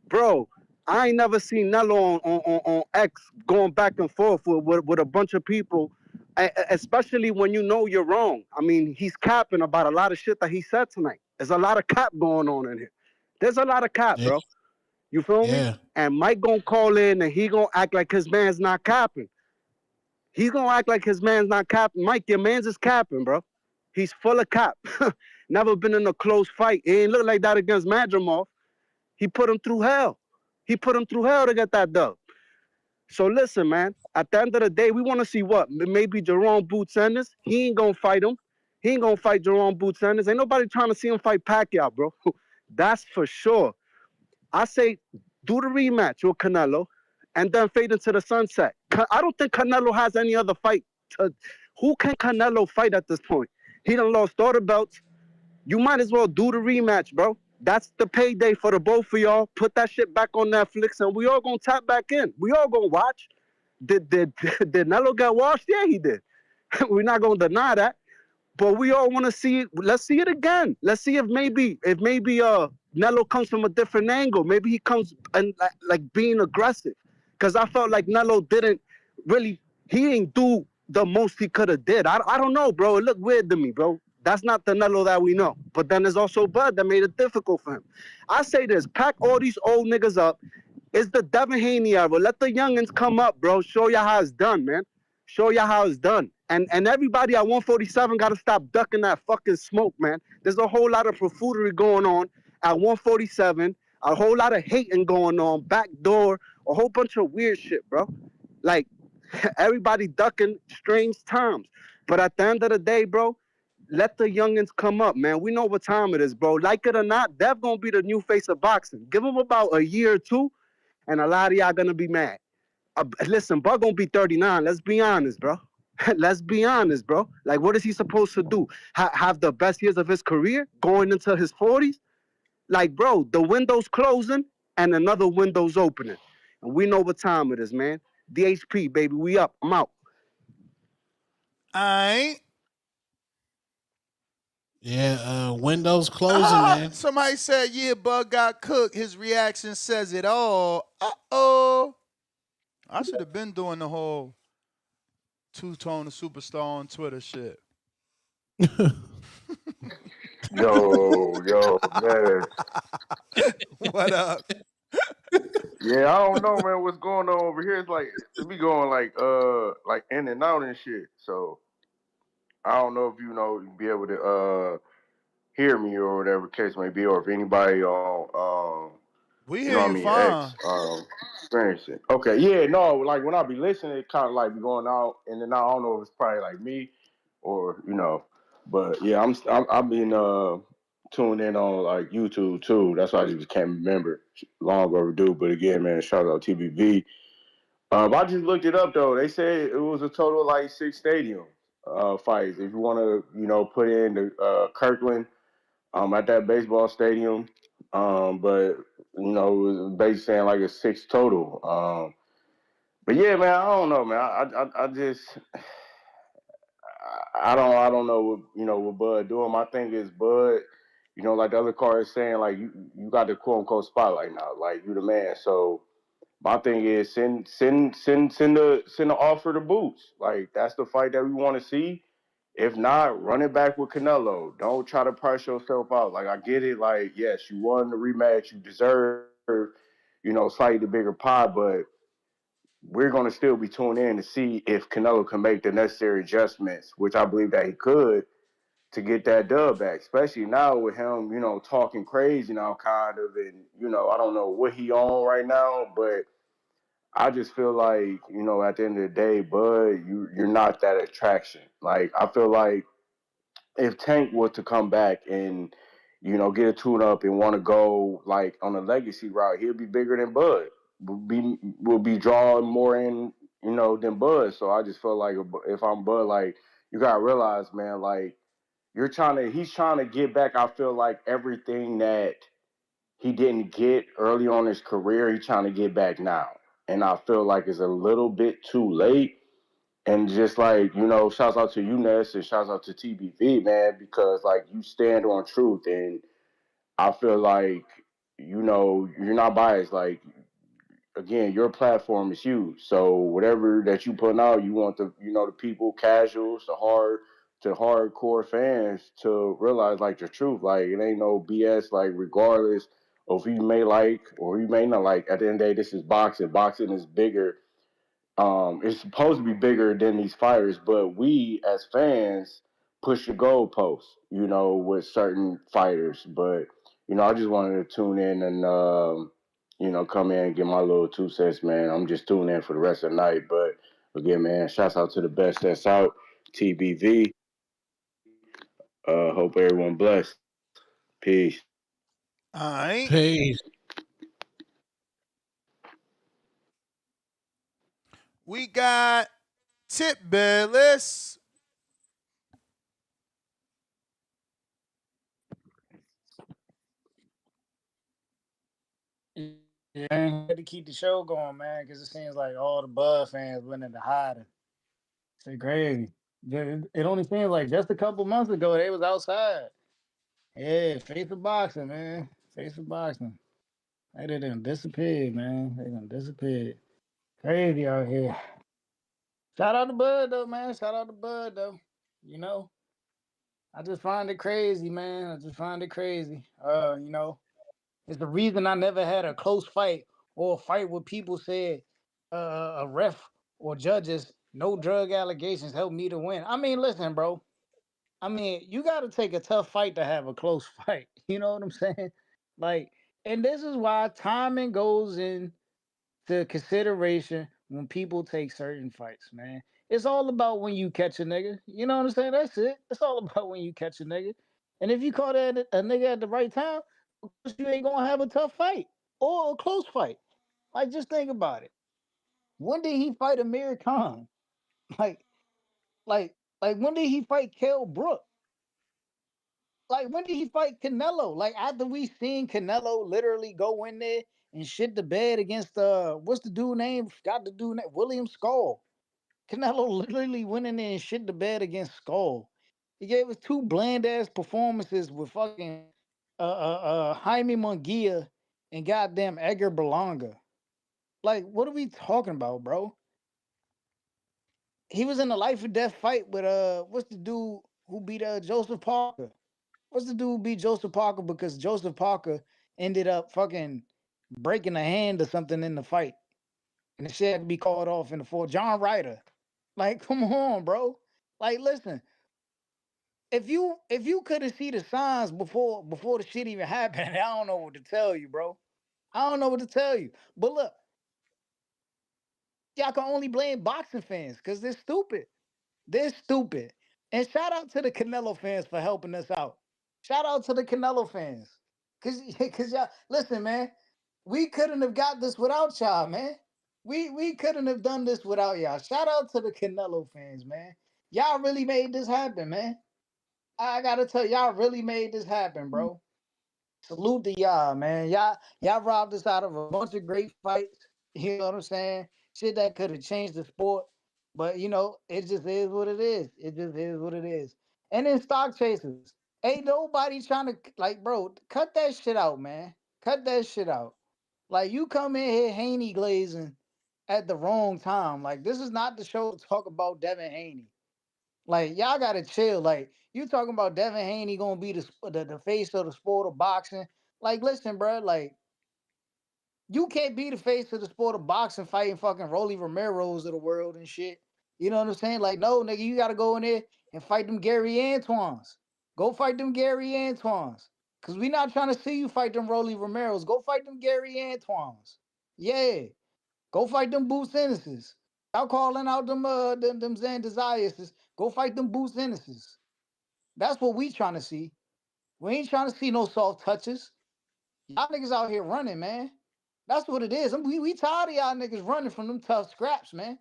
bro, I ain't never seen Nello on X going back and forth with a bunch of people, especially when you know you're wrong. I mean, he's capping about a lot of shit that he said tonight. There's a lot of cap going on in here. There's a lot of cap, bro. You feel me? And Mike gonna call in and he gonna act like his man's not capping. He's gonna act like his man's not capping. Mike, your man's is capping, bro. He's full of cap. Never been in a close fight. He ain't look like that against Matchroom. He put him through hell. He put him through hell to get that dub. So listen, man. At the end of the day, we want to see what? Maybe Jerome Boots Ennis. He ain't gonna fight him. He ain't gonna fight Jerome Boots Ennis. Ain't nobody trying to see him fight Pacquiao, bro. That's for sure. I say do the rematch with Canelo and then fade into the sunset. I don't think Canelo has any other fight. Who can Canelo fight at this point? He done lost all the belts. You might as well do the rematch, bro. That's the payday for the both of y'all. Put that shit back on Netflix and we all gonna tap back in. We all gonna watch. did Nello get washed? Yeah, he did. We're not gonna deny that. But we all want to see it. Let's see it again. Let's see if maybe Nello comes from a different angle. Maybe he comes and like being aggressive. Because I felt like Nello didn't really. He didn't do the most he could have did. I don't know, bro. It looked weird to me, bro. That's not the Nello that we know. But then there's also Bud that made it difficult for him. I say this: pack all these old niggas up. It's the Devin Haney era. Let the youngins come up, bro. Show y'all how it's done, man. Show y'all how it's done. And everybody at 147 got to stop ducking that fucking smoke, man. There's a whole lot of profootery going on at 147, a whole lot of hating going on, backdoor, a whole bunch of weird shit, bro. Like, everybody ducking strange times. But at the end of the day, bro, let the youngins come up, man. We know what time it is, bro. Like it or not, Dev gonna be the new face of boxing. Give him about a year or two, and a lot of y'all gonna be mad. Listen, Bud gonna be 39. Let's be honest, bro. Let's be honest, bro. Like, what is he supposed to do? Have the best years of his career going into his 40s? Like, bro, the window's closing and another window's opening. And we know what time it is, man. DHP, baby, we up. I'm out. Aight. Yeah, windows closing, man. Somebody said, yeah, Bud got cooked. His reaction says it all. Uh-oh. I should have been doing the whole two-tone superstar on Twitter shit. Yo, man. What up? Yeah, I don't know, man. What's going on over here? It's like it be going like in and out and shit. So I don't know if you be able to hear me or whatever case may be, or if anybody on We you know hear what I you mean, fine. X experiencing. Okay, yeah, no, like when I be listening, it kind of like be going out, and then I don't know if it's probably like me or but yeah, I've been tuned in on like YouTube too. That's why I just can't remember. Long overdue, but again, man, shout out TBV. I just looked it up though. They said it was a total of like 6 stadium fights. If you want to, put in the Kirkland at that baseball stadium, but it was basically saying like a 6 total. But yeah, man, I don't know, man. I just I don't know what Bud doing. My thing is Bud, like the other card is saying, like you got the quote unquote spotlight now, like you the man. So my thing is send the offer to Boots. Like that's the fight that we want to see. If not, run it back with Canelo. Don't try to price yourself out. Like I get it. Like yes, you won the rematch. You deserve, slightly bigger pie, but we're going to still be tuned in to see if Canelo can make the necessary adjustments, which I believe that he could, to get that dub back. Especially now with him, talking crazy now, kind of, and I don't know what he on right now, but I just feel like, at the end of the day, Bud, you're not that attraction. Like, I feel like if Tank was to come back and, get a tune up and want to go like on a legacy route, he'll be bigger than Bud. Will be drawing more in, than Bud. So I just feel like if I'm Bud, like you gotta realize, man, like he's trying to get back. I feel like everything that he didn't get early on in his career, he's trying to get back now. And I feel like it's a little bit too late. And just like, shouts out to Enis and shouts out to TBV, man, because like you stand on truth. And I feel like, you're not biased. Like, again, your platform is huge. So whatever that you put out, you want the people, casuals, to hardcore fans to realize like the truth. Like it ain't no BS. Like regardless of who you may like or you may not like, at the end of the day, this is boxing. Boxing is bigger. It's supposed to be bigger than these fighters, but we as fans push the goalposts, with certain fighters. But I just wanted to tune in and come in and get my little 2 cents, man. I'm just tuning in for the rest of the night. But again, man, shouts out to the best that's out, TBV. Hope everyone blessed. Peace. All right. Peace. We got Tip Bayless. Yeah, man, had to keep the show going, man, because it seems like all the Bud fans went into hiding. It's crazy. It only seems like just a couple months ago they was outside. Yeah, face of boxing, man. Face of boxing. They done disappeared, man. They done disappeared. Crazy out here. Shout out to Bud though, man. Shout out to Bud though. You know, I just find it crazy, man. I just find it crazy. It's the reason I never had a close fight or a fight where people said a ref or judges, no drug allegations helped me to win. I mean, listen, bro. I mean, you got to take a tough fight to have a close fight. You know what I'm saying? Like, and this is why timing goes into consideration when people take certain fights, man. It's all about when you catch a nigga. You know what I'm saying? That's it. It's all about when you catch a nigga. And if you caught a nigga at the right time, of course you ain't gonna have a tough fight or a close fight. Like, just think about it. When did he fight Amir Khan? Like, like, like when did he fight Kell Brook? Like, when did he fight Canelo? Like, after we seen Canelo literally go in there and shit the bed against what's the dude name? Forgot the dude name. William Skull. Canelo literally went in there and shit the bed against Skull. He gave us two bland ass performances with fucking Jaime Munguia and goddamn Edgar Berlanga. Like, what are we talking about, bro? He was in a life or death fight with what's the dude who beat Joseph Parker? What's the dude who beat Joseph Parker because Joseph Parker ended up fucking breaking a hand or something in the fight, and the shit had to be called off in the fourth. John Ryder. Like, come on, bro. Like, listen, if you could have seen the signs before the shit even happened, I don't know what to tell you, bro. I don't know what to tell you. But look, y'all can only blame boxing fans because they're stupid. They're stupid. And shout out to the Canelo fans for helping us out. Shout out to the Canelo fans. Cause y'all listen, man, we couldn't have got this without y'all, man. We couldn't have done this without y'all. Shout out to the Canelo fans, man. Y'all really made this happen, man. I gotta tell y'all really made this happen, bro. Salute to y'all, man. Y'all robbed us out of a bunch of great fights. You know what I'm saying? Shit that could have changed the sport. But it just is what it is. It just is what it is. And then stock chasers. Ain't nobody trying to like, bro, cut that shit out, man. Cut that shit out. Like, you come in here Haney glazing at the wrong time. Like, this is not the show to talk about Devin Haney. Like, y'all gotta chill. Like, you talking about Devin Haney gonna be the face of the sport of boxing. Like, listen, bro, like, you can't be the face of the sport of boxing fighting fucking Rolly Romero's of the world and shit. You know what I'm saying? Like, no, nigga, you gotta go in there and fight them Gary Antoines. Go fight them Gary Antoines. Cause we not trying to see you fight them Rolly Romero's. Go fight them Gary Antoines. Yeah. Go fight them Boots Ennises. Y'all calling out them Zan Desires. Go fight them Boots Ennises. That's what we trying to see. We ain't trying to see no soft touches. Y'all niggas out here running, man. That's what it is. We tired of y'all niggas running from them tough scraps, man.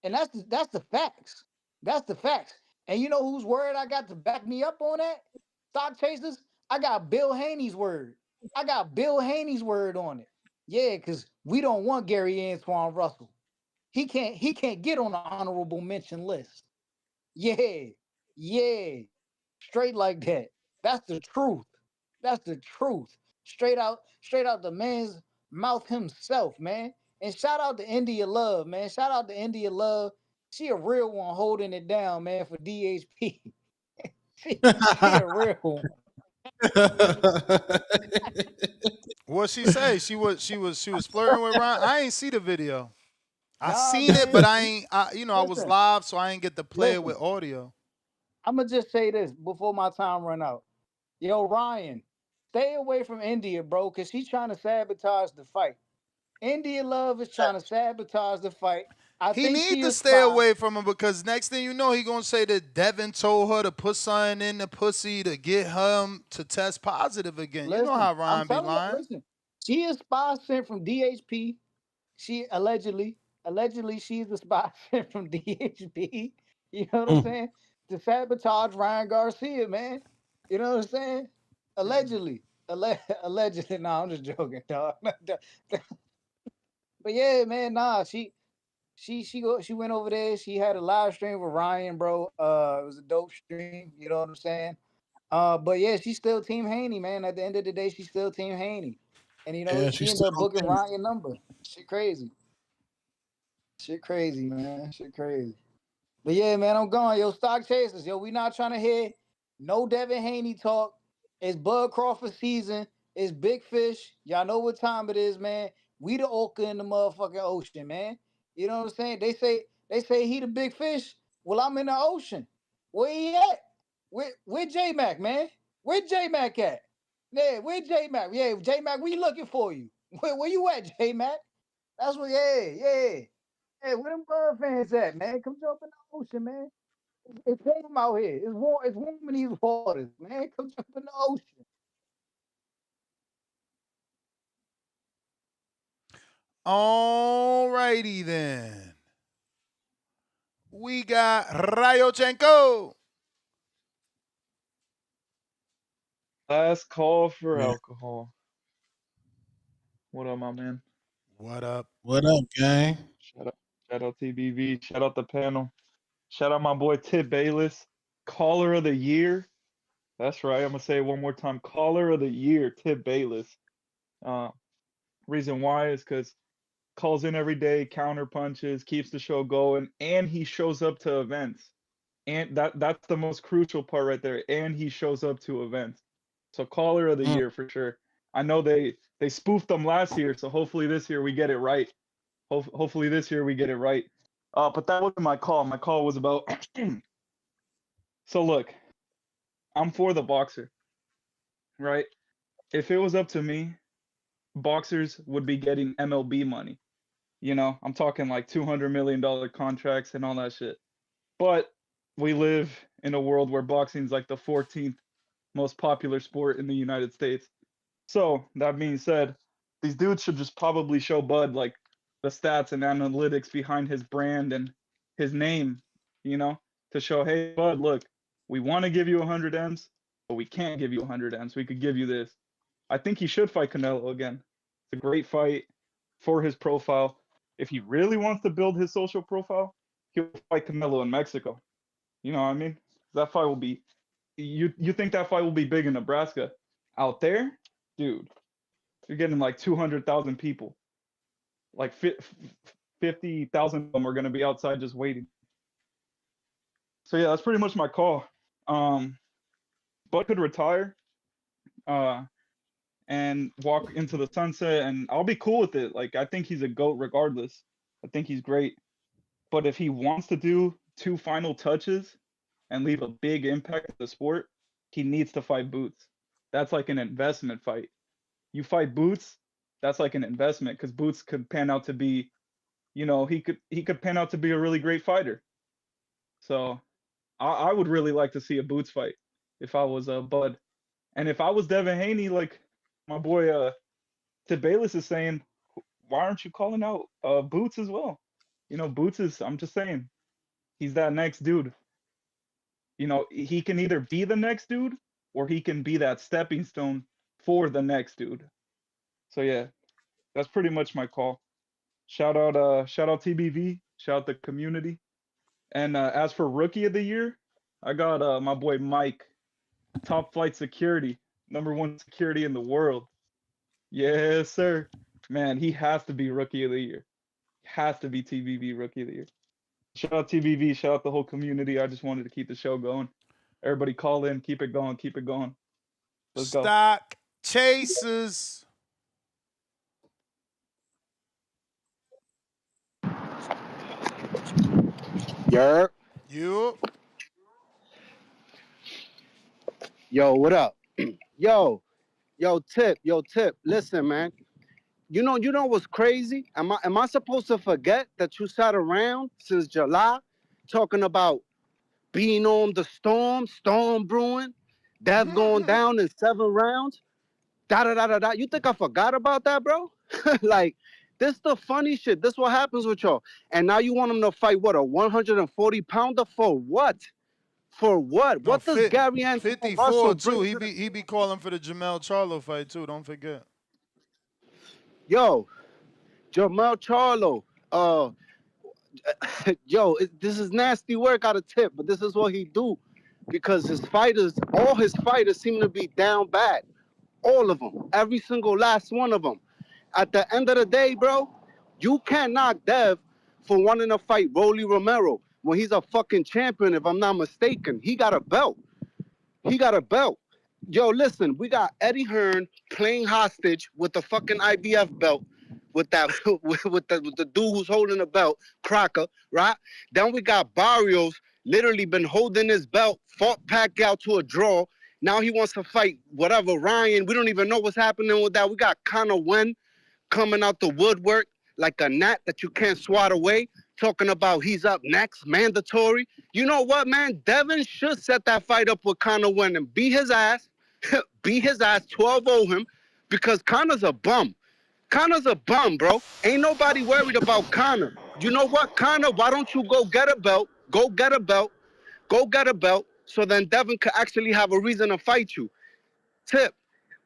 And that's the facts. That's the facts. And you know whose word I got to back me up on that? Stock chasers. I got Bill Haney's word. I got Bill Haney's word on it. Yeah, because we don't want Gary Antoine Russell. He can't get on the honorable mention list. Yeah, yeah. Straight like that. That's the truth. That's the truth. Straight out the man's mouth himself, man. And shout out to India Love, man. Shout out to India Love. She a real one holding it down, man, for DHP. she a real one. What she say? She was flirting with Ryan. I ain't see the video. I Nah, seen it, man. but I ain't. I was Listen, live, so I ain't get to play it with listen. audio. I'ma just say this before my time run out. Yo, Ryan, stay away from India, bro, because she's trying to sabotage the fight. India Love is trying to sabotage the fight. I He think need she to a stay spy. away from him because next thing you know, he gonna say that Devin told her to put something in the pussy to get him to test positive again. You know Listen, how I'm Ryan be telling you, lying. listen. She is spy sent from DHP. She allegedly she's a spy sent from DHP. You know what I'm saying? To sabotage Ryan Garcia, man. You know what I'm saying? Allegedly. Allegedly, nah, I'm just joking, dog. But yeah, man, nah, she went over there. She had a live stream with Ryan, bro. It was a dope stream. You know what I'm saying? But yeah, she's still Team Haney, man. At the end of the day, she's still Team Haney. And you know, Yeah, she she's ended still up on booking camera. Ryan number. Shit crazy. Shit crazy, man. Shit crazy. But yeah, man, I'm gone. Yo, stock chasers. Yo, we not trying to hear no Devin Haney talk. It's Bud Crawford season. It's big fish. Y'all know what time it is, man. We the orca in the motherfucking ocean, man. You know what I'm saying? They say he the big fish. Well, I'm in the ocean. Where he at? Where J Mac, man? Where J Mac at? Yeah, where J Mac? Yeah, J Mac, we looking for you. Where you at, J Mac? That's what. Yeah. Hey, where them bird fans at, man? Come jump in the ocean, man. It's warm out here. It's warm. It's warm in these waters, man. Come jump in the ocean. Alrighty then. We got Rayochenko. Last call for Yeah. alcohol. What up, my man? What up? What up, gang? Shout out TBV. Shout out the panel. Shout out my boy Tip Bayless, caller of the year. That's right. I'm gonna say it one more time. Caller of the year, Tip Bayless. Uh, reason why is because calls in every day, counter punches, keeps the show going, and he shows up to events. And that's the most crucial part right there. And he shows up to events. So caller of the year for sure. I know they spoofed them last year, so hopefully this year we get it right. Hopefully this year we get it right. But that wasn't my call. My call was about. So look, I'm for the boxer, right? If it was up to me, boxers would be getting MLB money. You know, I'm talking like $200 million contracts and all that shit. But we live in a world where boxing is like the 14th most popular sport in the United States. So that being said, these dudes should just probably show Bud like the stats and analytics behind his brand and his name, you know, to show, hey, Bud, look, we want to give you 100 M's, but we can't give you 100 M's. We could give you this. I think he should fight Canelo again. It's a great fight for his profile. If he really wants to build his social profile, he'll fight Canelo in Mexico. You know what I mean? That fight will be. You think that fight will be big in Nebraska? Out there, dude, you're getting like 200,000 people. Like 50,000 of them are going to be outside just waiting. So yeah, that's pretty much my call. Bud could retire and walk into the sunset, and I'll be cool with it. Like, I think he's a GOAT regardless. I think he's great. But if he wants to do 2 final touches and leave a big impact on the sport, he needs to fight Boots. That's like an investment fight. You fight Boots, that's like an investment because Boots could pan out to be, you know, he could pan out to be a really great fighter. So I would really like to see a Boots fight if I was a Bud. And if I was Devin Haney, like my boy Tip Bayless is saying, why aren't you calling out Boots as well? You know, Boots is, I'm just saying, he's that next dude. You know, he can either be the next dude or he can be that stepping stone for the next dude. So yeah, that's pretty much my call. Shout out TBV, shout out the community. And as for rookie of the year, I got my boy Mike, top flight security, #1 security in the world. Yes, sir. Man, he has to be rookie of the year. Has to be TBV rookie of the year. Shout out TBV, shout out the whole community. I just wanted to keep the show going. Everybody call in, keep it going, keep it going. Let's go. Stock chasers. Yerp. You. Yo, what up? Yo, Tip. Listen, man. You know what's crazy? Am I supposed to forget that you sat around since July talking about being on the storm brewing, death going down in 7 rounds? Da. You think I forgot about that, bro? Like, this the funny shit. This what happens with y'all. And now you want him to fight what, a 140 pounder for what? For what? No, What does Gary Antoine 54 Russell too. bring He to the be calling for the Jamel Charlo fight too. Don't forget. Yo, Jamel Charlo. This is nasty work out of Tip, but this is what he do because all his fighters seem to be down bad. All of them. Every single last one of them. At the end of the day, bro, you can't knock Dev for wanting to fight Rolly Romero when he's a fucking champion, if I'm not mistaken. He got a belt. He got a belt. Yo, listen, we got Eddie Hearn playing hostage with the fucking IBF belt with that with the dude who's holding the belt, Crocker, right? Then we got Barrios literally been holding his belt, fought Pacquiao to a draw. Now he wants to fight whatever Ryan. We don't even know what's happening with that. We got Conor Wen coming out the woodwork like a gnat that you can't swat away, talking about he's up next, mandatory. You know what, man? Devin should set that fight up with Conor Wen and beat his ass, 12-0 him, because Conor's a bum. Conor's a bum, bro. Ain't nobody worried about Conor. You know what, Conor? Why don't you go get a belt? Go get a belt. Go get a belt so then Devin could actually have a reason to fight you. Tip,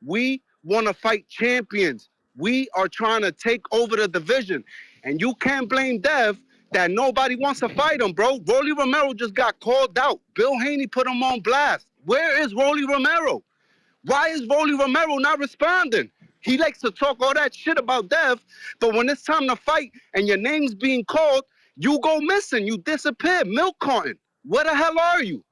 we want to fight champions. We are trying to take over the division. And you can't blame Dev that nobody wants to fight him, bro. Rolly Romero just got called out. Bill Haney put him on blast. Where is Rolly Romero? Why is Rolly Romero not responding? He likes to talk all that shit about Dev, but when it's time to fight and your name's being called, you go missing. You disappear. Milk carton. Where the hell are you?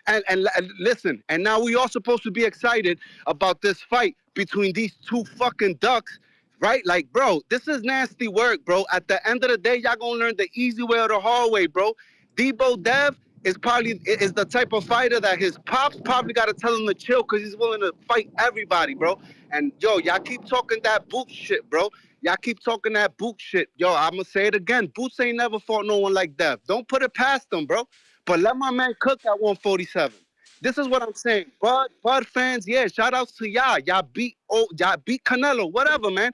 And listen, and now we all supposed to be excited about this fight between these two fucking ducks, right? Like, bro, this is nasty work, bro. At the end of the day, y'all gonna learn the easy way or the hard way, bro. Debo Dev is the type of fighter that his pops probably got to tell him to chill because he's willing to fight everybody, bro. And yo, y'all keep talking that boot shit, bro. Y'all keep talking that boot shit. Yo, I'm gonna say it again. Boots ain't never fought no one like Dev. Don't put it past them, bro. But let my man cook at 147. This is what I'm saying. Bud fans, yeah, shout outs to y'all. Y'all beat Canelo, whatever, man.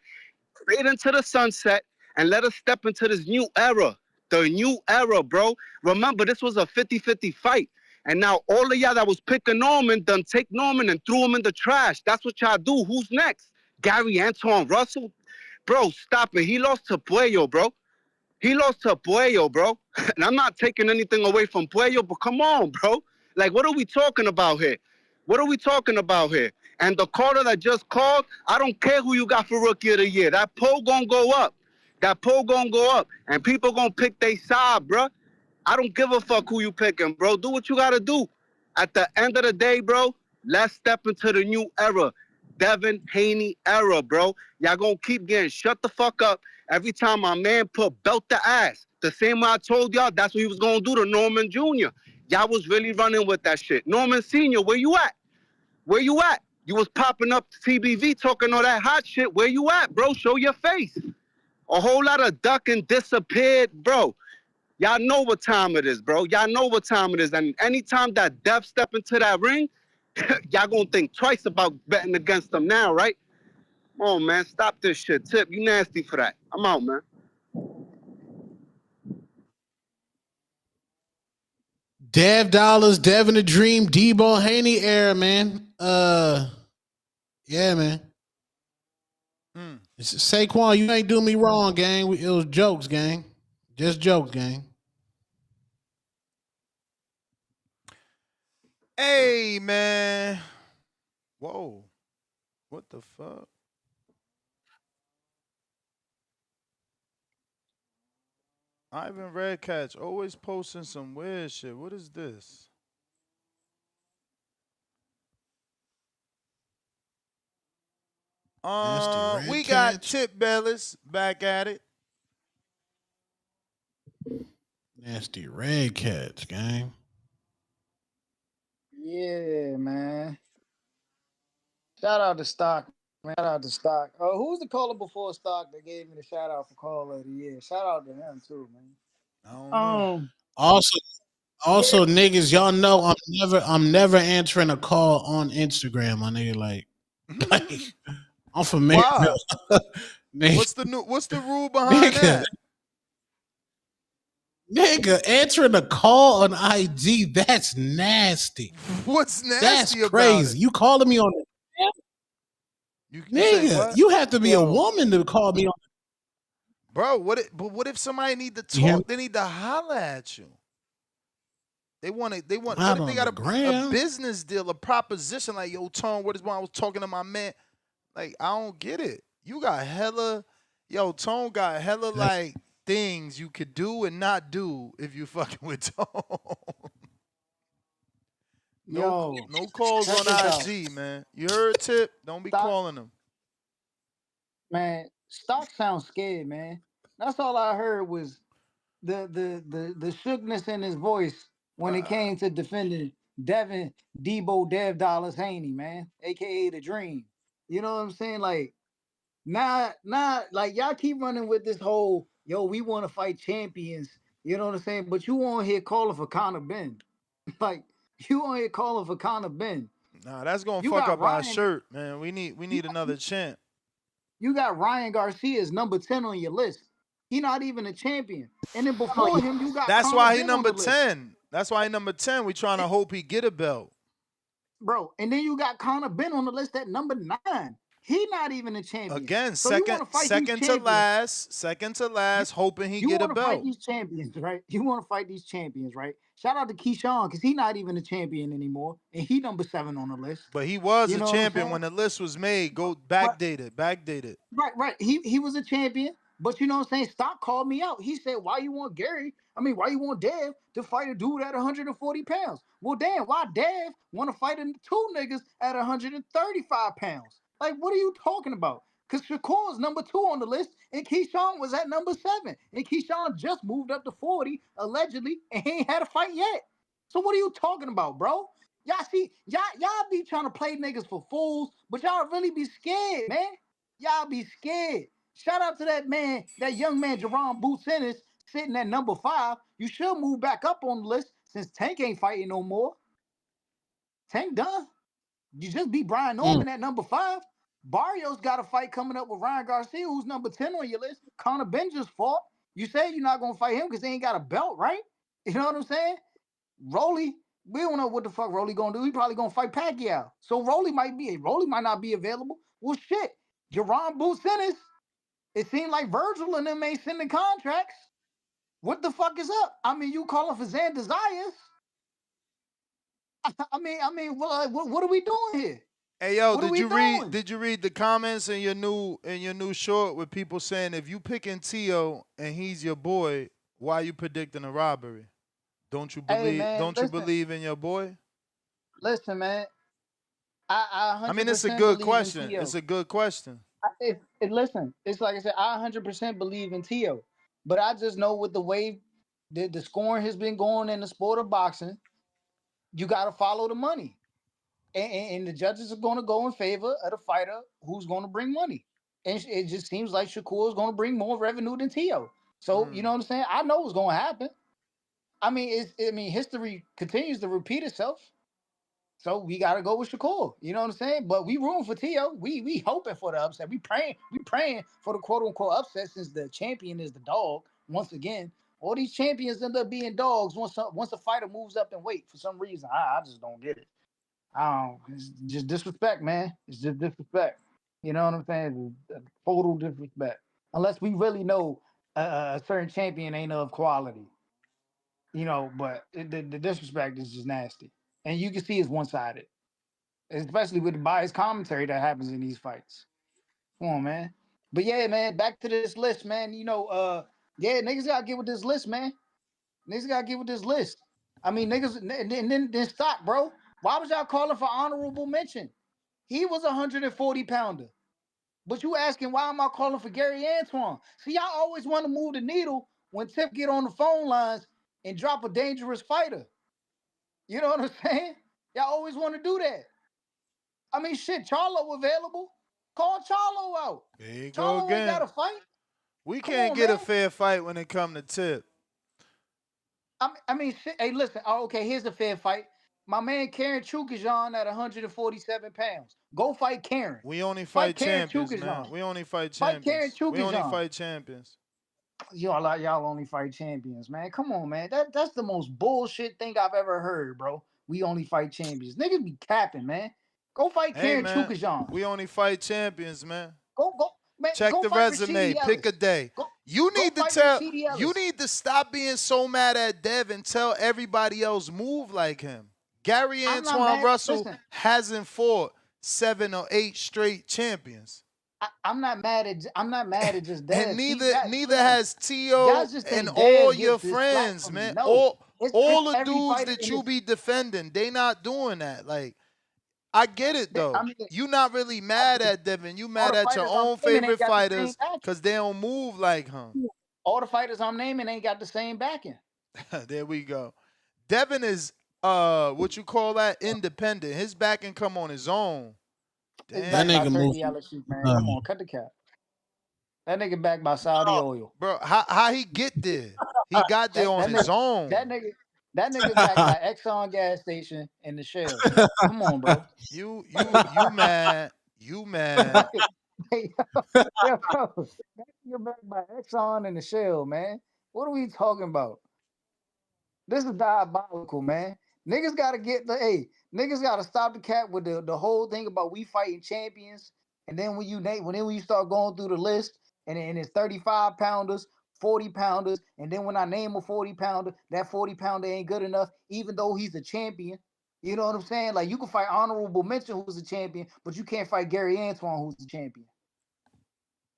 Straight into the sunset and let us step into this new era. The new era, bro. Remember, this was a 50-50 fight. And now all of y'all that was picking Norman done take Norman and threw him in the trash. That's what y'all do. Who's next? Gary Antoine Russell? Bro, stop it. He lost to Puello, bro. He lost to Puello, bro. And I'm not taking anything away from Puello, but come on, bro. Like, what are we talking about here? What are we talking about here? And the caller that just called, I don't care who you got for Rookie of the Year. That poll gonna go up. That poll gonna go up. And people gonna pick their side, bro. I don't give a fuck who you picking, bro. Do what you gotta do. At the end of the day, bro, let's step into the new era. Devin Haney era, bro. Y'all gonna keep getting shut the fuck up every time my man put belt the ass. The same way I told y'all, that's what he was gonna do to Norman Jr. Y'all was really running with that shit. Norman Sr., where you at? Where you at? You was popping up TBV talking all that hot shit. Where you at, bro? Show your face. A whole lot of ducking disappeared, bro. Y'all know what time it is, bro. Y'all know what time it is. And anytime that Dev step into that ring, y'all gonna think twice about betting against them now, right? Come on, man. Stop this shit. Tip, you nasty for that. I'm out, man. Dev Dollars, Devin the Dream, Debo Haney era, man. Yeah, man. Saquon, you ain't do me wrong, gang. It was jokes, gang. Just jokes, gang. Hey, man. Whoa. What the fuck? Ivan Redcatch always posting some weird shit. What is this? We got Tip Bellis back at it. Nasty red cats, gang. Yeah, man. Shout out to Stock. Man. Shout out to Stock. Who's the caller before Stock that gave me the shout out for caller of the year? Shout out to him too, man. I don't know. Also, niggas, y'all know I'm never answering a call on Instagram, my nigga. Like I'm familiar. Why? What's the rule behind that? Nigga, answering a call on IG, that's nasty. What's That's nasty about crazy. it? You calling me on the You say nigga, what? you have to be a Yo. woman to call me on Bro, what if somebody need to You hear talk? They need to holler at you. They want what out if they on got the a ground. business deal, a proposition like, yo, Tone, what is when I was talking to my man? Like, I don't get it. You got hella, yo, Tone got hella like things you could do and not do if you fucking with Tone. Yo, No calls check on this out. IG, man. You heard Tip? Don't be Stock, calling them. man, Stock sounds scared, man. That's all I heard was the shookness in his voice when it came to defending Devin Debo Dev Dollars Haney, man, aka the Dream. You know what I'm saying? Like like y'all keep running with this whole yo, we want to fight champions. You know what I'm saying? But you on here calling for Conor Ben. Like you on here calling for Conor Ben. Nah, that's gonna You fuck got up our Ryan. shirt, man. We need another champ. You got Ryan Garcia's number 10 on your list. He not even a champion. And then before him, you got That's Conor why he Ben on number the list. 10. That's why he number 10. We trying to hope he get a belt. Bro, and then you got Conor Ben on the list at number 9. He not even a champion. Again, So you want to fight these champions. second to last, hoping he You get a want to fight belt. these champions, right? You want to fight these champions, right? Shout out to Keyshawn, because he not even a champion anymore. And he number 7 on the list. But he was You a know what I'm champion saying? when the list was made. Go But backdated. right. He was a champion, but you know what I'm saying? Stock called me out. He said, why you want why you want Dev to fight a dude at 140 pounds? Well, damn, why Dev want to fight two niggas at 135 pounds? Like, what are you talking about? Because Shakur is number 2 on the list, and Keyshawn was at number 7. And Keyshawn just moved up to 40, allegedly, and he ain't had a fight yet. So what are you talking about, bro? Y'all see, y'all be trying to play niggas for fools, but y'all really be scared, man. Y'all be scared. Shout out to that man, that young man, Jerron Boots Ennis, sitting at number 5. You should move back up on the list since Tank ain't fighting no more. Tank done. You just beat Brian Norman at number 5. Barrios got a fight coming up with Ryan Garcia, who's number 10 on your list. Conor Ben just fought. You say you're not gonna fight him because they ain't got a belt, right? You know what I'm saying? Rolly, we don't know what the fuck Rolly gonna do. He probably gonna fight Pacquiao. So Rolly might not be available. Well, shit. Jerron Boots Ennis. It seemed like Virgil and them ain't sending contracts. What the fuck is up? I mean, you calling for Zan Desires? what are we doing here? Hey yo, What are we doing? did you read the comments in your new short with people saying if you picking Tio and he's your boy, why you predicting a robbery? Don't you Hey believe man, don't you believe in your boy? listen, man. I 100% I mean, it's a good believe in question. Tio. It's a good question. Listen, it's like I said, I 100% believe in Tio, but I just know with the way the scoring has been going in the sport of boxing, you got to follow the money, and the judges are going to go in favor of the fighter who's going to bring money, and it just seems like Shakur is going to bring more revenue than Tio. So you know what I'm saying? I know what's going to happen. I mean, history continues to repeat itself. So we gotta go with Shakur. You know what I'm saying? But we room for Tio. We hoping for the upset. We praying for the quote unquote upset since the champion is the dog. Once again, all these champions end up being dogs once a fighter moves up in weight for some reason. I just don't get it. It's just disrespect, man. It's just disrespect. You know what I'm saying? It's total disrespect. Unless we really know a certain champion ain't of quality. But the disrespect is just nasty. And you can see it's one sided, especially with the biased commentary that happens in these fights. Come on, man. But yeah, man, back to this list, man. Niggas gotta get with this list, man. Niggas gotta get with this list. I mean, niggas, and then stop, bro. Why was y'all calling for honorable mention? He was a 140 pounder. But you asking why am I calling for Gary Antoine? See, y'all always want to move the needle when Tip get on the phone lines and drop a dangerous fighter. You know what I'm saying? Y'all always want to do that. I mean, shit, Charlo available. Call Charlo out. There you go Charlo ain't got again. a fight. We Come can't on, get a man. fair fight when it come to Tip. I mean, shit. Hey, listen. Oh, okay, here's a fair fight. My man Karen Chukajan at 147 pounds. Go fight Karen. We only Fight fight Karen champions, man. Chukajan. We only fight Fight Karen champions. We only Chukajan. fight champions. y'all only fight champions, man. Come on, man. That's the most bullshit thing I've ever heard, bro. We only fight champions. Niggas be capping, man. Go fight Hey Karen man, Chukajan. we only fight champions, man. Go, man. Check Go the fight resume. Rashidi Pick a Ellis. day. Go You need to fight tell. Rashidi You Ellis. need to stop being so mad at Dev and tell everybody else move like him. Gary I'm not Antoine mad. Russell Listen, hasn't fought 7 or 8 straight champions, I'm not mad at just and Dev. See, neither neither listen, has y'all T.O. just and think all Dev your gets this slack friends, from me. man. No, All it's all the every dudes fighter that in you this. be defending, they not doing that. Like, I get it I though. mean, You not really mad at Devin. You all mad the at your fighters I'm own naming ain't favorite got the same fighters backing. because they don't move like him. All the fighters I'm naming ain't got the same backing. There we go. Devin is what you call that? Independent. His back can come on his own. It's That backed by nigga Damn. moved. Turkey LSU, man. Come on, cut the cap. That nigga backed by Saudi oil. Bro, how he get there? He got there on his That own. nigga backed by Exxon gas station in the shell. Come on, bro. You mad. You mad. Hey, yo, bro. That nigga backed by Exxon in the shell, man. What are we talking about? This is diabolical, man. Niggas gotta get the niggas gotta stop the cap with the whole thing about we fighting champions. And then when you start going through the list and it's 35 pounders, 40 pounders, and then when I name a 40 pounder, that 40 pounder ain't good enough, even though he's a champion. You know what I'm saying? Like you can fight honorable mention who's a champion, but you can't fight Gary Antoine who's the champion.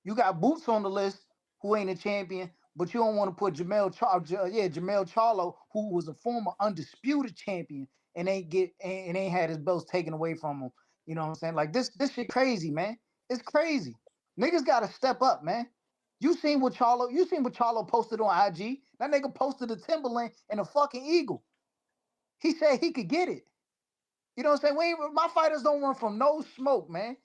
You got Boots on the list who ain't a champion, but you don't want to put Jamel Charlo, who was a former undisputed champion and ain't had his belts taken away from him. You know what I'm saying? Like this shit crazy, man. It's crazy. Niggas gotta step up, man. You seen what Charlo posted on IG? That nigga posted a Timberland and a fucking eagle. He said he could get it. You know what I'm saying? My fighters don't run from no smoke, man.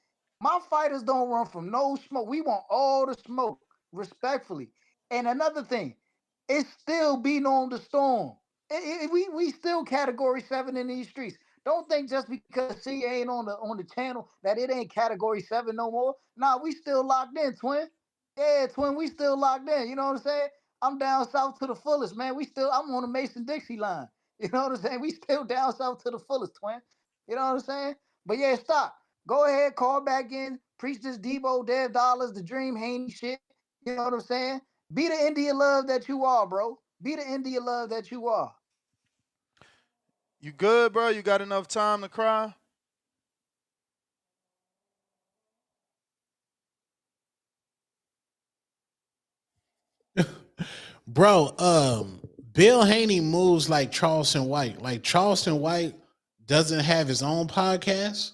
My fighters don't run from no smoke. We want all the smoke, respectfully. And another thing, it's still beating on the storm. We still category 7 in these streets. Don't think just because C ain't on the channel that it ain't category 7 no more. Nah, we still locked in, twin. Yeah, twin, we still locked in. You know what I'm saying? I'm down south to the fullest, man. I'm on the Mason Dixie line. You know what I'm saying? We still down south to the fullest, twin. You know what I'm saying? But yeah, stop. Go ahead, call back in, preach this Debo, Dev Dollars, the Dream Haney shit. You know what I'm saying? Be the India love that you are, bro. Be the India love that you are. You good, bro? You got enough time to cry? Bro, Bill Haney moves like Charleston White. Like Charleston White doesn't have his own podcast,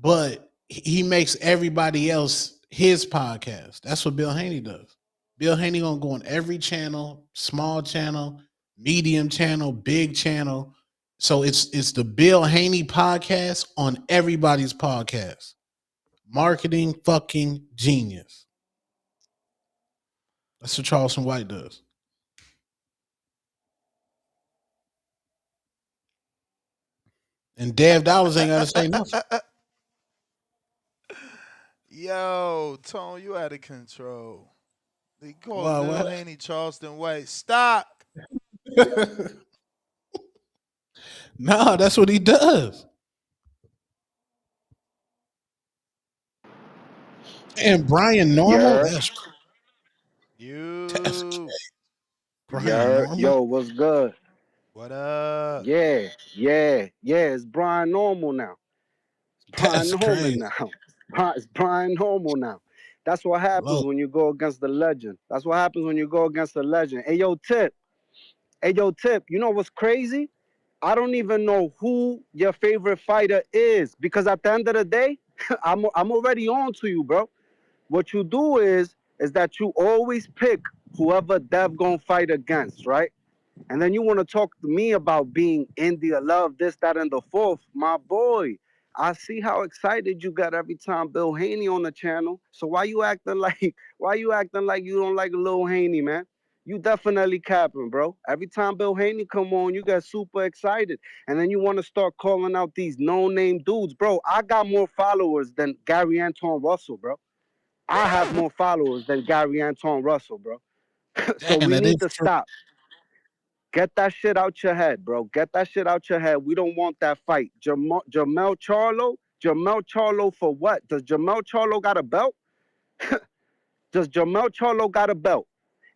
but he makes everybody else his podcast. That's what Bill Haney does. Bill Haney gonna go on every channel, small channel, medium channel, big channel. So it's the Bill Haney podcast on everybody's podcast. Marketing fucking genius. That's what Charleston White does. And Dev Dollars ain't gotta say nothing. Yo, Tone, you out of control. They call Wow, Bill what? Haney Charleston White. Stop. No, that's what he does. And Brian Normal, Yeah, that's You. Brian yeah. Normal. Yo, what's good? What up? Yeah, yeah, yeah. It's Brian Normal now. It's Brian That's Normal crazy. now. It's Brian Normal now. That's what happens Low. when you go against the legend. That's what happens when you go against the legend. Hey, yo, Tip. Hey, yo, Tip. You know what's crazy? I don't even know who your favorite fighter is because at the end of the day, I'm already on to you, bro. What you do is that you always pick whoever Dev gonna fight against, right? And then you want to talk to me about being India love, this, that, and the fourth. My boy, I see how excited you got every time Bill Haney on the channel. So why you acting like you don't like Lil Haney, man? You definitely capping, bro. Every time Bill Haney come on, you get super excited. And then you want to start calling out these no-name dudes. Bro, I got more followers than Gary Antoine Russell, bro. I have more followers than Gary Antoine Russell, bro. So Damn, we that is need to true. stop. Get that shit out your head, bro. Get that shit out your head. We don't want that fight. Jamel Charlo? Jamel Charlo for what? Does Jamel Charlo got a belt? Does Jamel Charlo got a belt?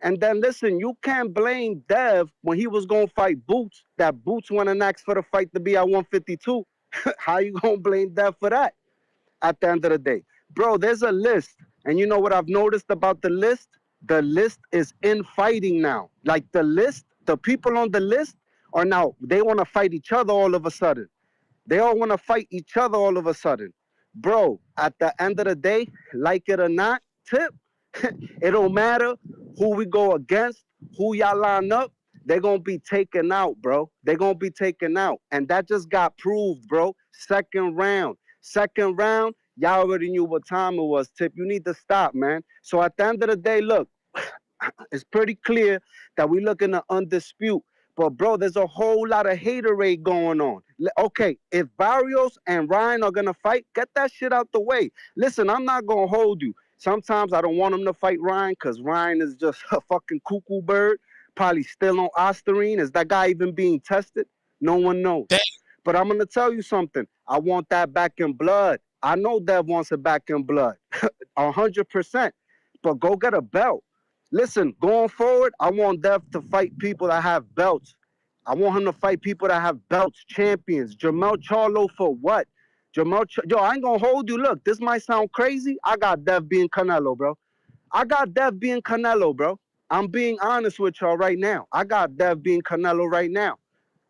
And then listen, you can't blame Dev when he was gonna fight Boots. That Boots went and asked for the fight to be at 152. How you gonna blame Dev for that? At the end of the day, bro, there's a list, and you know what I've noticed about the list? The list is infighting now. Like the list, the people on the list are now they want to fight each other all of a sudden. They all want to fight each other all of a sudden. Bro, at the end of the day, like it or not, Tip, it don't matter who we go against, who y'all line up, they're going to be taken out, bro. They're going to be taken out. And that just got proved, bro. Second round. Second round, y'all already knew what time it was, Tip. You need to stop, man. So at the end of the day, look, it's pretty clear that we're looking to undispute. But bro, there's a whole lot of haterade going on. Okay, if Barrios and Ryan are gonna fight, get that shit out the way. Listen, I'm not gonna hold you. Sometimes I don't want him to fight Ryan because Ryan is just a fucking cuckoo bird. Probably still on Osterine. Is that guy even being tested? No one knows. But I'm gonna tell you something. I want that back in blood. I know Dev wants it back in blood, 100%. But go get a belt. Listen, going forward, I want Dev to fight people that have belts. I want him to fight people that have belts, champions. Jamel Charlo for what? Yo, I ain't gonna hold you. Look, this might sound crazy. I got Dev being Canelo, bro. I got Dev being Canelo, bro. I'm being honest with y'all right now. I got Dev being Canelo right now.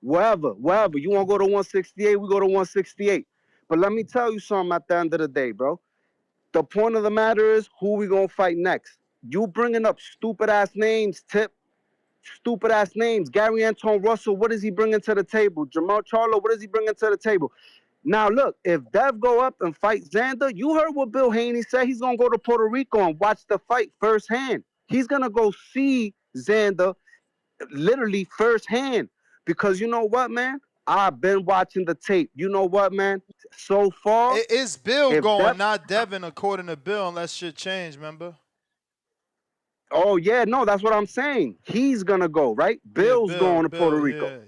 Wherever. You want to go to 168, we go to 168. But let me tell you something at the end of the day, bro. The point of the matter is who we going to fight next. You bringing up stupid-ass names, Tip. Stupid-ass names. Gary Anton Russell, what is he bringing to the table? Jamal Charlo, what is he bringing to the table? Now, look, if Dev go up and fight Xander, you heard what Bill Haney said. He's going to go to Puerto Rico and watch the fight firsthand. He's going to go see Xander literally firsthand. Because you know what, man? I've been watching the tape. You know what, man? So far, It's Bill if going, Dev... not Devin, according to Bill, unless shit change, remember? Oh, yeah, no, that's what I'm saying. He's going to go, right? Yeah, Bill's Bill, going to Puerto Bill, Rico.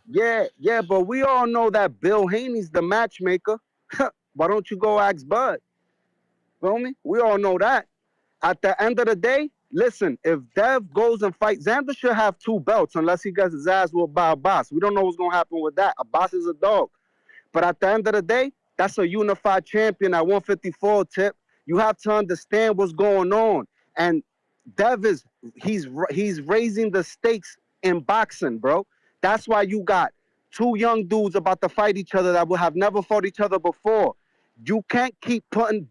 yeah. Yeah, but we all know that Bill Haney's the matchmaker. Why don't you go ask Bud? Feel me? We all know that. At the end of the day, listen, if Dev goes and fights, Xander should have 2 belts unless he gets his ass whooped by Abbas. We don't know what's going to happen with that. Abbas is a dog. But at the end of the day, that's a unified champion at 154, Tip. You have to understand what's going on. And Dev he's raising the stakes in boxing, bro. That's why you got 2 young dudes about to fight each other that will have never fought each other before. You can't keep fighting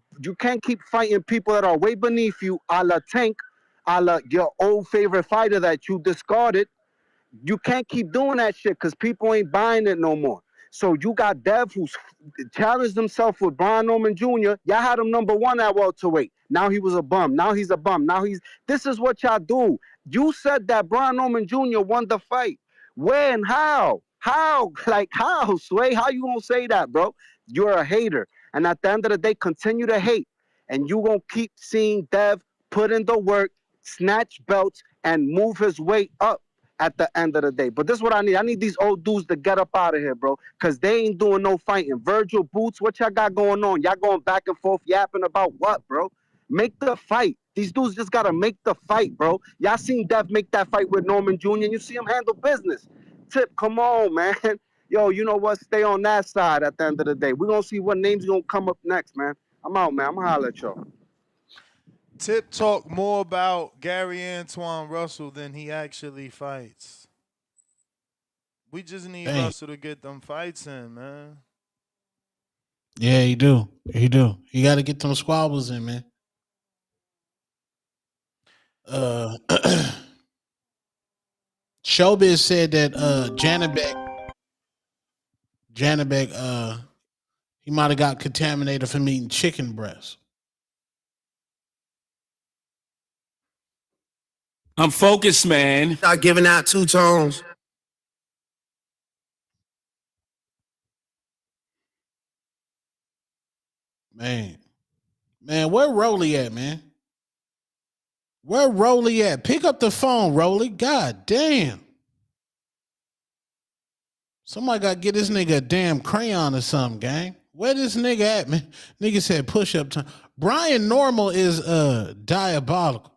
people that are way beneath you, a la Tank, a la your old favorite fighter that you discarded. You can't keep doing that shit because people ain't buying it no more. So you got Dev who's challenged himself with Brian Norman Jr. Y'all had him number 1 at welterweight. Now he was a bum. Now he's a bum. This is what y'all do. You said that Brian Norman Jr. won the fight. When? How? How? Like how, Sway? How you gonna say that, bro? You're a hater. And at the end of the day, continue to hate. And you gonna keep seeing Dev put in the work, snatch belts, and move his way up at the end of the day. But this is what I need. I need these old dudes to get up out of here, bro. Because they ain't doing no fighting. Virgil, Boots, what y'all got going on? Y'all going back and forth yapping about what, bro? Make the fight. These dudes just got to make the fight, bro. Y'all seen Dev make that fight with Norman Jr. and you see him handle business. Tip, come on, man. Yo, you know what? Stay on that side at the end of the day. We're going to see what names going to come up next, man. I'm out, man. I'm going to holler at y'all. Tip talk more about Gary Antoine Russell than he actually fights. We just need Dang. Russell to get them fights in, man. Yeah, he do. He do. He got to get them squabbles in, man. Showbiz said that Janabek, he might have got contaminated from eating chicken breast. I'm focused, man. Start giving out 2 tones. Man, where Rolly at, man? Where Rolly at? Pick up the phone, Rolly. God damn. Somebody got to get this nigga a damn crayon or something, gang. Where this nigga at, man? Nigga said push up time. Brian Normal is diabolical.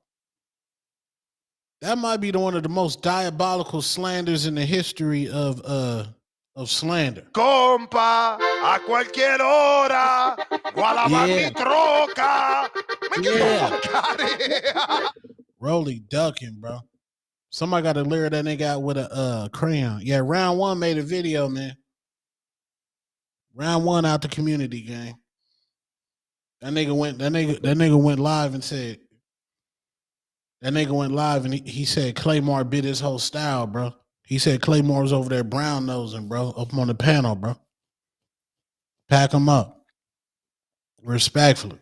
That might be one of the most diabolical slanders in the history of slander. Compa, a cualquier hora, gualaban mi troca. Man, get the fuck out of here. Rolly ducking, bro. Somebody got to lure that nigga out with a crayon. Yeah, round one made a video, man. Round one out the community game. That nigga went live and said. That nigga went live and he said Claymore bit his whole style, bro. He said Claymore was over there brown nosing, bro, up on the panel, bro. Pack him up. Respectfully.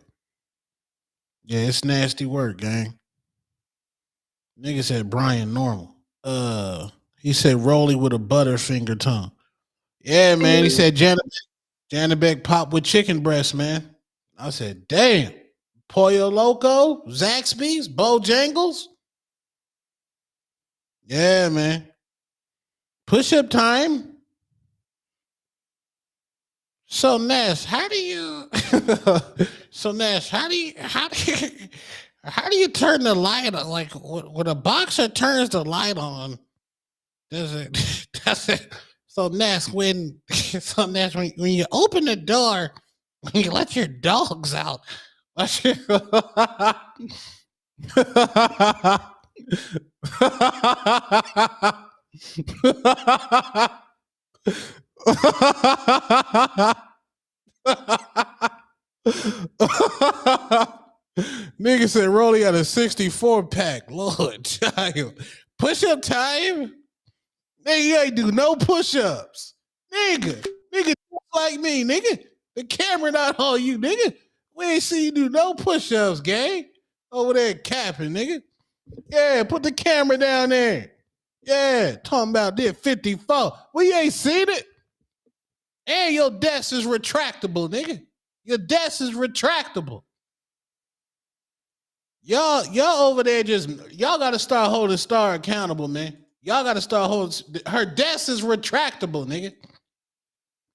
Yeah, it's nasty work, gang. Nigga said Brian Normal. He said Rolly with a butterfinger tongue. Yeah, man. He said Janet Beck pop with chicken breast, man. I said, damn. Pollo Loco, Zaxby's, Bojangles. Yeah, man. Push-up time. So Nash, how do you turn the light on? Like when a boxer turns the light on, does it so Nash when you open the door, when you let your dogs out, Nigga said Rolly got a 64 pack. Lord child. Push up time? Nigga, you ain't do no push ups. Nigga like me, nigga. The camera not on you, nigga. We ain't see you do no push ups, gang. Over there capping, nigga. Yeah, put the camera down there. Yeah, talking about this 54. Well, you ain't seen it. And your desk is retractable, nigga. Your desk is retractable. Y'all over there y'all gotta start holding Star accountable, man. Y'all gotta start holding her desk is retractable, nigga.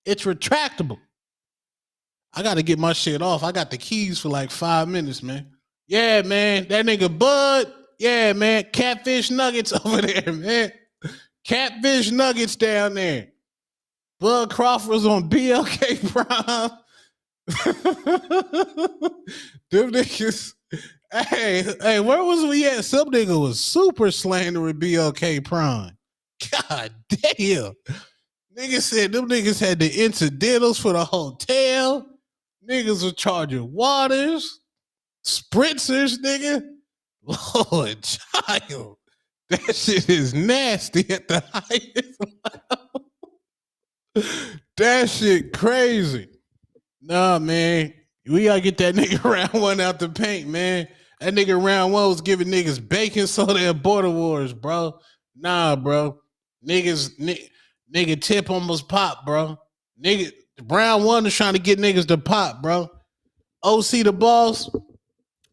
It's retractable. I gotta get my shit off. I got the keys for like 5 minutes, man. Yeah, man. That nigga Bud. Yeah, man. Catfish nuggets over there, man. Catfish nuggets down there. Bud Crawford's on BLK Prime. Them niggas. Hey, where was we at? Some nigga was super slandering BLK Prime. God damn. Niggas said them niggas had the incidentals for the hotel. Niggas was charging waters, spritzers, nigga. Lord child. That shit is nasty at the highest level. That shit crazy. Nah, man. We gotta get that nigga round one out the paint, man. That nigga round one was giving niggas baking soda at Border Wars, bro. Nah, bro. Nigga tip almost popped, bro. Nigga, round one is trying to get niggas to pop, bro. OC the boss.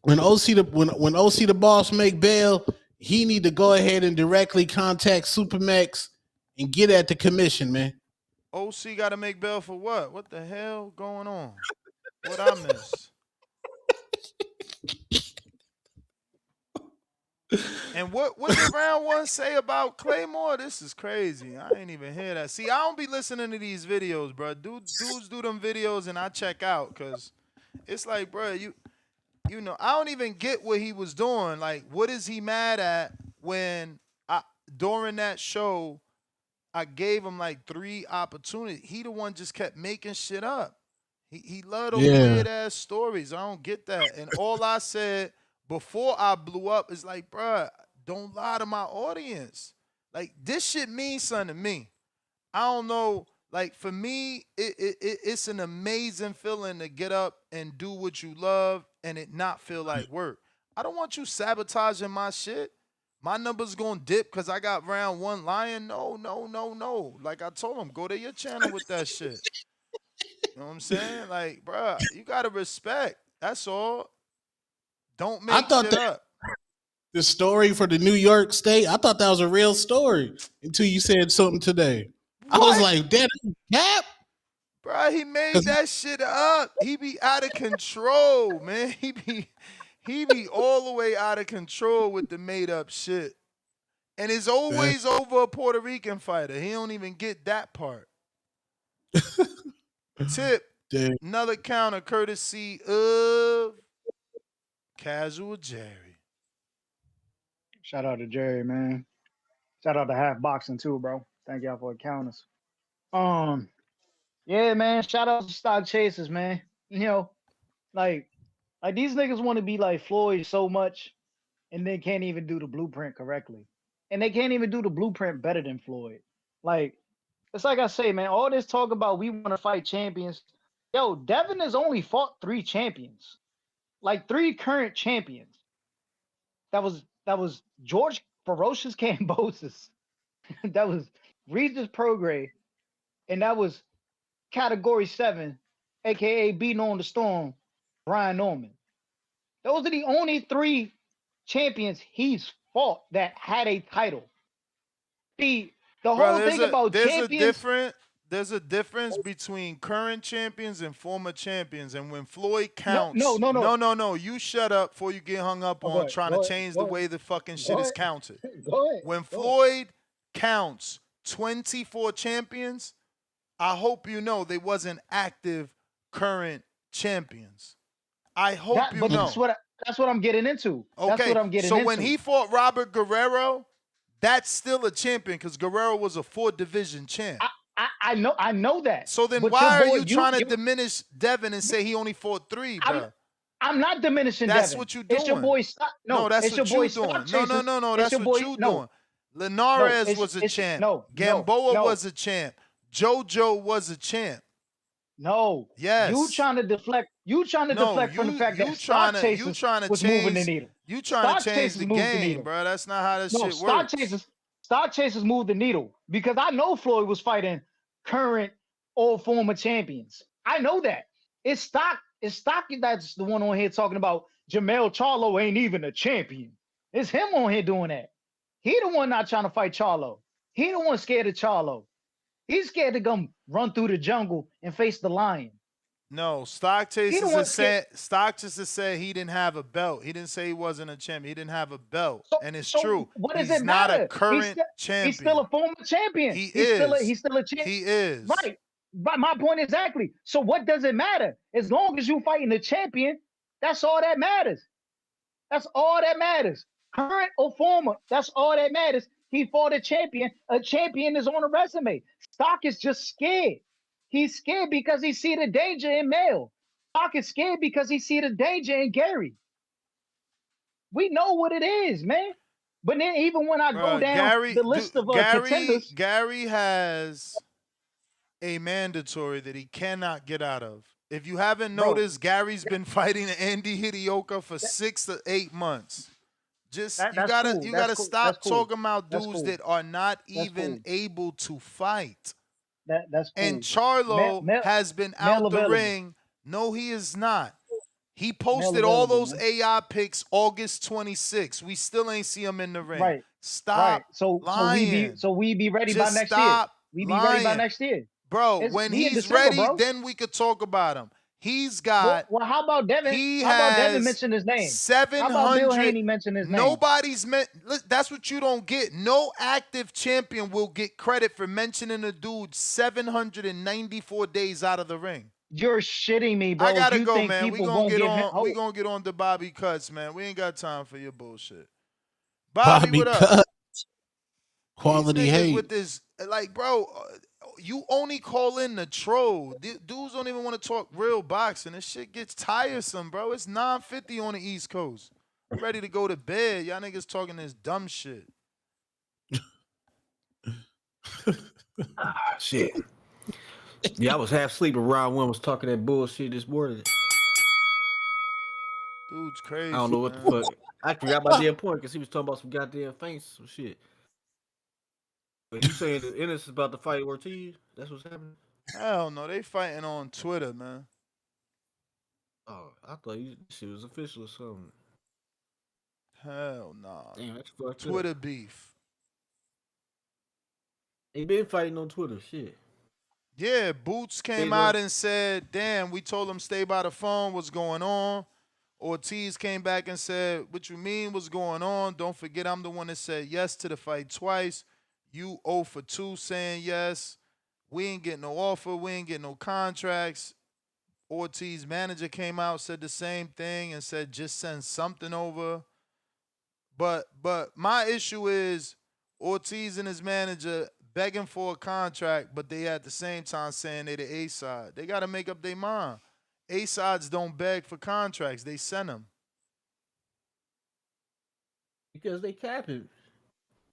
When OC the boss make bail, he need to go ahead and directly contact Supermax and get at the commission, man. OC got to make bail for what? What the hell going on? What I miss? And what did round one say about Claymore? This is crazy. I ain't even hear that. See, I don't be listening to these videos, bro. Dudes do them videos and I check out because it's like, bro, you know, I don't even get what he was doing. Like, what is he mad at when during that show I gave him like 3 opportunities. He the one just kept making shit up. He loved those weird ass stories. I don't get that. And all I said before I blew up is like, bruh, don't lie to my audience. Like, this shit means something to me. I don't know. Like, for me, it's an amazing feeling to get up and do what you love and it not feel like work. I don't want you sabotaging my shit. My number's gonna dip because I got round one lying. No. Like I told him, go to your channel with that shit. You know what I'm saying? Like, bruh, you gotta respect. That's all. Don't make shit up. the story for the New York State. I thought that was a real story until you said something today. I was like, "Damn, cap." Bro, he made that shit up. He be out of control, man. He be all the way out of control with the made up shit. And it's always over a Puerto Rican fighter. He don't even get that part. Tip. Damn. Another counter courtesy of Casual Jerry. Shout out to Jerry, man. Shout out to Half Boxing too, bro. Thank y'all for the counters. Yeah, man. Shout out to Stock Chasers, man. You know, like these niggas want to be like Floyd so much, and they can't even do the blueprint correctly, and they can't even do the blueprint better than Floyd. Like, it's like I say, man. All this talk about we want to fight champions. Yo, Devin has only fought 3 champions, like 3 current champions. That was George Ferocious Cambosis. That was Regis Prograis, and that was Category 7, aka beating on the storm, Brian Norman. Those are the only 3 champions he's fought that had a title. The whole thing about champions. There's a difference between current champions and former champions. And when Floyd counts, no. You shut up before you get hung up on trying to change the way the fucking shit is counted. Go ahead. When Floyd counts 24 champions, I hope you know they wasn't active current champions. I hope you know. That's what I'm getting into. Okay. That's what I'm getting into. So when he fought Robert Guerrero, that's still a champion because Guerrero was a 4-division champ. I know that. So then why are you trying to diminish Devin and say he only fought 3, bro? I'm not diminishing That's Devin. what you're doing. It's your boy Stock. No, that's it's what your boy you're doing. Stock Chasers. No. That's what you're doing. Linares was a champ. Gamboa was a champ. JoJo was a champ. No. Yes. You trying to deflect from the fact that Stock Chasers was moving the needle. You trying to change the game, bro. That's not how that shit works. Stock Chasers moved the needle because I know Floyd was fighting current or former champions. I know that. It's Stock that's the one on here talking about Jamel Charlo ain't even a champion. It's him on here doing that. He the one not trying to fight Charlo. He the one scared of Charlo. He's scared to come run through the jungle and face the lion. No, Stock Chasers said he didn't have a belt. He didn't say he wasn't a champion. He didn't have a belt, and it's true. What does He's it not matter? a current champion. He's still a former champion. He's still a champion. He is. Right. But my point exactly. So what does it matter? As long as you fighting the champion, that's all that matters. That's all that matters. Current or former, that's all that matters. He fought a champion. A champion is on a resume. Stock is just scared. He's scared because he see the danger in Mel. Stock is scared because he see the danger in Gary. We know what it is, man. But then even when I go down the list of contenders, Gary has a mandatory that he cannot get out of. If you haven't noticed, Gary's been fighting Andy Hidioka for 6 to 8 months. You gotta stop talking about dudes that are not even able to fight. That's cool. And Charlo has been out the ring. No, he is not. He posted all those AI pics August 26th. We still ain't see him in the ring. Right. Stop. Right. lying. So we be ready Just by next stop year. We be lying. ready by next year. Bro, when he's ready, then we could talk about him. He's got. Well, how about Devin? How about Devin mention his name? 700. How about Bill Haney mention his name? Nobody's meant. That's what you don't get. No active champion will get credit for mentioning a dude 794 days out of the ring. You're shitting me, bro. I gotta you go, think man. We people gonna won't get give on. him- We gonna get on to Bobby Cuts, man. We ain't got time for your bullshit. Bobby, what up? Cuts. Quality These niggas hate. with this, like, bro. You only call in the troll. Dudes don't even want to talk real boxing. This shit gets tiresome, bro. It's 9:50 on the East Coast. I'm ready to go to bed. Y'all niggas talking this dumb shit. Shit. Yeah, I was half asleep around when I was talking that bullshit this morning. Dude's crazy. I don't know what the fuck. I forgot my damn point because he was talking about some goddamn feints, some shit. But you saying that Ennis is about to fight Ortiz? That's what's happening? Hell no, they fighting on Twitter, man. Oh, I thought shit was official or something. Hell nah. Damn, that's fucked up. Twitter beef. They been fighting on Twitter. Shit. Yeah, Boots came out and said, damn, we told him stay by the phone. What's going on? Ortiz came back and said, what you mean? What's going on? Don't forget I'm the one that said yes to the fight twice. You 0 for 2 saying yes. We ain't getting no offer. We ain't getting no contracts. Ortiz manager came out, said the same thing and said just send something over. But my issue is Ortiz and his manager begging for a contract, but they at the same time saying they the A side. They got to make up their mind. A sides don't beg for contracts; they send them. Because they capping.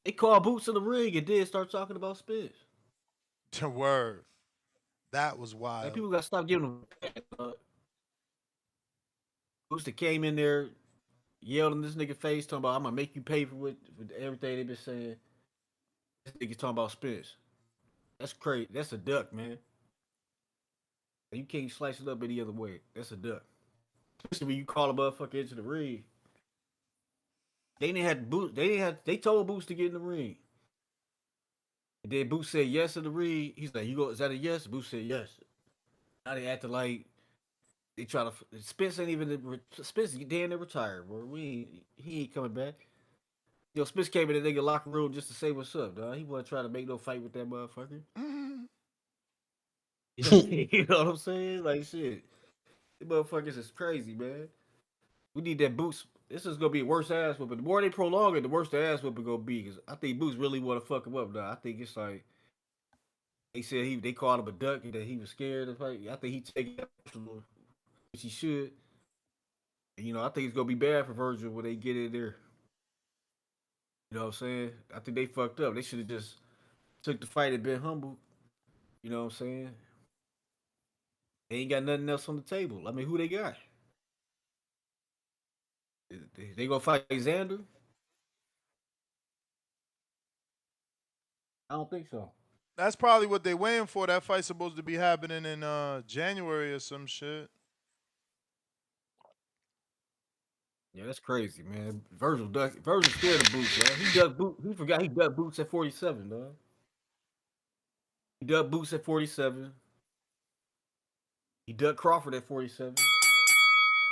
They call Boots in the ring and then start talking about Spence. The word. That was wild. Like people got to stop giving them. Boots that came in there, yelled in this nigga face, talking about I'm gonna make you pay for everything they been saying. This nigga talking about Spence. That's crazy. That's a duck, man. You can't slice it up any other way. That's a duck. Especially when you call a motherfucker into the ring. They didn't have Boots. They told Boots to get in the ring. And then Boots said yes in the ring. He's like, is that a yes? Boots said yes. Now they acting like they try to. Spence ain't even. Spence damn near retired, bro. He ain't coming back. Yo, Spence came in the nigga locker room just to say what's up, dog. He wasn't trying to make no fight with that motherfucker. You know what I'm saying? Like shit. The motherfuckers is crazy, man. We need that Boots. This is gonna be a worse ass whooping. The more they prolong it, the worse the ass whooping gonna be. Cause I think Boots really want to fuck him up now. I think it's like they said they called him a duck and that he was scared of fight. I think he take it personal, which he should. And, I think it's gonna be bad for Virgil when they get in there. You know what I'm saying? I think they fucked up. They should have just took the fight and been humble. You know what I'm saying? They ain't got nothing else on the table. I mean, who they got? They gonna fight Xander? I don't think so. That's probably what they waiting for. That fight's supposed to be happening in January or some shit. Yeah, that's crazy, man. Virgil scared of Boots, man. He forgot he ducked Boots at 47, dog. He ducked Boots at 47. He ducked Crawford at 47.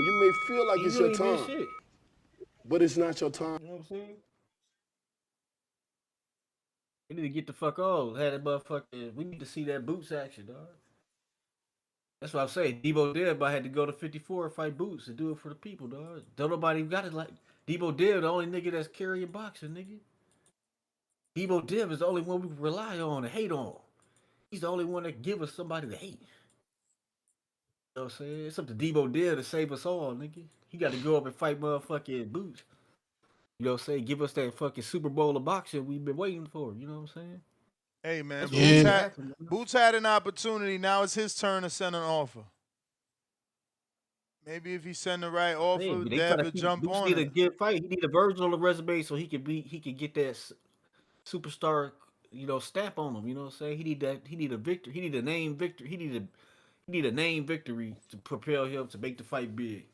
You may feel like it's your time, shit. but it's not your time. You know what I'm saying? We need to get the fuck on. Had that motherfucker. We need to see that Boots action, dog. That's what I'm saying. Debo Dib, I had to go to 54 and fight Boots and do it for the people, dog. Don't nobody got it like Debo Dib, the only nigga that's carrying boxing, nigga. Debo Dib is the only one we rely on and hate on. He's the only one that give us somebody to hate. You know what I'm saying? It's up to Debo Dib to save us all, nigga. He got to go up and fight motherfucking Boots. You know what I'm saying? Give us that fucking Super Bowl of boxing we've been waiting for. You know what I'm saying? Hey, man, Yeah. Boots had an opportunity. Now it's his turn to send an offer. Maybe if he send the right offer, Hey, they Deb try to would keep jump Boots on need a it. good fight. He need a Virgil on the resume so he could get that superstar, stamp on him. You know what I'm saying? He need that. He need a victor. He need a name victor. He need a name victory to propel him to make the fight big.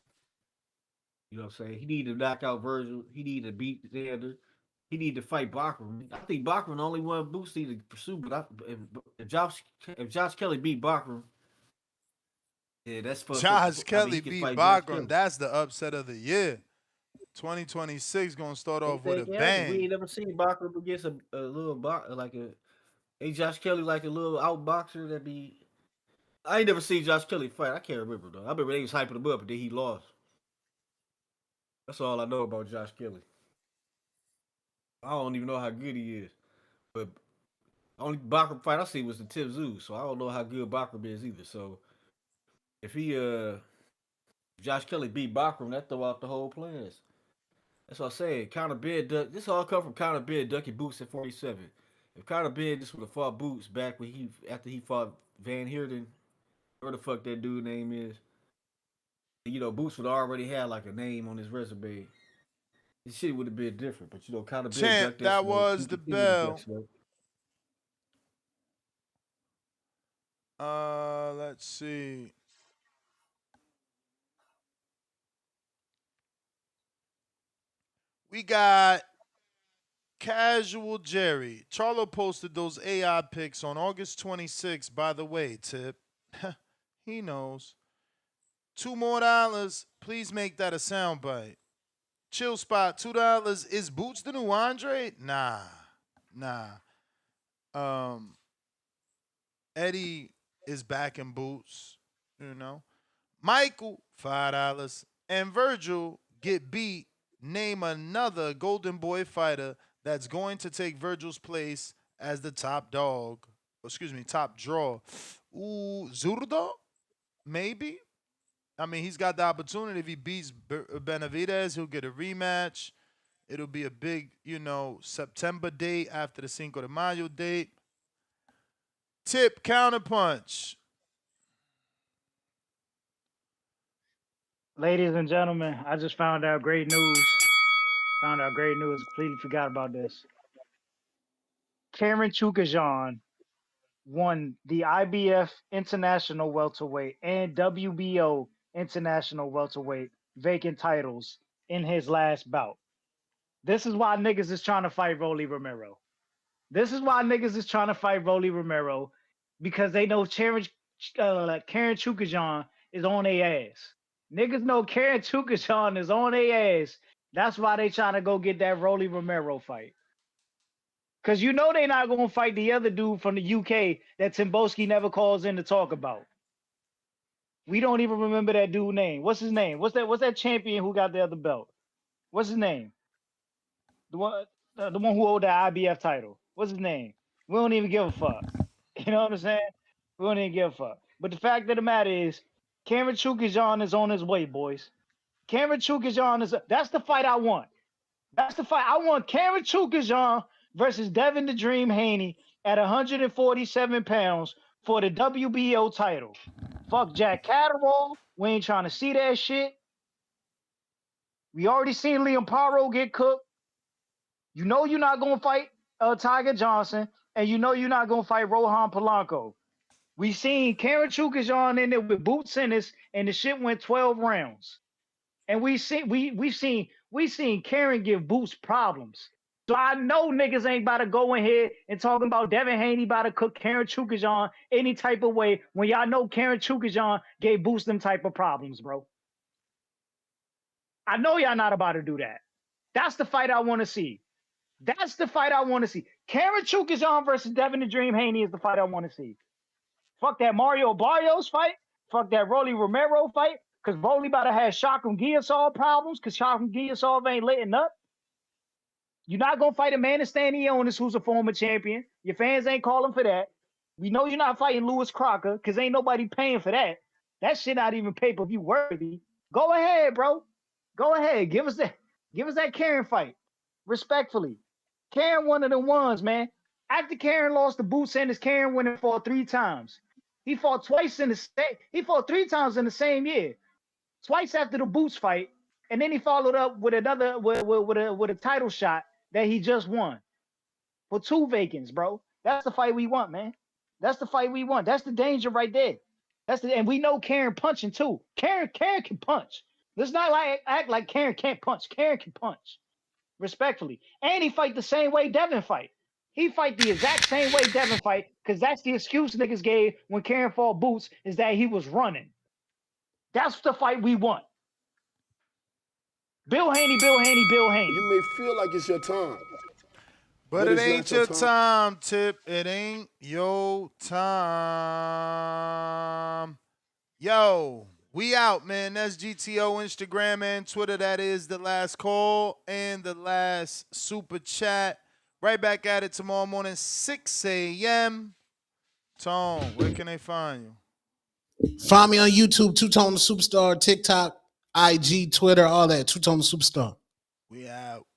You know what I'm saying? He need to knock out Virgil. He need to beat Xander. He need to fight Bachman. I think Bachman the only one Boots need to pursue. But if Josh Kelly beat Bachman, yeah, that's for. Josh Kelly he can beat fight Josh Bachram. Kelly. That's the upset of the year. 2026 gonna start off with a We bang. ain't never seen Bachman against a little Josh Kelly like a little out boxer that be. I ain't never seen Josh Kelly fight. I can't remember though. I remember they was hyping him up, but then he lost. That's all I know about Josh Kelly. I don't even know how good he is. But only Bachram fight I see was the Tim Zoo, so I don't know how good Bachram is either. So if Josh Kelly beat Bachram, that throw out the whole plans. That's what I'm saying. Conor Ben duck. This all come from Conor Ben ducking Boots at 47. If Conor Ben just would have fought Boots back when after he fought Van Heerden, where the fuck that dude name is, Boots would already have like a name on his resume. This shit would have been different, but Conor Ben Champ, ducked that that smoke. was He the continued to duck bell. smoke. Let's see. We got Casual Jerry. Charlo posted those AI pics on August 26th. By the way, Tip. He knows. $2 more. Please make that a soundbite. Chill Spot, $2. Is Boots the new Andre? Nah. Eddie is back in Boots, you know. Michael, $5. And Virgil, get beat. Name another Golden Boy fighter that's going to take Virgil's place as the top dog. Excuse me, top draw. Ooh, Zurdo? Maybe. I mean, he's got the opportunity. If he beats Benavidez, he'll get a rematch. It'll be a big, September date after the Cinco de Mayo date. Tip, counterpunch. Ladies and gentlemen, I just found out great news. Completely forgot about this. Karen Chukajan won the IBF International Welterweight and WBO International Welterweight vacant titles in his last bout. This is why niggas is trying to fight Rolly Romero. Because they know Karen Chukajan is on their ass. Niggas know Karen Chukajan is on their ass. That's why they trying to go get that Rolly Romero fight. Because they not going to fight the other dude from the UK that Timboski never calls in to talk about. We don't even remember that dude's name. What's his name? What's that champion who got the other belt? What's his name? The one who owed the IBF title. What's his name? We don't even give a fuck. You know what I'm saying? We don't even give a fuck. But the fact of the matter is, Cameron Chukajan is on his way, boys. Cameron Chukajan that's the fight I want. I want Cameron Chukajan versus Devin the Dream Haney at 147 pounds for the WBO title. Fuck Jack Catterall. We ain't trying to see that shit. We already seen Liam Paro get cooked. You know you're not going to fight Tiger Johnson, and you know you're not going to fight Rohan Polanco. We seen Karen Chukajan in there with Boots Ennis, and the shit went 12 rounds. And we seen Karen give Boots problems. So I know niggas ain't about to go in here and talking about Devin Haney about to cook Karen Chukajan any type of way when y'all know Karen Chukajan gave Boots them type of problems, bro. I know y'all not about to do that. That's the fight I want to see. Karen Chukajan versus Devin the Dream Haney is the fight I want to see. Fuck that Mario Barrios fight. Fuck that Rolly Romero fight. Because Rolly about to have Shakum Giyasov problems because Shakum Giyasov ain't letting up. You're not going to fight a man in Stanionis who's a former champion. Your fans ain't calling for that. We know you're not fighting Lewis Crocker because ain't nobody paying for that. That shit not even pay-per-view worthy. Go ahead, bro. Go ahead. Give us that Karen fight. Respectfully. Karen one of the ones, man. After Karen lost to Boots Ennis, Karen went and fought 3 times. He fought 3 times in the same year. Twice after the Boots fight, and then he followed up with another with a title shot that he just won. For 2 vacants, bro. That's the fight we want, man. That's the fight we want. That's the danger right there. And we know Karen punching too. Karen can punch. Let's not act like Karen can't punch. Karen can punch. Respectfully. And he fight the same way Devin fight. He fight the exact same way Devin fight, because that's the excuse niggas gave when Karen fought Boots, is that he was running. That's the fight we want. Bill Haney. You may feel like it's your time. But it ain't your time, Tip. It ain't your time. Yo, we out, man. That's GTO, Instagram, and Twitter. That is the last call and the last super chat. Right back at it tomorrow morning, 6 a.m. Tone, where can they find you? Find me on YouTube, Two Tone the Superstar, TikTok, IG, Twitter, all that. Two Tone the Superstar. We out.